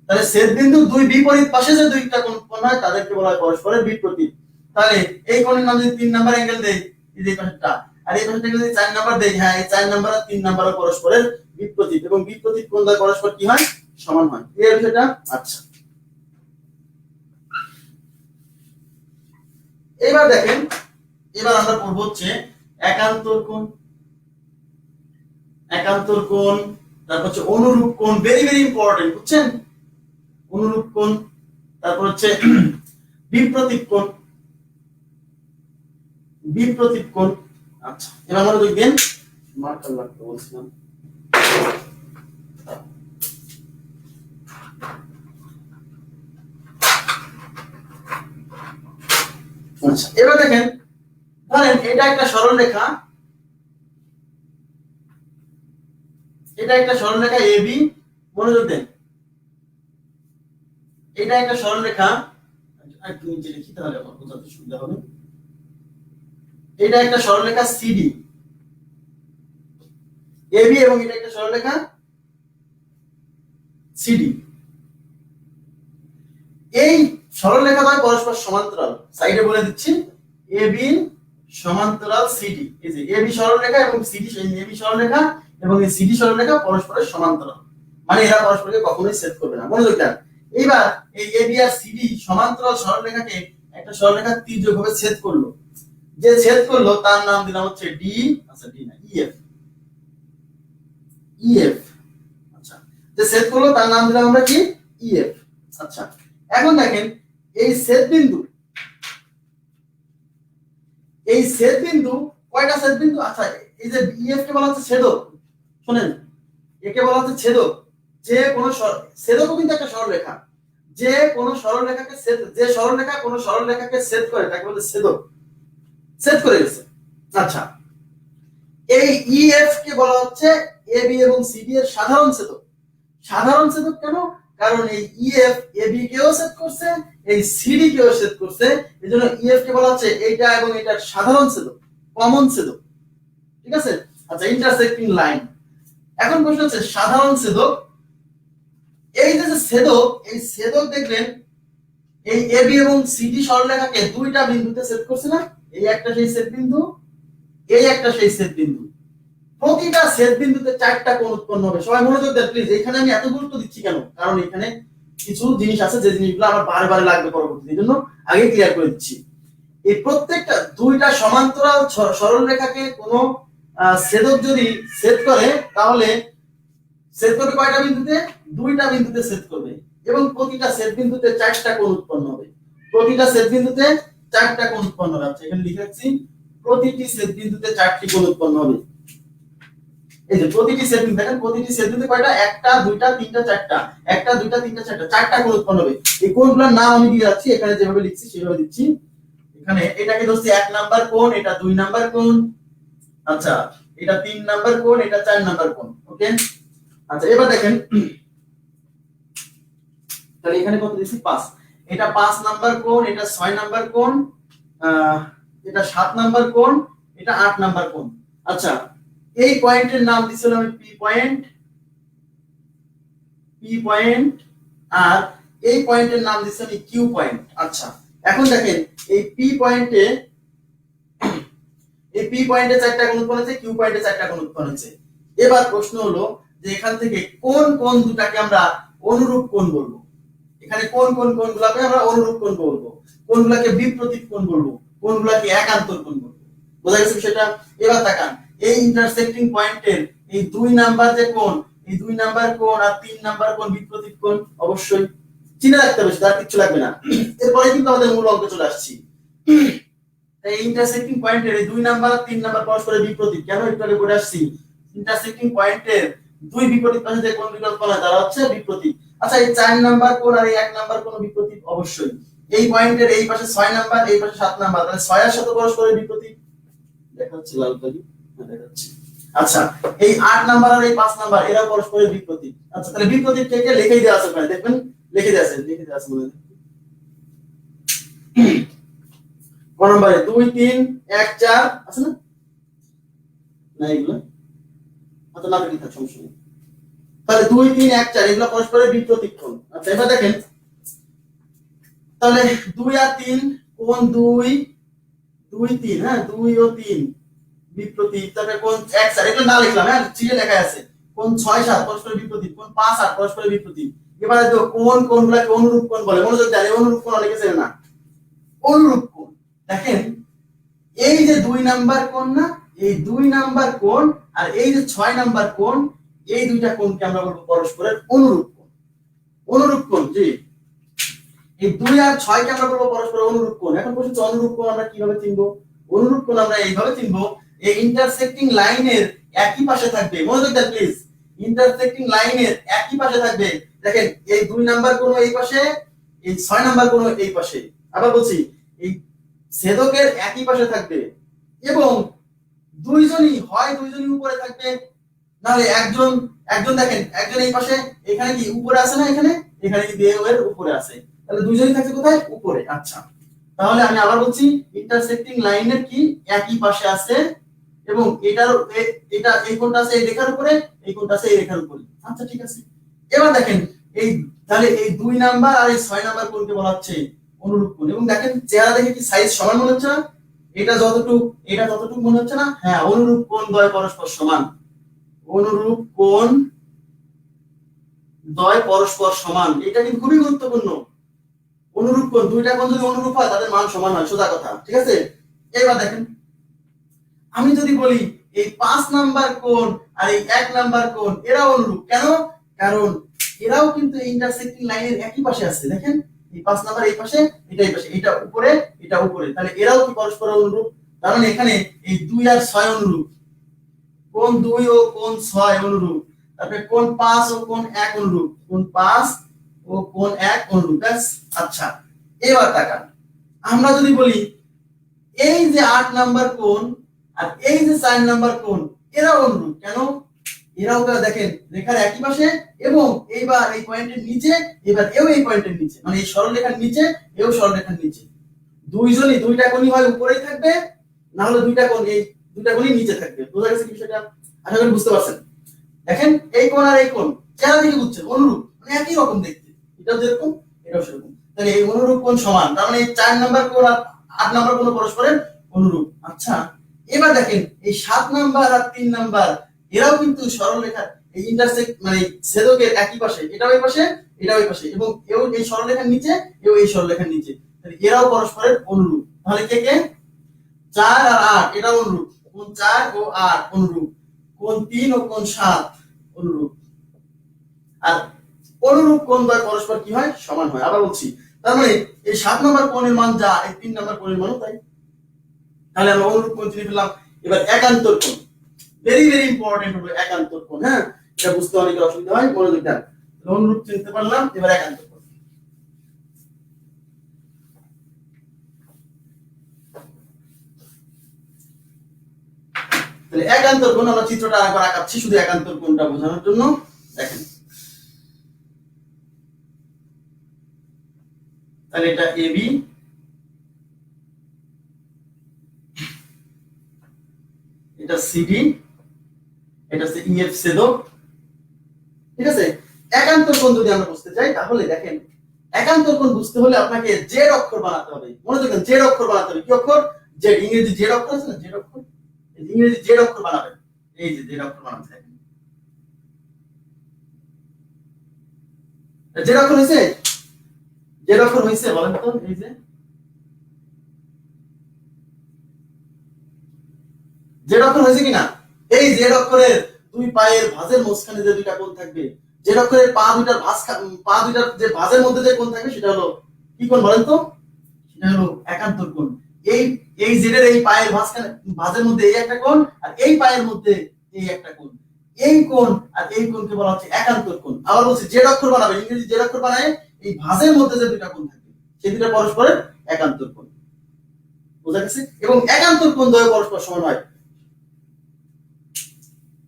তাহলে ছেদ বিন্দু দুই বিপরীত পাশে যে দুইটা কোণ উৎপন্ন হয় তাদেরকে বলা হয় পরস্পরের বিপ্রতীক। তাহলে এই কোণের নাম যদি 3 নাম্বার অ্যাঙ্গেল দেই, এই পাশেরটা, আর এই পাশেরটা যদি 4 নাম্বার দেই, হ্যাঁ, এই 4 নাম্বার আর 3 নাম্বারও পরস্পরের বিপ্রতীক, এবং বিপ্রতীক কোণ দ্বয় পরস্পর কি হয়? সমান হয়। এই বিষয়টা। আচ্ছা, এবার দেখেন, এবার আমরা পড়ব হচ্ছে একান্তর কোণ। একান্তর কোণ, তারপর হচ্ছে অনুরূপ কোণ, ভেরি ভেরি ইম্পর্টেন্ট, বুঝছেন? অনুরূপ কোণ, তারপর হচ্ছে বিপ্রতীক কোণ, বিপ্রতীক কোণ। আচ্ছা, এবার আমরা দেখবেন, মার্কার লাগতে বলছিলাম। আচ্ছা, এবার দেখেন, ধরেন এটা একটা সরল রেখা, এটা একটা সরল রেখা এবি। মনোযোগ দেন, এটা একটা সরল রেখা, একটু নিচে লিখি তাহলে আমার বোঝাতে সুবিধা হবে। এটা একটা সরল রেখা সিডি, এবি, এবং এটা একটা সরল রেখা সিডি। এই সরল রেখা দ্বয় পরস্পর সমান্তরাল। সাইডে বলে দিচ্ছি, এবি সমান্তরাল সিডি। এই যে এবি সরল রেখা এবং সিডি, এবি সরল রেখা এবং এই সিডি সরল রেখা পরস্পরের সমান্তরাল, মানে এরা পরস্পরকে কখনোই ছেদ করবে না। মনোযোগ দেন। এইবার এই এবি আর সিডি সমান্তরাল সরল রেখাকে একটা সরল রেখা তীর্যকভাবে ছেদ করলো। যে ছেদ করলো তার নাম দিলাম হচ্ছে ডি। আচ্ছা, ডি না, ইএফ। ইএফ। আচ্ছা, যে ছেদ করলো তার নাম দিলাম আমরা কি? ইএফ। আচ্ছা, এখন দেখেন, এই ছেদ বিন্দু, এই ছেদ বিন্দু কয়টা ছেদ বিন্দু? আচ্ছা, এই যে ইএফ কে বলা হচ্ছে ছেদক। শুনেন, একে বলা হচ্ছে ছেদক। যে কোন ছেদকও কিন্তু একটা সরল রেখা, যে কোন সরল রেখাকে ছেদ, যে সরল রেখা কোন সরল রেখাকে ছেদ করে তাকে বলে ছেদক। ছেদ করে গেছে। আচ্ছা, এই ইএফ কে বলা হচ্ছে এবি এবং সিডি এর সাধারণ ছেদক। সাধারণ ছেদক কেন? কারণ এই ইএফ এবি কেও ছেদ করছে, এই সিডি কেও ছেদ করছে, এজন্য ইএফ কে বলা হচ্ছে এইটা এবং এটার সাধারণ ছেদক, কমন ছেদক। ঠিক আছে? আচ্ছা, ইন্টারসেক্টিং লাইন। এখন প্রশ্ন হচ্ছে সাধারণ ছেদক। এই যে ছেদক, এই ছেদক দেখবেন এই এবি এবং সিডি সরলরেখাকে দুইটা বিন্দুতে ছেদ করছে না? এই একটা সেই ছেদ বিন্দু, এই একটা সেই ছেদ বিন্দু। প্রতিটা ছেদ বিন্দুতে 4টা কোণ উৎপন্ন হবে। সবাই মনোযোগ দেন প্লিজ। এখানে আমি এত গুরুত্ব দিচ্ছি কেন? কারণ এখানে কিছু জিনিস আছে যে জিনিসগুলো আমার বারবার লাগবে পরবর্তীতে, এজন্য আগে ক্লিয়ার করে দিচ্ছি। এই প্রত্যেকটা দুইটা সমান্তরাল সরল রেখাকে কোনো ছেদক যদি ছেদ করে তাহলে ছেদ করবে কয়টা বিন্দুতে? দুইটা বিন্দুতে ছেদ করবে, এবং প্রতিটা ছেদ বিন্দুতে 4টা কোণ উৎপন্ন হবে। প্রতিটা ছেদ বিন্দুতে 4টা কোণ উৎপন্ন হবে। আচ্ছা, এখানে লিখে রাখছি, প্রতিটি ছেদ বিন্দুতে 4টি কোণ উৎপন্ন হবে। এই যে প্রতিটি ছেদ বিন্দু, দেখেন প্রতিটি ছেদ বিন্দুতে কয়টা? একটা, দুইটা, তিনটা, চারটা। একটা, দুইটা, তিনটা, চারটা, 4টা কোণ উৎপন্ন হবে। এই কোণগুলোর নাম আমি দিয়ে যাচ্ছি, এখানে যেভাবে লিখছি সেভাবে দিচ্ছি। এখানে এটাকে ধরছি 1 নাম্বার কোণ, এটা 2 নাম্বার কোণ, আচ্ছা, এটা 3 নাম্বার কোণ, এটা 4 নাম্বার কোণ। ওকে। আচ্ছা, এবার দেখেন, তাহলে এখানে কত দিছি? 5। এটা 5 নাম্বার কোণ, এটা 6 নাম্বার কোণ, এটা 7 নাম্বার কোণ, এটা 8 নাম্বার কোণ। আচ্ছা, এই পয়েন্টের নাম দিছিলাম আমি পি পয়েন্ট, পি পয়েন্ট, আর এই পয়েন্টের নাম দিছি আমি কিউ পয়েন্ট। আচ্ছা, এখন দেখেন এই পি পয়েন্টে, এই পি পয়েন্টে 4টা কোণ উৎপন্ন হয়েছে, কিউ পয়েন্টে 4টা কোণ উৎপন্ন হয়েছে। এবার প্রশ্ন হলো যে এখান থেকে কোন কোন দুটাকে আমরা অনুরূপ কোণ বলবো? এখানে কোন কোন কোণগুলোকে আমরা অনুরূপ কোণ বলবো, কোনগুলোকে বিপ্রতীক কোণ বলবো, কোনগুলোকে একান্তর কোণ বলবো? বোঝা গেছে বিষয়টা? এবার তাকান, এই ইন্টারসেক্টিং পয়েন্টের এই 2 নাম্বার যে কোণ, এই 2 নাম্বার কোণ আর 3 নাম্বার কোণ বিপরীত কোণ, অবশ্যই চিনে রাখতে হবে, তার কিছু লাগবে না। এরপরে কিন্তু আমাদের মূল অঙ্কে চলে আসছি। এই ইন্টারসেক্টিং পয়েন্টের এই 2 নাম্বার আর 3 নাম্বার পরস্পরের বিপরীত, কেন একটু আগে বলে আসছি, ইন্টারসেক্টিং পয়েন্টের দুই বিপরীত পাশে যে কোণ দুটো উৎপন্ন হয় তারা হচ্ছে বিপরীত। আচ্ছা, এই 4 নাম্বার কোণ আর এই 1 নাম্বার কোণ বিপরীত, অবশ্যই। এই পয়েন্টের এই পাশে 6 নাম্বার, এই পাশে 7 নাম্বার, তাহলে 6 এর সাথে পরস্পরের বিপরীত দেখাচ্ছে লাল কালি, দেখাচ্ছে। আচ্ছা, এই 8 নাম্বার আর এই 5 নাম্বার এরা পরস্পরের বিপরীত। আচ্ছা, তাহলে বিপরীত কে লিখেই দেওয়া আছে ওখানে, দেখবেন লিখে দেওয়া আছে মনে হয় কোন নম্বরে 2 3 1 4 আছে না, না এগুলো আচ্ছা না লিখা সমস্যা নেই। তাহলে 2 3 1 4 এগুলো পরস্পরের বিপরীত কোণ। আচ্ছা, এবার দেখেন, তাহলে 2 আর 3 কোণ 2 2 3, হ্যাঁ 2 ও 3 বিপরীত। তারপরে কোণ 1 4 এগুলো না লিখলাম, হ্যাঁ চিঠি লেখা আছে। কোণ 6 7 পরস্পরের বিপরীত, কোণ 5 8 পরস্পরের বিপরীত। এবারে দেখো কোণগুলোকে অনুরূপ কোণ বলে, মনোযোগ দেন, অনুরূপ কোণ অনেকে চেনে না। অনুরূপ কোণ দেখেন, এই যে 2 নাম্বার কোণ না, এই 2 নাম্বার কোণ আর এই যে 6 নাম্বার কোণ, এই দুইটা কোণকে আমরা বলবো পরস্পরের অনুরূপ কোণ। অনুরূপ কোণ, জি, এই 2 আর 6 কে আমরা বলবো পরস্পরের অনুরূপ কোণ। এখন প্রশ্ন, অনুরূপ কোণ আমরা কিভাবে চিনবো? অনুরূপ কোণ আমরা এইভাবে চিনবো, এই ইন্টারসেক্টিং লাইনের একই পাশে থাকবে, মনোযোগ দেন প্লিজ, ইন্টারসেক্টিং লাইনের একই পাশে থাকবে। দেখেন, এই 2 নাম্বার কোণ এই পাশে, এই 6 নাম্বার কোণ এই পাশে। আবার বলছি, এই ছেদকের একই পাশে থাকবে এবং দুইজনই উপরে থাকবে, নাহলে একজন দেখেন, একজন এই পাশে, এখানে কি উপরে আছে না, এখানে কিন্তু এর উপরে আছে, তাহলে দুইজনই থাকছে কোথায়? উপরে। আচ্ছা, তাহলে আমি আবার বলছি, ইন্টারসেক্টিং লাইনের কি একই পাশে আছে এবং এটা এই কোণটা আছে এই রেখার উপরে, এই কোণটা আছে এই রেখার উপরে। আচ্ছা, ঠিক আছে। এবার দেখেন, এই তাহলে এই 2 নাম্বার আর এই 6 নাম্বার কোণকে বলা হচ্ছে অনুরূপ কোণ। এবং দেখেন, চেহারা দেখে কি সাইজ সমান মনে হচ্ছে না? এটা যতটুকু মনে হচ্ছে না? হ্যাঁ, অনুরূপ কোণ দ্বয় পরস্পর সমান। অনুরূপ কোণ দ্বয় পরস্পর সমান, এটা কিন্তু খুবই গুরুত্বপূর্ণ। অনুরূপ কোণ, দুইটা কোণ যদি অনুরূপ হয় তাদের মান সমান হয়, সোজা কথা, ঠিক আছে? এবার দেখেন, আমি যদি বলি এই 5 নাম্বার কোণ আর এই 1 নাম্বার কোণ এরা অনুরূপ, কেন? কারণ এরাও কিন্তু ইন্টারসেক্টিং লাইনের একই পাশে আছে। দেখেন, এই 5 নাম্বার এই পাশে, এটা এই পাশে, এটা উপরে, এটা উপরে, তাহলে এরাও কি পরস্পর অনুরূপ? তার মানে এখানে এই 2 আর 6 অনুরূপ, কোণ 2 ও কোণ 6 অনুরূপ। তারপরে কোণ 5 ও কোণ 1 অনুরূপ, কোণ 5 ও কোণ 1 অনুরূপ। আচ্ছা, এবার তাকান, আমরা যদি বলি এই যে 8 নাম্বার কোণ আর এই যে 4 নাম্বার কোণ এরা অনুরূপ, কেন? এরাও দেখেন রেখার একই পাশে এবং এইবার এই পয়েন্টের নিচে, এবার এও এই পয়েন্টের নিচে, মানে এই সরলরেখার নিচে, এও সরলরেখার নিচে। দুইজনই, দুইটা কোণই হয় উপরেই থাকবে, না হলে দুইটা কোণই নিচে থাকবে। বোঝা গেছে বিষয়টা? আশা করি বুঝতে পারছেন। দেখেন, এই কোণ আর এই কোণ চেহারা দেখে বুঝছেন অনুরূপ, মানে একই রকম দেখতে, এটাও যেরকম এটাও সেরকম। তাহলে এই অনুরূপ কোণ সমান, তার মানে 4 নাম্বার কোণ আর 8 নাম্বার কোণ পরস্পরের অনুরূপ। আচ্ছা, এবার দেখেন, এই 7 নাম্বার আর 3 নাম্বার এরাও কিন্তু সরলরেখার এই ইন্টারসেক্ট, মানে ছেদকের একই পাশে, এটাও এই পাশে, এটাও এই পাশে, এবং এও এই সরলরেখার নিচে, এও এই সরলরেখার নিচে, তাহলে এরাও পরস্পরের অনুরূপ। তাহলে কে কে? 4 আর 8 এটাও অনুরূপ, কোণ 4 ও 8 অনুরূপ, কোণ 3 ও কোণ 7 অনুরূপ। আর অনুরূপ কোণ দ্বয় পরস্পর কি হয়? সমান হয়। আবার বলছি, তার মানে এই 7 নম্বর কোণের মান যা, এই 3 নম্বর কোণের মানও তাই। তাহলে আমরা অনুরূপ কোণ চিনে ফেললাম। এবার একান্তর কোণ, ভেরি ভেরি ইম্পর্টেন্ট হলো একান্তর কোণ। হ্যাঁ, এটা বুঝতে অনেকের অসুবিধা হয়, মনোযোগ দেন। অনুরূপ চিনতে পারলাম, এবার একান্তর কোণ। তাহলে একান্তর কোণ আমরা চিত্রটা আরেকবার আঁকাচ্ছি শুধু একান্তর কোণটা বোঝানোর জন্য। দেখেন, তাহলে এটা এবি, এটা সিডি, এটা হচ্ছে ইএফ ছেদক, ঠিক আছে? একান্তর কোণ যদি আমরা বুঝতে চাই, তাহলে দেখেন, একান্তর কোণ বুঝতে হলে আপনাকে জেড অক্ষর বানাতে হবে। মনে রাখবেন, জেড অক্ষর বানাতে হবে। কি অক্ষর? জেড। ইংরেজি জেড অক্ষর আছে না, জেড অক্ষর, ইংরেজি জেড অক্ষর বানাবেন। এই যে জেড অক্ষর বানাতে হবে। জেড অক্ষর হয়েছে? জেড অক্ষর হয়েছে বলেন তো? এই যে জেড অক্ষর হয়েছে কিনা? এই জেড অক্ষরের দুই পায়ের ভাঁজের মাঝখানে যে দুইটা কোণ থাকবে, জেড অক্ষরের পা দুইটার যে ভাঁজের মধ্যে যে কোণ থাকবে সেটা হলো কি কোণ বলেন তো? সেটা হলো একান্তর কোণ। এই এই জেড এর এই পায়ের ভাঁজের মধ্যে এই একটা কোণ, আর এই পায়ের মধ্যে এই একটা কোণ, এই কোণ আর এই কোণকে বলা হচ্ছে একান্তর কোণ। আবার বলছি জেড অক্ষর বানাবে, ইংরেজি জেড অক্ষর বানায় এই ভাঁজের মধ্যে যে দুইটা কোণ থাকবে সেই দুইটা পরস্পরের একান্তর কোণ। বোঝা গেছে? এবং একান্তর কোণ দ্বয় পরস্পর সমান হয়।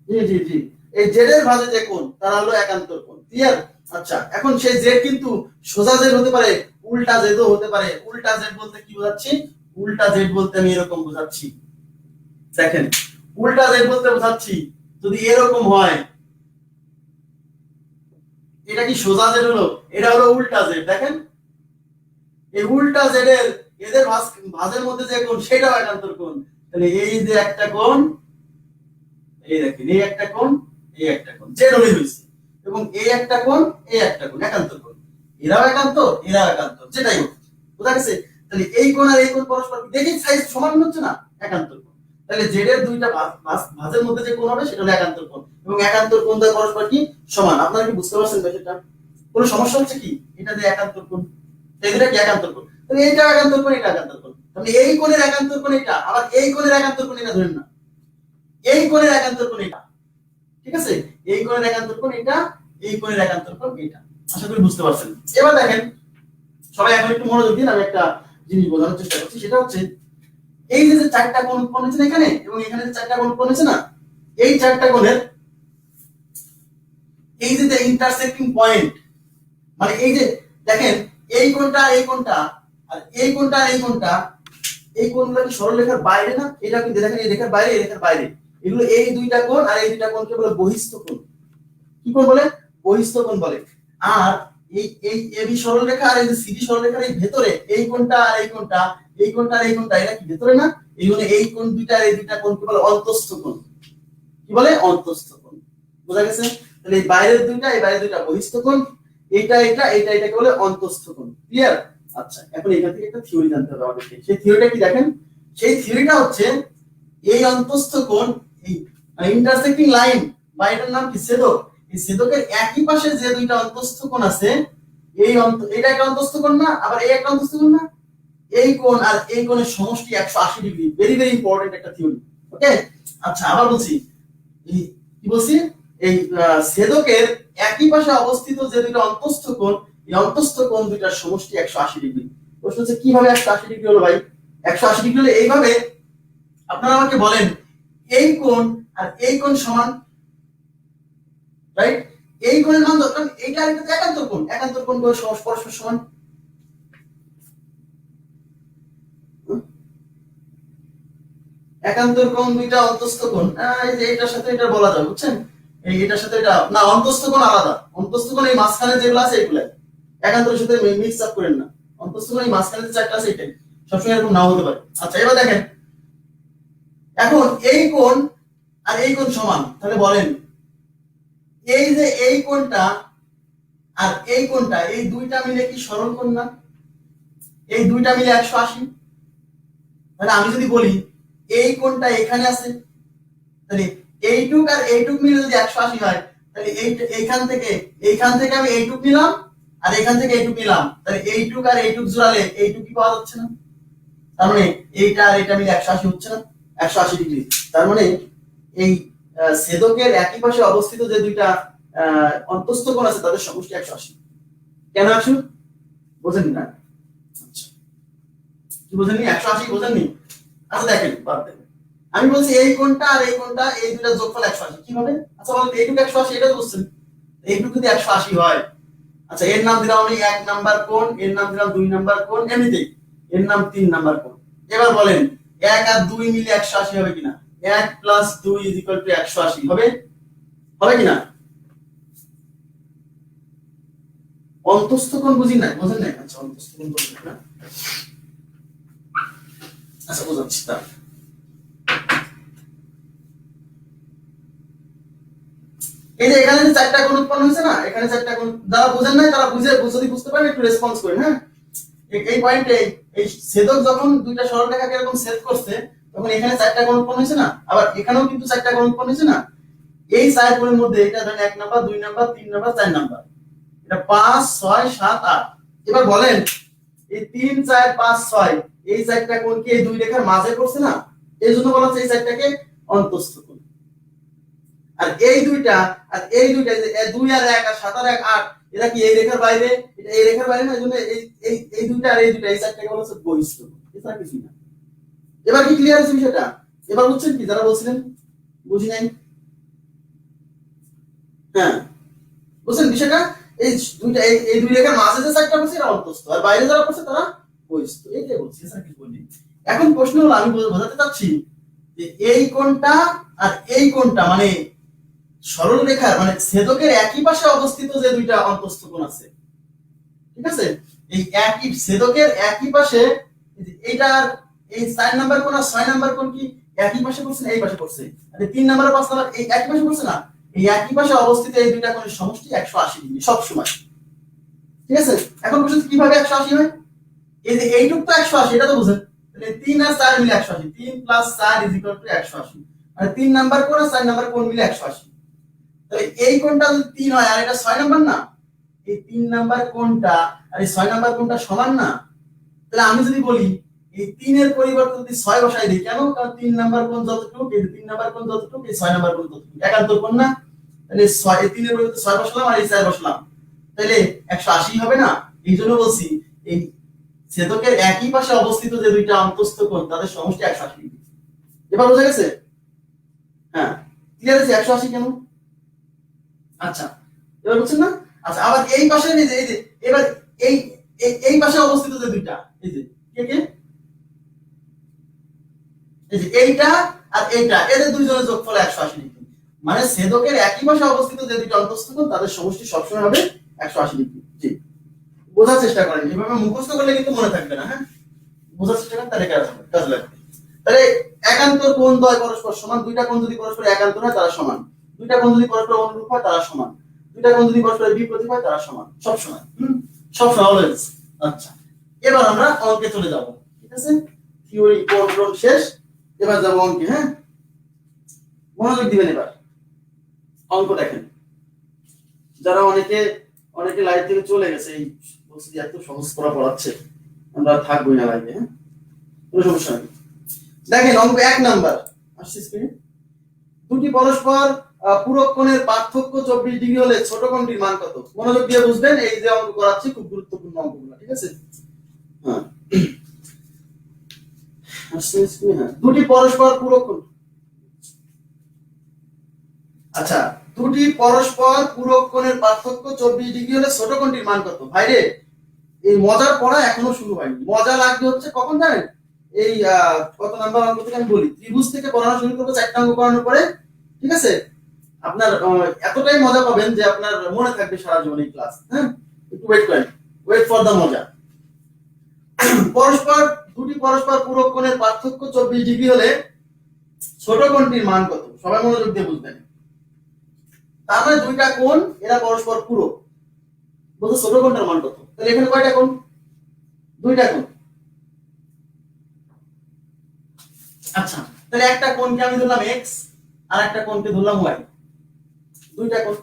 জি জি জি, এই জেড এর ভাঁজে যে কোণ তারা হলো একান্তর কোণ। ক্লিয়ার? আচ্ছা, এখন সেই জেড কিন্তু সোজা জেড হতে পারে, উল্টা জেডও হতে পারে। উল্টা জেড বলতে কি বোঝাচ্ছি? উল্টা জেড বলতে আমি এরকম বোঝাচ্ছি, দেখেন উল্টা জেড বলতে বোঝাচ্ছি যদি এরকম হয়, এটা কি সোজা জেড হলো? এটা হলো উল্টা জেড। দেখেন এই উল্টা জেড এর এদের ভাঁজের মধ্যে যে কোণ সেটাও একান্তর কোণ। তাহলে এই যে একটা কোণ, এই দেখেন এই একটা কোণ, এই একটা কোণ, জেড হলে হইছে। এবং এই একটা কোণ, এই একটা কোণ, একান্তর কোণ। এরাও একান্ত, এরাও একান্ত, যেটাই হোক। বোঝা গেছে? তাহলে এই কোণ আর এই কোণ পরস্পর দেখি সাইজ সমান হচ্ছে না, একান্তর কোণ। তাহলে জেড এর দুইটা ভাঁজের মধ্যে যে কোণ হবে সেটা হলো একান্তর কোণ, এবং একান্তর কোণ দ্বয় পরস্পর কি সমান। আপনারা কি বুঝতে পারছেন বিষয়টা? কোনো সমস্যা হচ্ছে কি? এটা যে একান্তর কোণ, এই দুটা কি একান্তর কোণ? তাহলে এইটা একান্তর কোণ, এটা একান্তর কোণ। তাহলে এই কোণের একান্তর কোণ এটা, আবার এই কোণের একান্তর কোণ এটা ধরেন না, এই কোণের একান্তর কোণ এটা। ঠিক আছে? এই কোণের একান্তর কোণ এটা, এই কোণের একান্তর কোণ এটা। আশা করি বুঝতে পারছেন। এবার দেখেন সবাই এখন একটু মনোযোগ দিন, আমি একটা জিনিস বোঝানোর চেষ্টা করছি। সেটা হচ্ছে এই যে চারটা কোণ উৎপন্ন হয়েছে এখানে এবং এখানে যে চারটা কোণ উৎপন্ন হয়েছে না, এই চারটা কোণের এই যে ইন্টারসেক্টিং পয়েন্ট, মানে এই যে দেখেন এই কোণটা এই কোণটা আর এই কোণটা আর এই কোণটা, এই কোণগুলো কি সরলরেখার বাইরে না? এটা কিন্তু দেখেন এই রেখার বাইরে, এই রেখার বাইরে। এগুলো এই দুইটা কোণ আর এই দুইটা কোণকে বলে বহিস্থ কোণ। কি কোণ বলে? বহিস্থ কোণ বলে। আর এই এবি সরলরেখা আর এই যে সিডি সরলরেখার এই ভেতরে এই কোণটা আর এই কোণটা, এই কোণটা আর এই কোণটা, এটা কি ভেতরে না? এই জন্য এই কোণ দুইটা আর এই দুইটা কোণকে বলে অন্তস্থ কোণ। কি বলে? অন্তস্থ কোণ। বোঝা গেছে? তাহলে এই বাইরের দুইটা, এই বাইরের দুইটা বহিস্থ কোণ, এটা এটা এটা এটাকে বলে অন্তস্থ কোণ। ক্লিয়ার? আচ্ছা, এখন এখান থেকে একটা থিওরি জানতে হবে আমাদেরকে। সেই থিওরিটা কি দেখেন? সেই থিওরিটা হচ্ছে এই অন্তস্থ কোণ, এই ইন্টারসেক্টিং লাইন বা এটার নাম কি? ছেদক। এই ছেদকের একই পাশে যে দুইটা অন্তস্থ কোণ আছে, এটা একটা অন্তস্থ কোণ না? আবার এই একটা অন্তস্থ কোণ না? এই কোণ আর এই কোণের সমষ্টি 180 ডিগ্রি। ভেরি ভেরি ইম্পর্টেন্ট একটা থিওরি। ওকে? আচ্ছা, আবার বলছি, কি বলছি? এই ছেদকের একই পাশে অবস্থিত যে দুইটা অন্তস্থ কোণ, এই অন্তস্থ কোণ দুইটার সমষ্টি 180 ডিগ্রি। প্রশ্ন হচ্ছে কিভাবে 180 ডিগ্রি হলো ভাই? 180 ডিগ্রি হলে এইভাবে, আপনারা আমাকে বলেন এই কোণ আর এই কোণ সমান, রাইট? এই কোণের মান ধরলাম এইটা আর এটা একান্তর কোণ, একান্তর কোণ করে পরস্পর সমান। একান্তর কোণ দুইটা অন্তস্থ কোণ, এই যে এটার সাথে এটা বলা যায়, বুঝছেন? এই এটার সাথে এটা না, অন্তস্থ কোণ আলাদা। অন্তস্থ কোণ এই মাঝখানে যেগুলো আছে এগুলো, একান্তরের সাথে মিক্স আপ করেন না। অন্তস্থ কোণ এই মাঝখানে যে চারটা আছে এটাই, সবসময় এরকম নাও হতে পারে। আচ্ছা, এবার দেখেন এখন এই কোণ আর এই কোণ সমান, তাহলে বলেন এই যে এই কোণটা আর এই কোণটা, এই দুইটা মিলে কি সরল কোণ না? এই দুইটা মিলে 180। মানে আমি যদি বলি এই কোণটা এখানে আছে, তাহলে এইটুক আর এইটুক মিলে যদি 180 হয়, তাহলে এইখান থেকে আমি এইটুক নিলাম আর এখান থেকে এইটুক নিলাম, তাহলে এইটুক আর এইটুক জোড়ালে এইটুকই পাওয়া যাচ্ছে না? তার মানে এইটা আর এটা মিলে 180 হচ্ছে না? 180 ডিগ্রি। তার মানে এই ছেদকের একই পাশে অবস্থিত যে দুইটা অন্তস্থ কোণ আছে তাদের সমষ্টি 180। কেন 180 বোঝেননি না? আচ্ছা, কি বোঝেননি? 180 বোঝেননি? আচ্ছা দেখেন, আমি বলছি এই কোণটা আর এই কোণটা, এই দুইটা যোগফল 180 কি হবে? আচ্ছা বলেন এইটুকু 180, এটা বুঝছেন? এইটুকু যদি 180 হয়, আচ্ছা এর নাম দিলাম আমি 1 নাম্বার কোণ, এর নাম দিলাম 2 নাম্বার কোণ, এমনিতেই এর নাম 3 নাম্বার কোণ। এবার বলেন 1 আর 2 মিলে 180 হবে কিনা? 1 + 2 = 180 হবে? হবে কিনা? অন্তস্থ কোণ বুঝি না, বুঝেন না? আচ্ছা, অন্তস্থ কোণ বুঝেন না? আচ্ছা, বুঝাচ্ছি। তা এই যে এখানে যে চারটা কোণ উৎপন্ন হয়েছে না, এখানে চারটা কোণ, যারা বুঝেন নাই তারা যদি বুঝতে পারেন একটু রেসপন্স করেন। হ্যাঁ, এই পয়েন্টে এই ছেদক যখন দুইটা সরলরেখাকে এরকম ছেদ করছে, তখন এখানে 4টা কোণ উৎপন্ন হয়েছে না, আবার এখানেও কিন্তু 4টা কোণ উৎপন্ন হয়েছে না। এই 4 কোণের মধ্যে এটা ধরেন 1 নাম্বার 2 নাম্বার 3 নাম্বার 4 নাম্বার, এটা 5 6 7 8। এবার বলেন এই 3 4 5 6 এই 4টা কোণ কি এই দুই রেখার মাঝে পড়ছে না, এই জন্য বলা হচ্ছে এই 4টাকে অন্তঃস্থ কোণ। আর এই দুইটা এই 2 আর 1 আর 7 আর 1 8 এরা কি এই রেখার বাইরে, এটা এই রেখার বাইরে না, এজন্য এই দুইটা আর এই দুইটা এই 4টাকে বলা হচ্ছে বহিঃস্থ কোণ, এটা কিছু না। এবার কি ক্লিয়ার হচ্ছে বিষয়টা? এবার বুঝছেন কি যারা বলছিলেন বুঝি নাই? হ্যাঁ বুঝছেন বিষয়টা? এই দুইটা এই দুই রেখার মাঝে যে 4টা পড়ছে এরা অন্তঃস্থ, আর বাইরে যারা পড়ছে তারা বহিঃস্থ, এইটাই বলছি, স্যার কি বলি। এখন প্রশ্ন হলো আমি বোঝাতে চাচ্ছি যে এই কোণটা আর এই কোণটা মানে সরল রেখার মানে ছেদকের একই পাশে অবস্থিত যে দুইটা অন্তঃস্থ কোণ আছে, ঠিক আছে, এই একই ছেদকের একই পাশে এইটার এই 4 নাম্বার কোণ আর 6 নাম্বার কোণ কি একই পাশে পড়ছে না এই পাশে পড়ছে, আর 3 নাম্বার আর 5 নাম্বার এই একই পাশে পড়ছে না, এই একই পাশে অবস্থিত এই দুইটা কোণের সমষ্টি 180 ডিগ্রি সব সময়, ঠিক আছে। এখন প্রশ্ন কিভাবে 180 হয়? এই যে এইটুক তো 180, এটা তো বুঝেন, তাহলে 3 আর 4 মিলে 180, 3 + 4 = 180, মানে 3 নাম্বার কোণ আর 4 নাম্বার কোণ মিলে 180। তাহলে এই কোণটা যদি 3 হয় আর এটা 6 নাম্বার না, এই 3 নাম্বার কোণটা আর এই 6 নাম্বার কোণটা সমান না, তাহলে আমি যদি বলি এই 3 এর পরিবর্তে যদি 6 বসাই দিই, কেন? কারণ 3 নাম্বার কোণ যতটুকু এই 3 নাম্বার কোণ যতটুকু এই 6 নাম্বার কোণ ততটুকু, একান্তর কোণ না, তাহলে 6 এই 3 এর পরিবর্তে 6 বসালাম আর এই 4 বসালাম, তাহলে 180 হবে না। এইজন্য বলছি এই ছেদকের একই পাশে অবস্থিত যে দুইটা অন্তঃস্থ কোণ তাদের সমষ্টি 180 ডিগ্রি। এবার বোঝা গেছে? হ্যাঁ ক্লিয়ার আছে 180 কেন? আচ্ছা এবার বুঝছেন না? আচ্ছা আবার এই পাশে এই যে এবার এই এই পাশে অবস্থিত যে দুইটা এই যে কে কে এই যে এইটা আর এইটা এদের দুইজনের যোগফল 180 ডিগ্রি, মানে ছেদকের একই পাশে অবস্থিত যে দুইটা অন্তঃস্থ কোণ তাদের সমষ্টি সবসময় হবে 180 ডিগ্রি। জি বোঝার চেষ্টা করেন, এভাবে মুখস্থ করলে কিন্তু মনে থাকবে না। হ্যাঁ বোঝার চেষ্টা করেন, তাহলে কাজ লাগবে। তাহলে একান্তর কোণ দ্বয় পরস্পর সমান, দুইটা কোণ যদি পরস্পর একান্তর হয় তারা সমান, দুইটা কোণ যদি পরস্পর অনুরূপ হয় তারা সমান, দুইটা কোণ যদি পরস্পর বিপরীত হয় তারা সমান, সব সময় সব সময় অলওয়েজ। আচ্ছা এবার আমরা অঙ্কে চলে যাব, ঠিক আছে, থিওরি কোণ শেষ, এবার যাব অঙ্কে। হ্যাঁ মনোযোগ দিবেন, এবার অঙ্ক দেখেন। যারা অনেকে লাইভ থেকে চলে গেছে, এই বলছি এত সহজ করে পড়াচ্ছে আমরা থাকবোই না লাইভে। হ্যাঁ কোনো সমস্যা নেই। দেখেন অঙ্ক 1 নাম্বার আসছে স্ক্রিনে, দুটি পরস্পর পূরক কোণের পার্থক্য 24 ডিগ্রি হলে ছোট কোণটির মান কত? মনোযোগ দিয়ে বুঝবেন, এই যে অঙ্ক করাচ্ছি খুব গুরুত্বপূর্ণ অঙ্কগুলো, ঠিক আছে। হ্যাঁ আসছে স্ক্রিনে, হ্যাঁ দুটি পরস্পর পূরক কোণ, আচ্ছা দুটি পরস্পর পূরক কোণের পার্থক্য 24 ডিগ্রি হলে ছোট কোণটির মান কত? ভাইরে এই মজার পড়া এখনো শুরু হয়নি, মজা লাগবে হচ্ছে কখন জানেন? এই কত নাম্বার অঙ্ক থেকে আমি বলি, ত্রিভুজ থেকে পড়ানো শুরু করবো 4টা অঙ্ক করানোর পরে, ঠিক আছে। আপনার এতটাই মজা পাবেন যে আপনার মনে থাকবে সারা জীবন এই ক্লাস। হ্যাঁ একটু ওয়েট করেন, ওয়েট ফর দা মজা। দুটি পরস্পর পূরক কোণের পার্থক্য 24 ডিগ্রি হলে ছোট কোণটির মান কত? সবাই মনোযোগ দিয়ে বুঝবেন। তার মানে দুইটা কোণ এরা পরস্পর পূরক, বলতে ছোট কোণটার মান কত? তাহলে এখানে কয়টা কোণ? দুইটা কোণ। আচ্ছা তাহলে একটা কোণকে আমি ধরলাম x আর একটা কোণকে ধরলাম y, দুইটা কোণ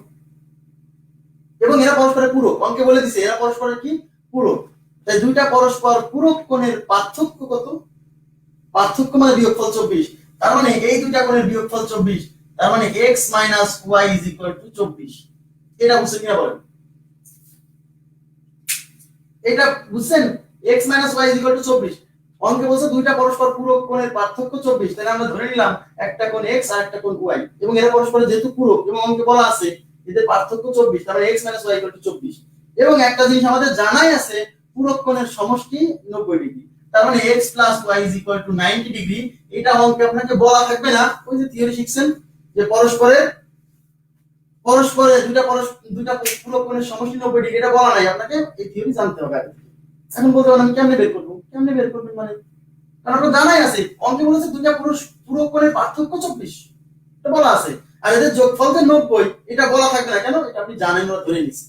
এবং এরা পরস্পরের পূরক, অঙ্কে বলে দিছে এরা পরস্পরের কি পূরক, তাই দুইটা পরস্পর পূরক কোণের পার্থক্য কত? পার্থক্য মানে বিয়োগফল 24, তার মানে এই দুইটা কোণের বিয়োগফল 24, তার মানে x - y = 24। এটা বুঝছেন কিনা বলেন? এটা বুঝছেন x - y = 24, অঙ্কে বলছে দুইটা পরস্পর পূরক কোণের পার্থক্য 24, তাহলে আমরা ধরে নিলাম একটা কোণ x আর একটা কোণ y, এবং এরা পরস্পর যেহেতু পূরক এবং অঙ্কে বলা আছে এদের পার্থক্য 24, তার মানে x - y = 24, এবং একটা জিনিস আমাদের জানাই আছে পূরক কোণের সমষ্টি 90 ডিগ্রি, তার মানে x + y = 90 ডিগ্রি। এটা অঙ্কে আপনাকে বলা থাকবে না, ওই যে থিওরি শিখছেন যে পরস্পরের দুইটা পূরক কোণের সমষ্টি 90 ডিগ্রি, এটা বলা নাই আপনাকে, এই থিওরি জানতে হবে আগে। এখন বলতে পারেন আমি কেমনে বের করবেন মানে, কারণ আপনার জানাই আছে অঙ্কে বলেছে দুইটা পূরক কোণের পার্থক্য 24, এটা বলা আছে, আর এদের যোগফল যে 90 এটা বলা থাকবে না, কেন? এটা আপনি জানেন, ওরা ধরে নিছে।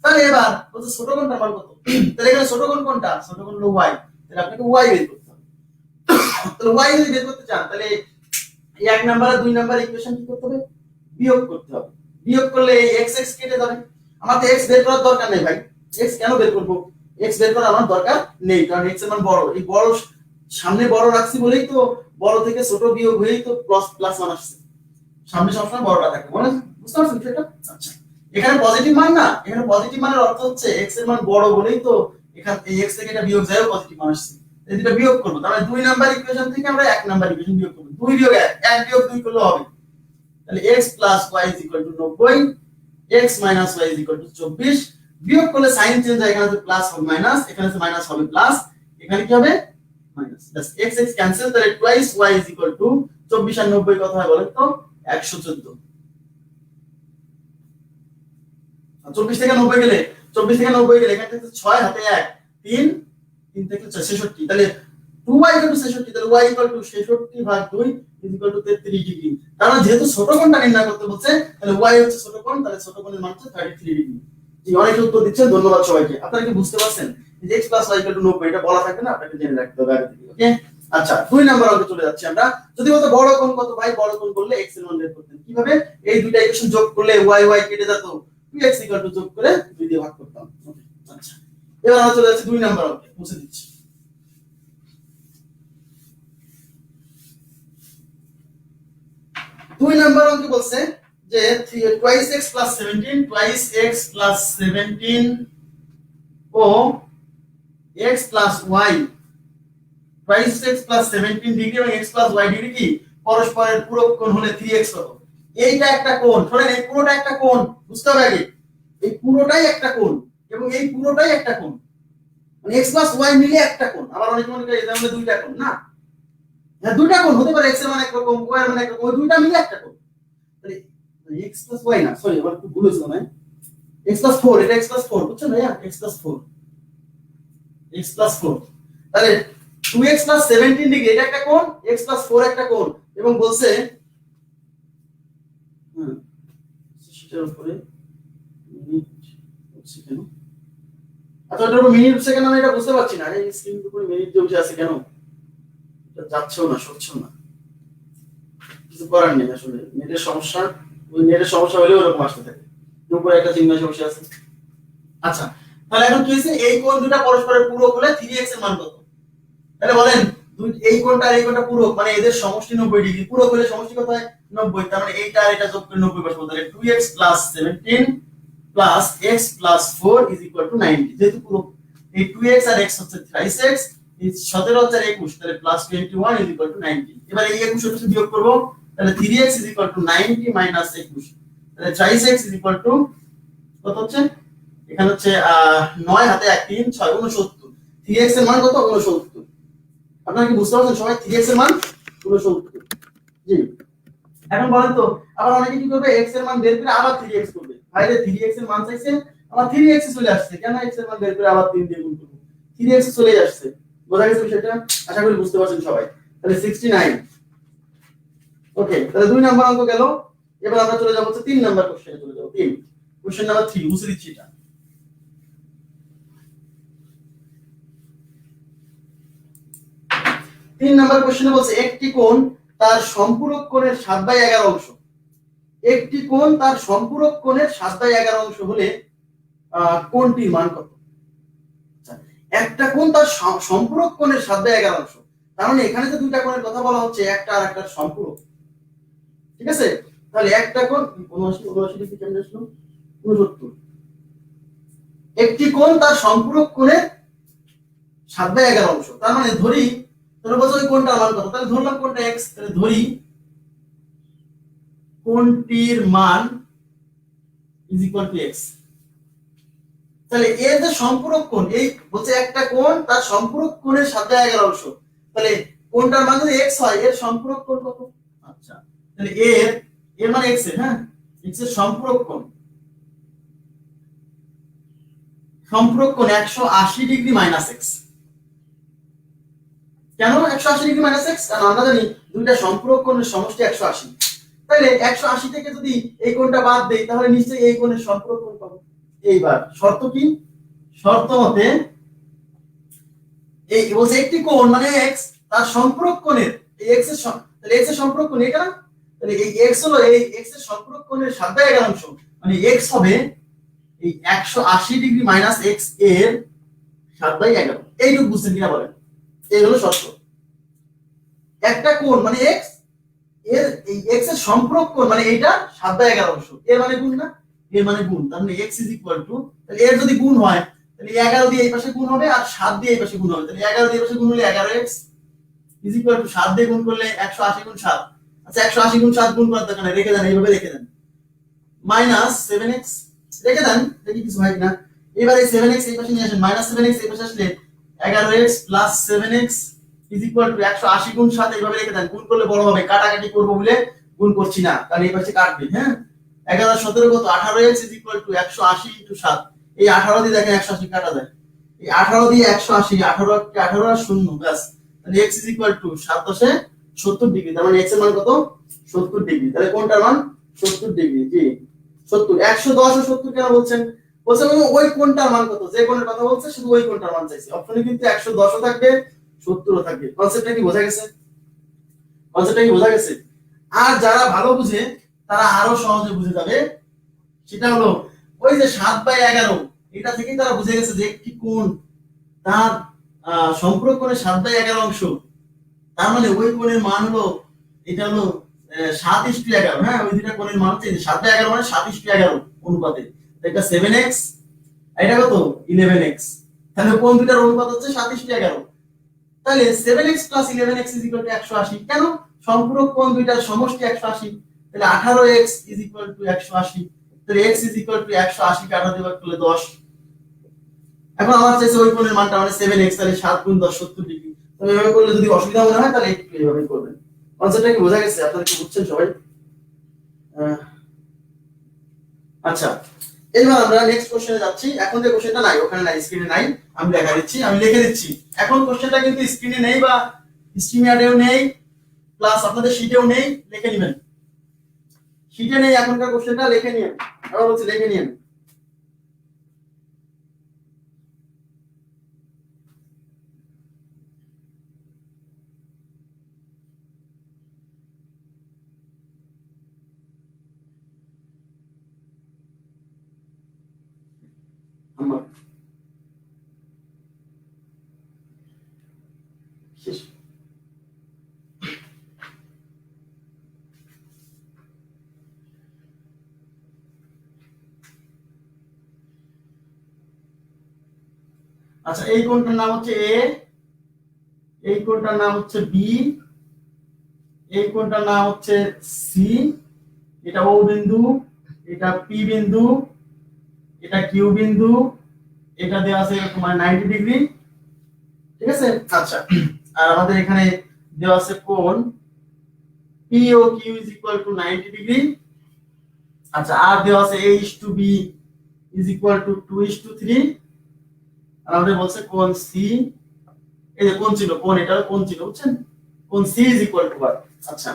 তাহলে এবার বলছে ছোট কোণটার মান কত? তাহলে এখানে ছোট কোণ কোনটা? ছোট কোণ হলো y, তাহলে আপনাকে y বের করতে হবে। তাহলে y যদি বের করতে চান তাহলে এই 1 নাম্বার আর 2 নাম্বার ইকুয়েশন কি করতে হবে, বিয়োগ করতে হবে। বিয়োগ করলে এই x x কেটে যাবে। আমার তো x বের করার দরকার নেই ভাই, x কেন বের করব, x বের করার আমার দরকার নেই, কারণ x এর মান বড়। এই বড় সামনে বড় রাখছি বলেই তো বড় থেকে ছোট বিয়োগ হয়েই তো প্লাস প্লাস মান আসছে। সামনে সবসময় বড়টা থাকে, মনে বুঝতে পারছেন বিষয়টা? আচ্ছা, এখানে পজিটিভ মান না, এখানে পজিটিভ মানের অর্থ হচ্ছে x এর মান বড় বলেই তো এখানে এই x থেকে এটা বিয়োগ যায়ও পজিটিভ মান আসছে। এই দুটো বিয়োগ করব, তাহলে 2 নাম্বার ইকুয়েশন থেকে আমরা 1 নাম্বার ইকুয়েশন বিয়োগ করব। 2 বিয়োগ 1, 1 বিয়োগ 2 করলে হবে। তাহলে x y 90, x y 24, বিয়োগ করলে সাইন চেঞ্জ হয়, এখানে প্লাস হবে মাইনাস, এখানে মাইনাস হবে প্লাস, এখানে কি হবে minus. Plus x x cancel, তাহলে টুয়াইস y 24 আর 90 কত হয় বলেন তো, 114। 24 থেকে 90 গেলে, 24 থেকে 90 গেলে এখানে থেকে 6 হাতে 1 3 3 থেকে 66, তাহলে 2y 66, তাহলে y 66 ভাগ 2 33 ডিগ্রি। কারণ যেহেতু ছোট কোণটা নির্ণয় করতে বলছে, তাহলে y হচ্ছে ছোট কোণ, তাহলে ছোট কোণের মান হচ্ছে 33 ডিগ্রি। জি, অনেক উত্তর দিচ্ছেন, ধন্যবাদ সবাইকে। আপনারা কি বুঝতে পারছেন যে x y 90 এটা বলা থাকবে না, আপনাকে জেনে রাখতে হবে আগে থেকে। ওকে, আচ্ছা 2 নাম্বার অঙ্কে চলে যাচ্ছি আমরা। যদি বলতো বড় কোণ কত ভাই, বড় কোণ করলে x এর মান বের করতেন কিভাবে, এই দুইটা ইকুয়েশন যোগ করলে y y কেটে যেত, 2x যোগ করে 2 দিয়ে ভাগ করতাম। ওকে, আচ্ছা এবার আমরা চলে যাচ্ছি 2 নাম্বার অঙ্কে, মুছে দিচ্ছি। 2 নাম্বার অঙ্কে বলছে যে twice x plus 17, twice x plus 17 ও x plus y, twice x plus 17 degree এবং x plus y ডিগ্রি কি পরস্পরের পূরক কোণ হলে 3x কত। এইটা একটা কোণ, ধরেন এই পুরোটা একটা কোণ, বুঝতে হবে আগে এই পুরোটাই একটা কোণ এবং এই পুরোটাই একটা কোণ, মানে x plus y মিলে একটা কোণ। আবার অনেকে মনে করে এটা হলো দুইটা কোণ, না হ্যাঁ দুইটা কোণ হতে পারে, x এর মান একরকম y এর মান একরকম, ওই দুইটা মিলে একটা কোণ। তাহলে x plus y না, সরি আমার একটু ভুল হয়েছিল না, x plus 4, এটা x plus 4 বুঝছেন ভাইয়া, x plus 4, x plus 4, তাহলে 2x plus 17 ডিগ্রি এটা একটা কোণ, x plus 4 একটা কোণ, এবং বলছে সেটার উপরে মিনিট সেকেন্ড। আচ্ছা এটার উপর মিনিট সেকেন্ড আমি এটা বুঝতে পারছি না, এই স্ক্রিনের উপরে মিনিট যে আছে কেন এটা যাচ্ছেও না, সরছেও না, কিছু করার নেই আসলে, নেটের সমস্যা, ওই নেটের সমস্যা হলেও এরকম আসতে থাকে, উপরে একটা চিহ্ন সমস্যা আছে। আচ্ছা তাহলে এখন কি হয়েছে, এই কোণ দুটো পরস্পরের পূরক হলে 3x এর মান কত, তাহলে বলেন এই কোণটা আর এই কোণটা পূরক, মানে এদের সমষ্টি 90 ডিগ্রি, পূরক হলে সমষ্টি কত হয় 90, তার মানে এইটা আর এটা যোগ করে 90 বসাবো, তাহলে 2x plus 17 plus x plus 4 is equal to 90। যেহেতু পূরক, এই 2x আর x হচ্ছে 3x, এই 17 হচ্ছে 21, তাহলে plus 21 is equal to 90। এবার এই 21 এর সাথে বিয়োগ করব, তাহলে 3x is equal to 90 minus 21, তাহলে 3x is equal to কত হচ্ছে, এখানে হচ্ছে 9 হাতে 1 3 6 69, 3x এর মান কত 69। আপনারা কি বুঝতে পারছেন সবাই, 3x এর মান 69। জি, এখন বলেন তো আবার অনেকে কি করবে, x এর মান বের করে আবার 3x করবে, ভাইরে 3x এর মান চাইছে আবার 3x চলে আসছে, কেন x এর মান বের করে আবার 3 দিয়ে গুণ করব, 3x চলে আসছে, বোঝা গেছে বিষয়টা, আশা করি বুঝতে পারছেন সবাই। তাহলে 69। ওকে, তাহলে 2 নাম্বার অঙ্ক গেল। এবার আমরা চলে যাব হচ্ছে 3 নাম্বার কোশ্চেনে চলে যাব। 3 কোশ্চেন নাম্বার 3 মুছে দিচ্ছি এটা। 3 নাম্বার কোশ্চেনে বলছে একটি কোণ তার সম্পূরক কোণের 7/11 অংশ, একটি কোণ তার সম্পূরক কোণের 7/11 অংশ হলে কোণটির মান কত। আচ্ছা, একটা কোণ তার সম্পূরক কোণের 7/11 অংশ, তার মানে এখানে যে দুইটা কোণের কথা বলা হচ্ছে, একটা আর একটা সম্পূরক, ঠিক আছে। তাহলে একটা কোণ 79 ডিগ্রি কেমন আসলো 69, একটি কোণ তার সম্পূরক কোণের 7/11 অংশ, তার মানে ধরি, তাহলে বলছো ওই কোণটার মান কত, তাহলে ধরলাম কোণটা x, তাহলে ধরি কোণটির মান is equal to x। তাহলে এর যে সম্পূরক কোণ, এই বলছে একটা কোণ তার সম্পূরক কোণের 7/11 অংশ, তাহলে কোণটার মান যদি x হয়, এর সম্পূরক কোণ কত। আচ্ছা তাহলে এর মানে x এর, হ্যাঁ x এর সম্পূরক কোণ 180 ডিগ্রি মাইনাস x। কেন 180 ডিগ্রি মাইনাস x, কারণ আমরা জানি দুইটা সম্পূরক কোণের সমষ্টি 180, তাহলে 180 থেকে যদি এই কোণটা বাদ দেই, তাহলে নিশ্চয়ই এই কোণের সম্পূরক কোণ পাবো। এইবার শর্ত কি, শর্ত মতে এই বলছে একটি কোণ মানে x তার সম্পূরক কোণের এই x এর তাহলে x এর সম্পূরক কোণ এটা, তাহলে এই x হলো এই x এর সম্পূরক কোণের 7/11 মানে x হবে এই 180 ডিগ্রি মাইনাস x এর 7/11। এইটুকু বুঝছেন কিনা বলেন? এই হলো শর্ত। একটা কোণ মানে x এর এই x এর সম্পূরক কোণ মানে এইটা 7/11 এর মানে গুণ না, এর মানে গুণ। তার মানে x তাহলে এর যদি গুণ হয় তাহলে 11 দিয়ে এই পাশে গুণ হবে আর 7 দিয়ে এই পাশে গুণ হবে। তাহলে 11 দিয়ে এই পাশে গুণ হলে 11x 7 দিয়ে গুণ করলে 180 গুণ 7। আচ্ছা 180 গুণ 7 গুণ করার দরকার নাই, রেখে দেন, এইভাবে রেখে দেন। মাইনাস 7x রেখে দেন, দেখি কিছু হয় কিনা। এবারে 7x এই পাশে নিয়ে আসেন, মাইনাস 7x এই পাশে আসলে 11x প্লাস 7x 180 গুণ 7 এইভাবে রেখে দেন। গুণ করলে বড় হবে, কাটাকাটি করব বলে গুণ করছি না, কারণ এই পাশে কাটবে। হ্যাঁ 11 17 কত 18x 180 ইনটু 7। এই 18 দিয়ে দেখেন 180 কাটা যায়, এই 18 দিয়ে 180, 18 কে 18 আর 0 ব্যাস। তাহলে x 7 দশে 70 ডিগ্রি, তার মানে x এর মান কত 70 ডিগ্রি। তাহলে কোনটার মান 70 ডিগ্রি। জি 70। 110 ও 70 কেন বলছেন? বলছেন ওই কোনটার মান কত, যে কোণের কথা বলছে শুধু ওই কোণটার মান চাইছে। অপশনে কিন্তু 110 ও থাকবে 70 ও থাকবে। কনসেপ্টটা কি বোঝা গেছে? কনসেপ্টটা কি বোঝা গেছে? আর যারা ভালো বুঝে তারা আরো সহজে বুঝে যাবে। সেটা হলো ওই যে 7/11 এটা থেকে তারা বুঝে গেছে যে একটি কোণ তার সম্পূরক কোণের 7/11, তার মানে ওই কোণের মান হলো এটা হলো 7:11। হ্যাঁ ওই দুইটা কোণের মান হচ্ছে 7/11 মানে 7:11 অনুপাতে। এটা 7x এটা কত 11x, তাহলে কোণ দুইটার অনুপাত হচ্ছে 7:11। তাহলে 7x + 11x = 180। কেন? সম্পূরক কোণ দুইটার সমষ্টি 180। তাহলে 18x = 180। তাহলে x = 180 কাটা দেওয়া করলে 10। এখন আমার চাইছে ওই কোণের মানটা মানে 7x, তাহলে 7 গুণ 10 70 ডিগ্রি। তো এভাবে করলে যদি অসুবিধা মনে হয় তাহলে একটু এইভাবে করবেন। কনসেপ্টটা কি বোঝা গেছে? আপনারা কি বুঝছেন সবাই? আচ্ছা এবার আমরা নেক্সট কোশ্চেনে যাচ্ছি। এখন যে কোশ্চেনটা নাই ওখানে নাই, স্ক্রিনে নাই, আমি দেখা দিচ্ছি, আমি লিখে দিচ্ছি। এখন কোশ্চেনটা কিন্তু স্ক্রিনে নেই বা স্ক্রিনেও নেই, প্লাস আপনাদের শীটেও নেই, লিখে নেবেন। শীটে নেই এখনকার কোশ্চেনটা, লিখে নিন। আবার বলছি লিখে নিন। শেষ। আচ্ছা এই কোণটার নাম হচ্ছে এ, এই কোণটার নাম হচ্ছে বি, এই কোণটার নাম হচ্ছে সি, এটা ও বিন্দু, এটা পি বিন্দু, এটা কিউ বিন্দু, এটা দেওয়া আছে তোমার 90 ডিগ্রি। ঠিক আছে? আচ্ছা আর আমাদের এখানে দেওয়া আছে কোণ পি ও কিউ = 90 ডিগ্রি। আচ্ছা আর দেওয়া আছে a is to b = 2 is to 3। আর আমাদের বলছে কোণ সি, এই যে কোণ ছিল, কোণ এটা কোণ ছিল, বুঝছেন? কোণ সি = what? আচ্ছা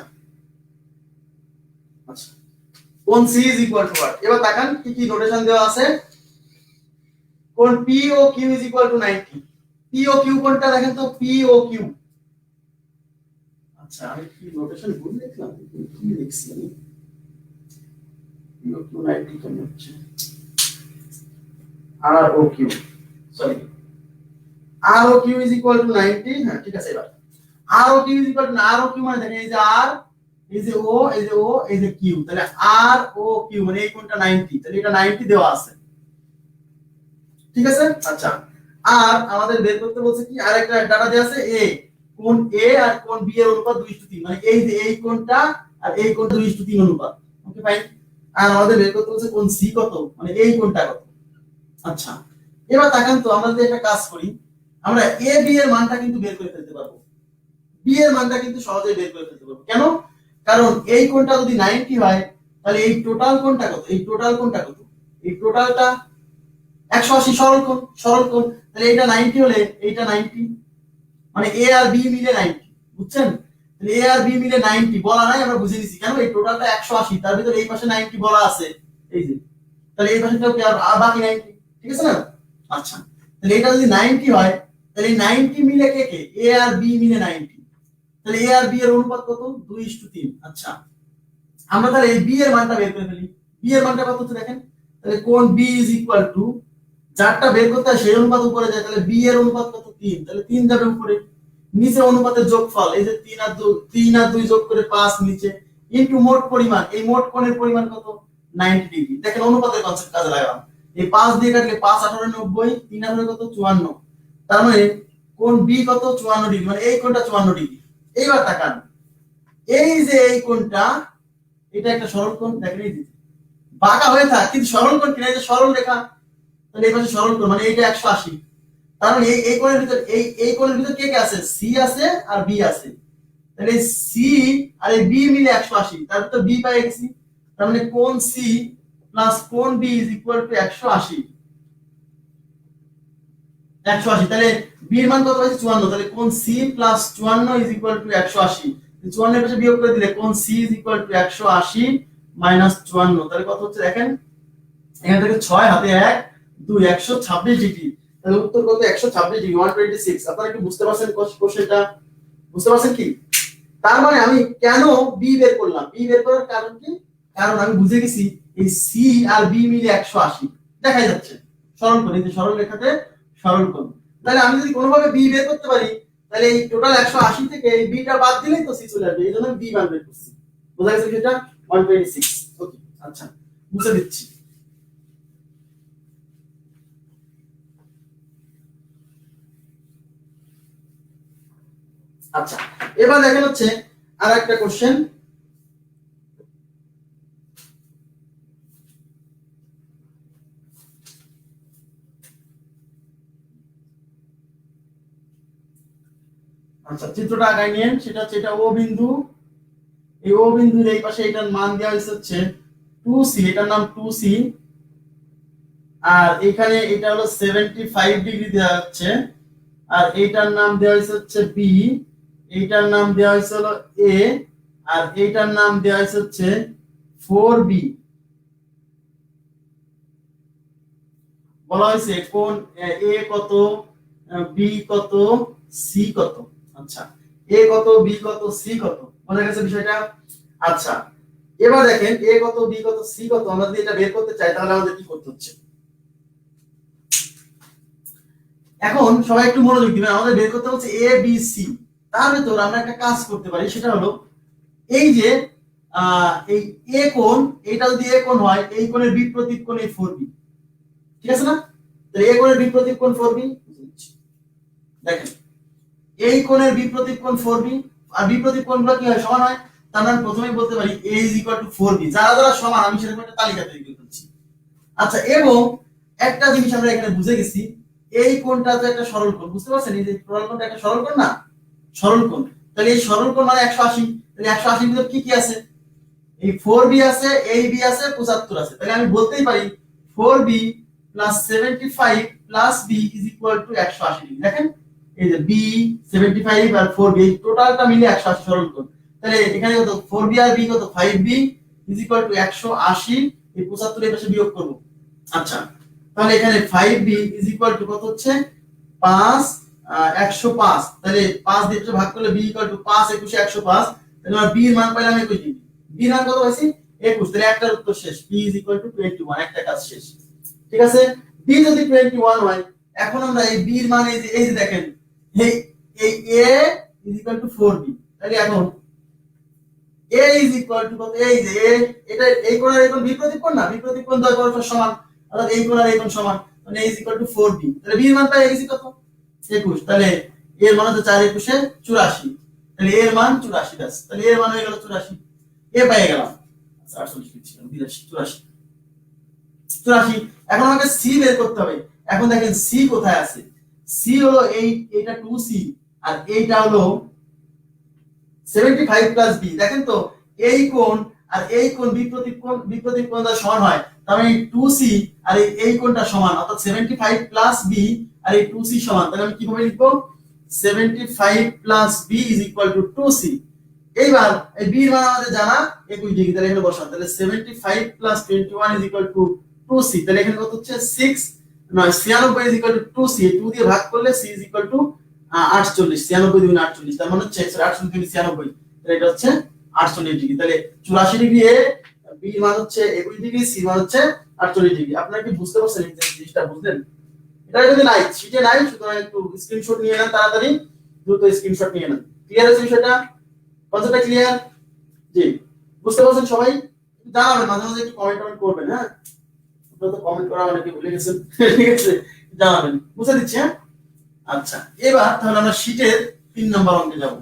আচ্ছা কোণ সি = what? এবার তাকান কি কি নোটেশন দেওয়া আছে। কোণ P O Q = 90। P O Q কোণটা দেখেন তো, পি ও কিউ। আচ্ছা আমি কি নোটেশন ভুল লিখলাম, কি লিখছি আমি? পি ও কিউ 90 কেন হচ্ছে? আর ও কিউ, সরি আর ও কিউ = 90। হ্যাঁ ঠিক আছে। এবার আর O Q R O Q মানে দেখেন এই যে আর, এই যে ও, এই যে ও, এই যে কিউ, তাহলে আর ও কিউ মানে এই কোণটা 90, তাহলে এটা 90 দেওয়া আছে। ঠিক আছে? আচ্ছা আর আমাদের বের করতে বলছে কি আরেকটা ডাটা দেওয়া আছে এ, কোণ এ আর কোণ বি এর অনুপাত 2:3, মানে এই যে এই কোণটা আর এই কোণটা 2:3 অনুপাত। Okay fine. আর আমাদের বের করতে বলছে কোণ সি কত, মানে এই কোণটা কত। আচ্ছা এবার তাকান তো, আমরা যদি একটা কাজ করি, আমরা এ বি এর মানটা কিন্তু বের করে ফেলতে পারবো। বি এর মানটা কিন্তু সহজেই বের করে ফেলতে পারবো। কেন? কারণ এই কোণটা যদি 90 হয় তাহলে এই টোটাল কোণটা কত, এই টোটাল কোণটা কত, এই টোটালটা 180 সরল কোণ, সরল কোণ। তাহলে এটা 90 হলে এইটা 90, মানে এ আর বি মিলে 90, বুঝছেন? তাহলে এ আর বি মিলে 90 বলা নাই, আমরা বুঝে নিছি কেন এই টোটালটা 180, তার ভিতরে এই পাশে 90 বলা আছে, এই যে, তাহলে এই পাশেটাও কি আর বাকি 90। ঠিক আছে না? আচ্ছা তাহলে এটা যদি 90 হয় তাহলে 90 মিলে কে কে, এ আর বি মিলে 90, তাহলে এ আর বি এর অনুপাত কত 2:3। আচ্ছা আমরা তাহলে এই বি এর মানটা বের করে ফেলি। বি এর মানটা কত হচ্ছে দেখেন, তাহলে কোণ বি ইজ ইকুয়াল টু, যারটা বের করতে হয় সেই অনুপাত উপরে যায়, তাহলে বি এর অনুপাত কত 3, তাহলে 3 যাবে উপরে, নিচে অনুপাতের যোগফল এই যে 3 আর 2 যোগ করে 5 নিচে, ইনটু মোট পরিমাণ, এই মোট কোণের পরিমাণ কত 90 ডিগ্রি। দেখেন অনুপাতের কনসেপ্ট কাজে লাগালাম, এই 5 দিয়ে কাটলে 5 18 90, 3 18 কত 54, তার মানে কোণ বি কত 54 ডিগ্রি, মানে এই কোণটা 54 ডিগ্রি। এইবার তাকান, এই যে এই কোণটা, এটা একটা সরল কোণ, দেখেন এই যে বাঁকা হয়ে থাকে কিন্তু সরল কোণ কিনা, এই যে সরল রেখা, তাহলে এই পাশে সরল কোণ মানে এইটা 180। তার মানে এই কোণের ভিতর এই কোণের ভিতর কে কে আছে, সি আছে আর বি আছে, তাহলে সি আর এই বি মিলে 180, তার ভিতর বি পাই গেছি, তার মানে কোণ সি প্লাস কোণ বি ইজ ইকুয়াল টু 180। তাহলে বি এর মান কত পাইছি 54, তাহলে কোণ C plus 54 is equal to 180, 54 এর পাশে বিয়োগ করে দিলে কোণ C is equal to 180 minus 54, তাহলে কত হচ্ছে দেখেন, এখান থেকে 6 হাতে 1 2 126 ডিগ্রি, তাহলে উত্তর কত 126 ডিগ্রি 126। আপনারা কি বুঝতে পারছেন কোশ্চেনটা, বুঝতে পারছেন কি? তার মানে আমি কেন বি বের করলাম, বি বের করার কারণ কি, কারণ আমি বুঝে গেছি এই সি আর বি মিলে 180 দেখা যাচ্ছে সরল কোণ, এই যে সরল রেখাতে সরল কোণ। তাহলে আমি যদি কোনোভাবে বি বের করতে পারি, তাহলে এই টোটাল 180 থেকে এই বিটা বাদ দিলেই তো সি চলে আসবে, এইজন্য বি মান বের করছি। বোঝা গেছে সেটা 126। ওকে আচ্ছা মুছে দিচ্ছি। আচ্ছা এবার দেখেন হচ্ছে আর একটা কোশ্চেন, আচ্ছা চিত্রটা আগায় নিয়েন, সেটা হচ্ছে এটা ও বিন্দু, এই ও বিন্দুর এই পাশে এটার মান দেওয়া হচ্ছে 2c, এটার নাম 2c, আর এখানে এটা হলো 75 ডিগ্রি দেওয়া হচ্ছে, আর এইটার নাম দেওয়া হচ্ছে বি, এইটার নাম দেওয়া হলো এ, আর এইটার নাম দেওয়া হচ্ছে 4b। বলা হয়েছে কোণ এ কত, বি কত, সি কত। আচ্ছা এ কত, বি কত, সি কত, বোঝা গেছে বিষয়টা? আচ্ছা এবার দেখেন এ কত, বি কত, সি কত, আমরা যদি এটা বের করতে চাই তাহলে আমাদের কি করতে হচ্ছে। এখন সবাই একটু মনোযোগ দিবেন, আমাদের বের করতে হচ্ছে এ বি সি। তার ভিতর আমরা একটা কাজ করতে পারি, সেটা হলো এই যে এই এ কোণ, এটা যদি এ কোণ হয়, এই কোণের বিপরীত কোণ এই 4b, ঠিক আছে না? তাহলে এ কোণের বিপরীত কোণ 4b, দেখেন এই কোণের বিপরীত কোণ 4b, আর বিপরীত কোণগুলো কি হয় সমান হয়, তার মানে প্রথমেই বলতে পারি a = 4b, যারা যারা সমান আমি সেরকম একটা তালিকা তৈরি করছি। আচ্ছা এবং একটা জিনিস আমরা এখানে বুঝে গেছি, এই কোণটা তো একটা সরল কোণ, বুঝতে পারছেন? এই যে সরল কোণটা একটা সরল কোণ না, সরল কোণ, তাহলে এই সরল কোণ মানে 180, তাহলে 180 এর ভিতর কি কি আছে, এই 4b আছে, ab আছে, 75 আছে, তাহলে আমি বলতেই পারি 4b + 75 + b = 180 ডিগ্রি। দেখেন এই যে b 75 আর 4b টোটালটা মিলে 180 সরল কোণ, তাহলে এখানে কত 4b আর b কত 5b = 180, এই 75 এর পাশে বিয়োগ করব। আচ্ছা তাহলে এখানে 5b = কত হচ্ছে 5 105, তাহলে 5 দিয়ে ভাগ করলে b = 5 21 105, তাহলে আমরা b এর মান পাইলাম 21 ডিগ্রি। b এর মান কত হইছে 21, তাহলে একটার উত্তর শেষ, b = 21, একটা কাজ শেষ। ঠিক আছে, b যদি 21 হয়, এখন আমরা এই b এর মান এই যে দেখেন এই a = 4b, তাহলে এখন a কত, এই যে এটা এই কোণের এই কোণ বিপরীত কোণ না, বিপরীত কোণ দ্বয় পরস্পর সমান, অর্থাৎ এই কোণ আর এই কোণ সমান, মানে a = 4b, তাহলে b এর মান পাই গেছি কত 21, তাহলে এর মান হচ্ছে 4 21 84, তাহলে এর মান 84 দাস, তাহলে এর মান হয়ে গেল 84, এ পেয়ে গেলাম। আচ্ছা 48 লিখছিলাম 82 84। এখন আমাকে সি বের করতে হবে। এখন দেখেন সি কোথায় আছে, সি হলো এইটা 2c, আর এইটা হলো 75 + b, দেখেন তো এই কোণ আর এই কোণ বিপরীত কোণ দ্বারা সমান হয়, তার মানে 2c আর এই কোণটা সমান, অর্থাৎ 75 + b আর এই 2c সমান, তাহলে আমি কিভাবে লিখব 75 + b = 2c। এইবার এই b এর মান আমাদের জানা 21 ডিগ্রি, তাহলে এখানে বসান, তাহলে 75 + 21 = 2c, তাহলে এখানে কত হচ্ছে 6 9 96 = 2c, 2 দিয়ে ভাগ করলে c = 48, 96 দুগুণ 48, তার মানে হচ্ছে 48 দুগুণ 96, তাহলে এটা হচ্ছে 48 ডিগ্রি। তাহলে 84 ডিগ্রি এ, বি মান হচ্ছে 21 ডিগ্রি, সি মান হচ্ছে 48 ডিগ্রি। আপনারা কি বুঝতে পারছেন এই জিনিসটা? বুঝলেন? এটা যদি নাই, শিটে নাই, সুতরাং একটু স্ক্রিনশট নিয়ে নেন, তাড়াতাড়ি দ্রুত স্ক্রিনশট নিয়ে নেন। ক্লিয়ার আছে বিষয়টা? কতটা ক্লিয়ার? জি, বুঝতে পারছেন সবাই? জানাবেন, মাঝে মাঝে একটু কমেন্ট করবেন। হ্যাঁ, আপনারা তো কমেন্ট করা অনেকে ভুলে গেছেন। ঠিক আছে, জানাবেন, বুঝে দিচ্ছি। হ্যাঁ, আচ্ছা, এবার তাহলে আমরা শীটের 3 নম্বর অঙ্কে যাব।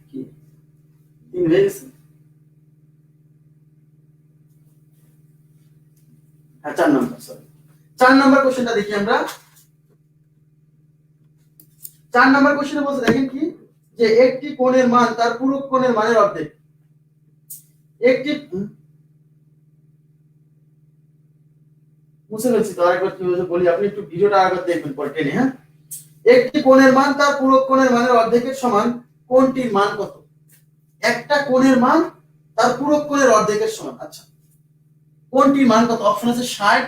কি 3 হয়ে গেছে? হ্যাঁ, 4 নম্বর, সরি 4 নম্বর কোশ্চেনটা দেখি আমরা। 4 নম্বর কোশ্চেনে বলছে, দেখেন কি, যে একটি কোণের মান তার পূরক কোণের মানের অর্ধেক। একটি মুছে ফেলছি তো, আরেকবার কি হয়েছে বলি, আপনি একটু ভিডিওটা আরেকবার দেখবেন পরে টেনে। হ্যাঁ, একটি কোণের মান তার পূরক কোণের মানের অর্ধেকের সমান, কোণটির মান কত? একটা কোণের মান তার পূরক কোণের অর্ধেকের সমান। আচ্ছা, কোণটির মান কত? অপশন আছে 60,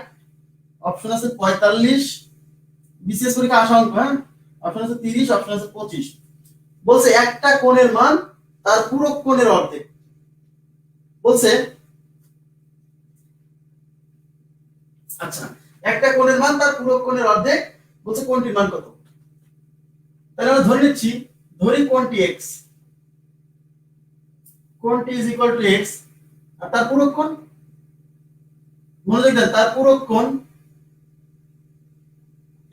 অপশন আছে 45, বিশেষ পরীক্ষা আসা অঙ্ক। হ্যাঁ, অপশন আছে 30, অপশন আছে 25। বলছে একটা কোণের মান তার পূরক কোণের অর্ধেক। বলছে আচ্ছা, একটা কোণের মান তার পূরক কোণের অর্ধেক, বলছে কোণটির মান কত? তাহলে আমরা ধরে নিচ্ছি, ধরি কোণটি x, কোণটি ইজ ইকুয়াল টু x, আর তার পূরক কোণ, মনোযোগ দেন, তার পূরক কোণ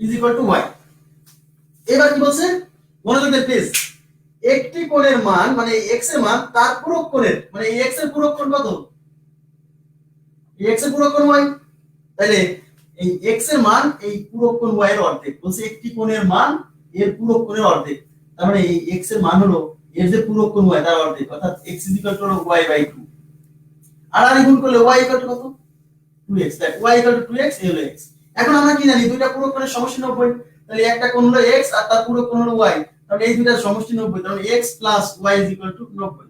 ইজ ইকুয়াল টু y। এবার কি বলছে, মনোযোগ দেন প্লিজ, একটি কোণের মান মানে x এর মান তার পূরক কোণের, মানে এই x এর পূরক কোণ কত? এই x এর পূরক কোণ y। তাহলে এই x এর মান এই পূরক কোণ y এর অর্ধেক। বলছে একটি কোণের মান এর পূরক কোণের অর্ধেক, তার মানে এই x এর মান হলো এর যে পূরক কোণ y তার অর্ধেক, অর্থাৎ x = y/2। আর গুণ করলে y = কত? 2x। তাই y = 2x, এই হলো x। এখন আমরা কি জানি, দুইটা পূরক কোণের সমষ্টি 90, তাহলে একটা কোণ হলো x আর তার পূরক কোণ হলো y, তাহলে এই দুইটার সমষ্টি 90, তাহলে x + y = 90।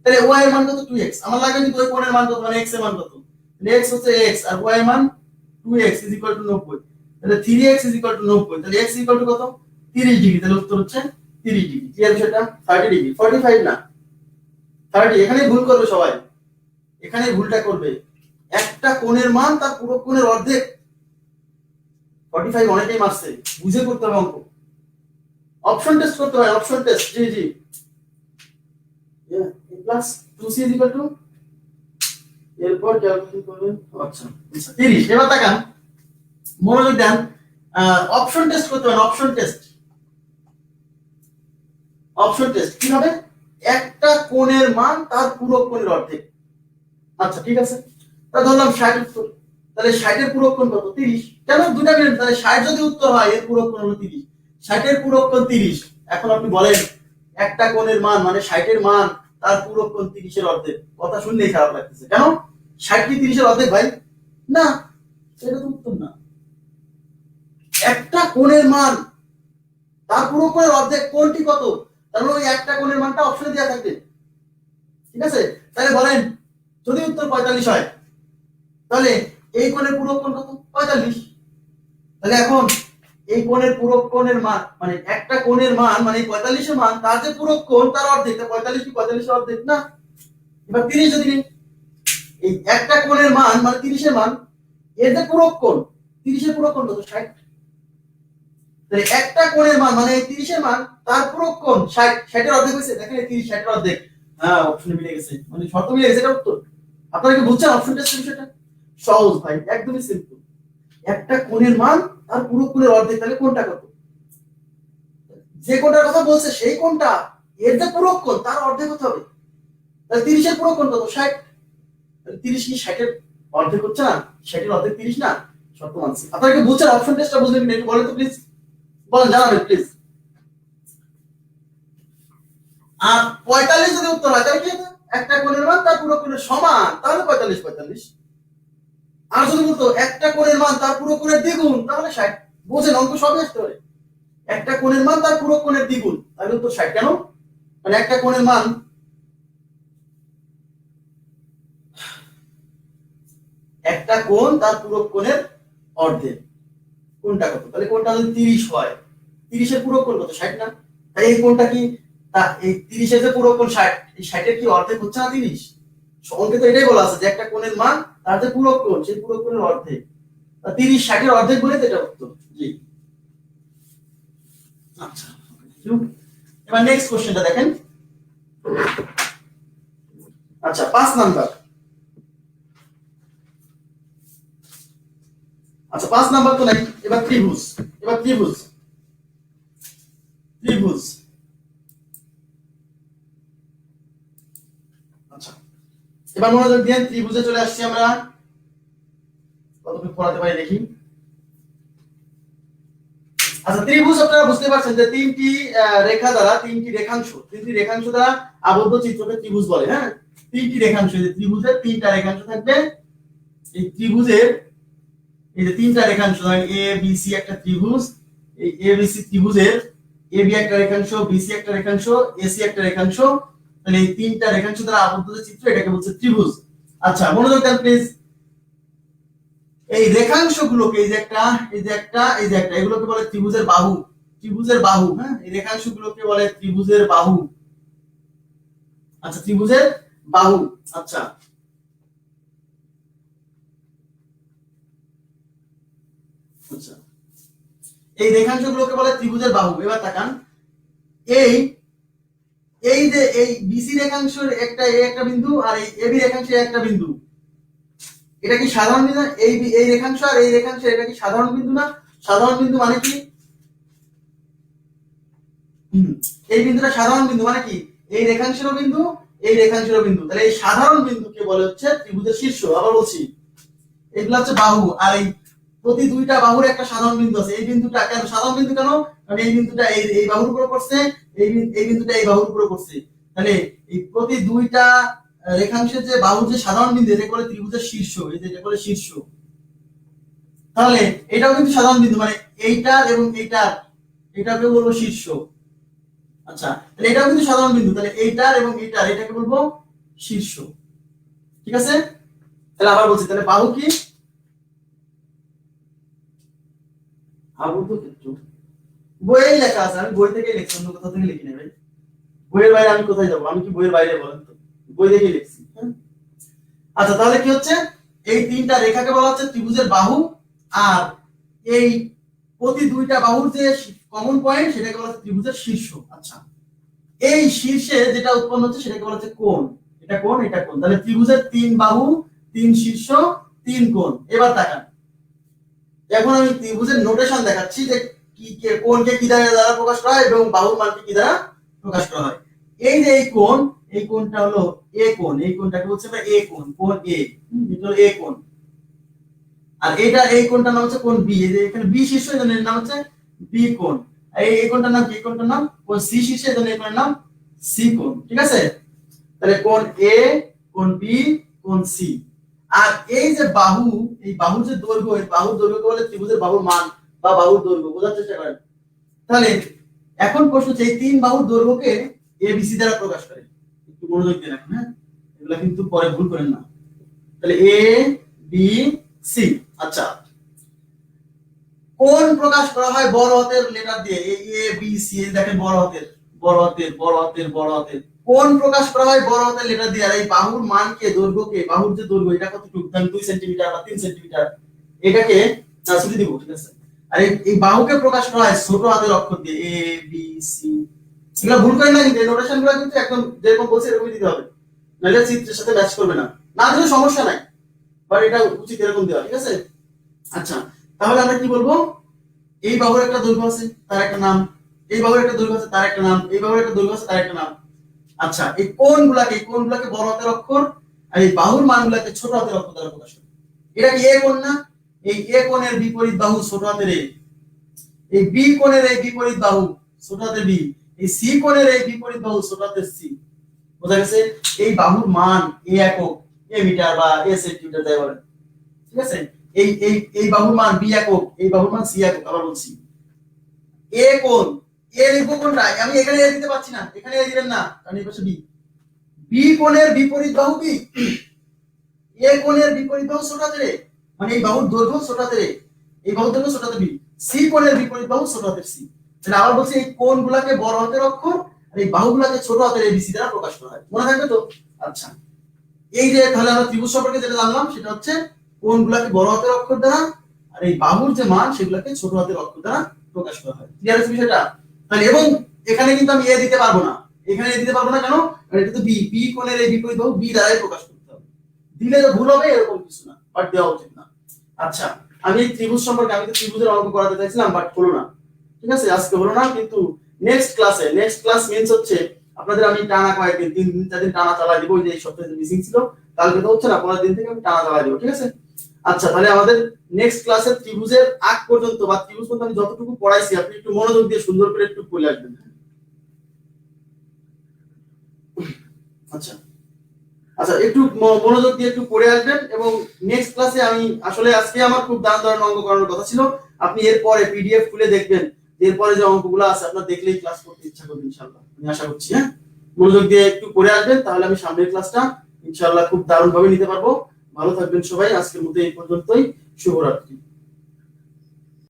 তাহলে y এর মান কত? 2x। আমার লাগবে কিন্তু ওই কোণের মান কত, মানে x এর মান কত? তাহলে x হচ্ছে x আর y এর মান 2x = 90, তাহলে 3x = 90, তাহলে x = কত? 30 ডিগ্রি। তাহলে উত্তর হচ্ছে 30 ডিগ্রি। ক্লিয়ার সেটা? 30 ডিগ্রি, 45 না, 30। এখানে ভুল করবে সবাই, এখানে ভুলটা করবে। একটা কোণের মান তার পূরক কোণের অর্ধেক, 45 অনেকেই মারছে, বুঝে করতে হবে অঙ্ক। অপশন টেস্ট করতে হয়, অপশন টেস্ট। জি জি, প্লাস 2c = এরপর ক্যালকুলেশন করবেন। আচ্ছা 30। এবার তাকান, মনোযোগ দেন, অপশন টেস্ট করতে হবে, অপশন টেস্ট। অপশন টেস্ট কি হবে? একটা কোণের মান তার পূরক কোণের অর্ধেক। আচ্ছা ঠিক আছে, তাহলে ধরলাম 60 উত্তর, তাহলে 60 এর পূরক কোণ কত? 30। কেন? দুটা মিনিট, তাহলে 60 যদি উত্তর হয়, এর পূরক কোণ হলো 30, 60 এর পূরক কোণ 30। এখন আপনি বলেন, একটা কোণের মান মানে 60 এর মান তার পূরক কোণ 30 এর অর্ধেক। কথা শুনলেই খারাপ লাগতেছে, কেন? 60 কি 30 এর অর্ধেক ভাই? না, সেটা তো উত্তর না। একটা কোণের মান তার পূরক কোণের অর্ধেক, কোণটি কত? তাহলে ওই একটা কোণের মানটা অপশনে দেওয়া থাকবে। ঠিক আছে, তাহলে বলেন, যদি উত্তর 45 হয়, তাহলে এই কোণের পূরক কোণ কত? 45। তাহলে এখন এই কোণের পূরক কোণের মান মানে একটা কোণের মান মানে 45 এর মান, তার যে পূরক কোণ তার অর্ধেক। 45 কি 45 এর অর্ধেক না? এবার 30 যদি নিই, এই একটা কোণের মান মানে 30 এর মান, এর যে পূরক কোণ, 30 এর পূরক কোণ কত? 60। তাহলে একটা কোণের মান মানে 30 এর মান, তার পূরক কোণ 60, 60 এর অর্ধেক হইছে। দেখেন 30 60 এর অর্ধেক। হ্যাঁ, অপশনে মিলে গেছে, মানে শর্ত মিলে গেছে, এটা উত্তর। আপনারা কি বুঝছেন অপশন টেস্টের বিষয়টা? সহজ ভাই, একদমই সিম্পল। একটা কোণের মান তার পূরক কোণের অর্ধেক, তাহলে কোণটা কত? যে কোণটার কথা বলছে সেই কোণটা, এর যে পূরক কোণ তার অর্ধেক হতে হবে। তাহলে 30 এর পূরক কোণ কত? 60। তাহলে 30 কি 60 এর অর্ধেক হচ্ছে না? 60 এর অর্ধেক 30 না? শর্ত মানছি। আপনারা কি বুঝছেন অপশন টেস্টটা? বুঝলেন কিনা একটু বলেন তো প্লিজ, বলেন, জানাবেন প্লিজ। আর 45 যদি উত্তর হয়, তাহলে কি হবে? একটা কোণের মান তার পূরক কোণের সমান, তাহলে 45 45। আর যদি বলতো একটা কোণের মান তার পূরক কোণের দ্বিগুণ, তাহলে 60। বুঝেন, অঙ্ক সবই আসতে পারে। একটা কোণের মান তার পূরক কোণের দ্বিগুণ, তাহলে উত্তর 60। কেন? মানে একটা কোণের মান একটা কোণ তার পূরক কোণের অর্ধেক। কোণটা কত? তাহলে কোণটা যদি 30 হয়, 30 এর পূরক কোণ কত? 60 না? তাই এই কোণটা কি, তা এই 30 এর যে পূরক কোণ 60, এই 60 এর কি অর্ধেক হচ্ছে না 30? অঙ্কে তো এটাই বলা আছে যে একটা কোণের মান তার যে পূরক কোণ সেই পূরক কোণের অর্ধেক। 30 60 এর অর্ধেক বলে তো এটা উত্তর। জি। আচ্ছা, এবার নেক্সট কোশ্চেনটা দেখেন। আচ্ছা 5 নাম্বার। আচ্ছা 5 নাম্বার তো নাই, এবার ত্রিভুজ। এবার ত্রিভুজ, ত্রিভুজ। আচ্ছা এবার মনোযোগ দিয়ে ত্রিভুজে চলে আসছি আমরা। কতটুকু পড়াতে পারি দেখি। আচ্ছা ত্রিভুজ আপনারা বুঝতে পারছেন যে তিনটি রেখা দ্বারা, তিনটি রেখাংশ দ্বারা আবদ্ধ চিত্রকে ত্রিভুজ বলে। হ্যাঁ, তিনটি রেখাংশ, এই ত্রিভুজের তিনটা রেখাংশ থাকবে। এই ত্রিভুজের এই যে তিনটা রেখাংশ, এ বি সি একটা ত্রিভুজ, এই এ বি সি ত্রিভুজের এ বি একটা রেখাংশ, বি সি একটা রেখাংশ, এ সি একটা রেখাংশ, তাহলে এই তিনটা রেখাংশ দ্বারা আবদ্ধ যে চিত্র এটাকে বলছে ত্রিভুজ। আচ্ছা মনোযোগ দেন প্লিজ। এই রেখাংশগুলোকে, এই যে একটা, এই যে একটা, এই যে একটা, এগুলোকে বলে ত্রিভুজের বাহু। ত্রিভুজের বাহু, হ্যাঁ, এই রেখাংশগুলোকে বলে ত্রিভুজের বাহু। আচ্ছা ত্রিভুজের বাহু। আচ্ছা আচ্ছা এই রেখাংশগুলোকে বলে ত্রিভুজের বাহু। এবার তাকান, এই এই যে এই বিসি রেখাংশের একটা এ একটা বিন্দু আর এই এবি রেখাংশের একটা বিন্দু, এটা কি সাধারণ বিন্দু? এই রেখাংশ আর এই রেখাংশ এটা কি সাধারণ বিন্দু না? সাধারণ বিন্দু মানে কি? এই বিন্দুটা সাধারণ বিন্দু মানে কি? এই রেখাংশেরও বিন্দু, এই রেখাংশেরও বিন্দু, তাহলে এই সাধারণ বিন্দুকে বলে হচ্ছে ত্রিভুজের শীর্ষ। আবার বলছি, এগুলো হচ্ছে বাহু, আর এই প্রতি দুইটা বাহুর একটা সাধারণ বিন্দু আছে। এই বিন্দুটা কেন সাধারণ বিন্দু? কেন? কারণ এই বিন্দুটা এই বাহুর উপরে পড়ছে, এই বিন্দুটা এই বাহুর উপরে পড়ছে। তাহলে এই প্রতি দুইটা রেখাংশের যে বাহুর যে সাধারণ বিন্দু, এটা বলে ত্রিভুজের শীর্ষ। এই যে এটা বলে শীর্ষ। তাহলে এটাও কিন্তু সাধারণ বিন্দু, মানে এইটার এবং এইটার, এটাকে বলবো শীর্ষ। আচ্ছা তাহলে এটাও কিন্তু সাধারণ বিন্দু, তাহলে এইটার এবং এইটার, এটাকে বলবো শীর্ষ। ঠিক আছে? তাহলে আবার বলছি, তাহলে বাহু কি? আবদ্ধ ক্ষেত্র। বইয়ে লেখা আছে, আমি বই থেকে লিখছি, অন্য কোথাও থেকে লিখিনি ভাই। বইয়ের বাইরে আমি কোথায় যাবো? আমি কি বইয়ের বাইরে, বলেন তো? বই দেখে লিখছি। আচ্ছা তাহলে কি হচ্ছে, এই তিনটা রেখাকে বলা হচ্ছে ত্রিভুজের বাহু, আর এই প্রতি দুইটা বাহুর যে কমন পয়েন্ট সেটাকে বলা হচ্ছে ত্রিভুজের শীর্ষ। আচ্ছা এই শীর্ষে যেটা উৎপন্ন হচ্ছে সেটাকে বলা হচ্ছে কোণ। এটা কোণ, এটা কোণ। তাহলে ত্রিভুজের তিন বাহু, তিন শীর্ষ, তিন কোণ। এবার তাকান, এখন আমি ত্রিভুজের নোটেশন দেখাচ্ছি যে কি কোণকে কি দ্বারা প্রকাশ করা হয় এবং বাহুর মানকে কি দ্বারা প্রকাশ করা হয়। এই যে এই কোণ, এই কোণটা হলো এ কোণ, এই কোণটাকে বলছে আমরা এ কোণ, কোণ এ, এটা হলো এ কোণ। আর এটা এই কোণটার নাম হচ্ছে কোণ বি। এই যে এখানে বি শীর্ষ, এজন্য এর নাম হচ্ছে বি কোণ। এই কোণটার নাম কি? এই কোণটার নাম কোণ সি শীর্ষ, এজন্য এই কোণের নাম সি কোণ। ঠিক আছে? তাহলে কোণ এ, কোণ বি, কোণ সি। আর এই যে বাহু, এই বাহুর যে দৈর্ঘ্য, এই বাহুর দৈর্ঘ্যকে বলে ত্রিভুজের বাহুর মান বা বাহুর দৈর্ঘ্য। বোঝার চেষ্টা করেন। তাহলে এখন প্রশ্ন হচ্ছে, এই তিন বাহুর দৈর্ঘ্যকে এ বি সি দ্বারা প্রকাশ করে। একটু মনোযোগ দিয়ে রাখুন, হ্যাঁ, এগুলা কিন্তু পরে ভুল করেন না। তাহলে এ বি সি। আচ্ছা কোণ প্রকাশ করা হয় বড় হাতের লেটার দিয়ে, এ বি সি। দেখেন বড় হাতের, বড় হাতের, বড় হাতের, বড় হাতের। কোণ প্রকাশ করা হয় বড় হাতের লেটার দিয়ে। আর এই বাহুর মানকে, দৈর্ঘ্যকে, বাহুর যে দৈর্ঘ্য এটা কতটুকু, 2 সেন্টিমিটার বা 3 সেন্টিমিটার, এটাকে ছুটি দিব। ঠিক আছে? আর এই বাহুকে প্রকাশ করা হয় ছোট হাতের অক্ষর দিয়ে, এ বি সি। এগুলো ভুল করেন না, কিন্তু এই নোটেশন গুলো কিন্তু একদম যেরকম বলছি এরকমই দিতে হবে, নাহলে চিত্রের সাথে ম্যাচ করবে না। না দিলে সমস্যা নাই, বাট এটা উচিত এরকম দেওয়া। ঠিক আছে? আচ্ছা তাহলে আমরা কি বলবো, এই বাহুর একটা দৈর্ঘ্য আছে, তার একটা নাম। এই বাহুর একটা দৈর্ঘ্য আছে, তার একটা নাম। এই বাহুর একটা দৈর্ঘ্য আছে, তার একটা নাম। আচ্ছা এই কোণগুলাকে বড় হাতের অক্ষর, আর এই বাহুর মানগুলাকে ছোট হাতের অক্ষর দ্বারা প্রকাশ করে। এটা কি এ কোণ না? এই এ কোণের বিপরীত বাহু ছোট হাতের এ। এই বি কোণের এই বিপরীত বাহু ছোট হাতের বি। এই সি কোণের এই বিপরীত বাহু ছোট হাতের সি। বোঝা গেছে? এই বাহুর মান এ একক, এ মিটার বা এ সেন্টিমিটার যাই বলেন। ঠিক আছে? এই এই এই বাহুর মান বি একক, এই বাহুর মান সি একক। আবার বলছি, এ কোণ, এ লিখবো কোনটা? আমি এখানে এ দিতে পারছি না, এখানে এ দিবেন না, কারণ এই পাশে বি। বি কোণের বিপরীত বাহু কি? এ কোণের বিপরীত বাহু ছোট হাতের এ, মানে এই বাহুর দৈর্ঘ্য ছোট হাতের এ, এই বাহুর দৈর্ঘ্য ছোট হাতের বি, সি কোণের বিপরীত বাহু ছোট হাতের সি। তাহলে আবার বলছি এই কোণগুলোকে বড় হাতের অক্ষর আর এই বাহুগুলোকে ছোট হাতের এবিসি দ্বারা প্রকাশ করা হয়, মনে থাকবে তো? আচ্ছা, এই যে তাহলে আমরা ত্রিভুজ সম্পর্কে যেটা জানলাম সেটা হচ্ছে কোণগুলোকে বড় হাতের অক্ষর দ্বারা আর এই বাহুর যে মান সেগুলোকে ছোট হাতের অক্ষর দ্বারা প্রকাশ করা হয়। ক্লিয়ার আছে বিষয়টা? তাহলে এবং এখানে কিন্তু আমি এ দিতে পারবো না, এখানে এ দিতে পারবো না কেন? কারণ এটা তো বি, বি কোণের এই বিপরীত বাহু বি দ্বারাই প্রকাশ করতে হবে। দিলে তো ভুল হবে এরকম কিছু না, বাট দেওয়া উচিত না। আচ্ছা, আমি এই ত্রিভুজ সম্পর্কে আমি তো ত্রিভুজের অঙ্ক করাতে চাইছিলাম বাট হলো না, ঠিক আছে, আজকে হলো না, কিন্তু নেক্সট ক্লাস মিন্স হচ্ছে আপনাদের আমি টানা কয়েকদিন 3 দিন 4 দিন টানা চালাই দিব, ওই যে এই সপ্তাহে মিসিং ছিল কালকে তো হচ্ছে না, 15 দিন থেকে আমি টানা চালাই দিব, ঠিক আছে? আচ্ছা, তাহলে আমাদের নেক্সট ক্লাসে ত্রিভুজের আগ পর্যন্ত বা ত্রিভুজ পর্যন্ত আমি যতটুকু পড়াইছি আপনি একটু মনোযোগ দিয়ে সুন্দর করে একটু পড়ে আসবেন। আচ্ছা আচ্ছা, একটু মনোযোগ দিয়ে একটু পড়ে আসবেন এবং নেক্সট ক্লাসে আমি আসলে আজকে আমার খুব দারুণ অঙ্ক করানোর কথা ছিল, আপনি এরপরে পিডিএফ খুলে দেখবেন, এরপরে যে অঙ্কগুলো আছে আপনার দেখলেই ক্লাস করতে ইচ্ছা করবে ইনশাআল্লাহ, আমি আশা করছি। হ্যাঁ, মনোযোগ দিয়ে একটু পড়ে আসবেন, তাহলে আমি সামনের ক্লাসটা ইনশাআল্লাহ খুব দারুণ ভাবে নিতে পারবো। ভালো থাকবেন সবাই, আজকের মতো এই পর্যন্তই, শুভরাত্রি।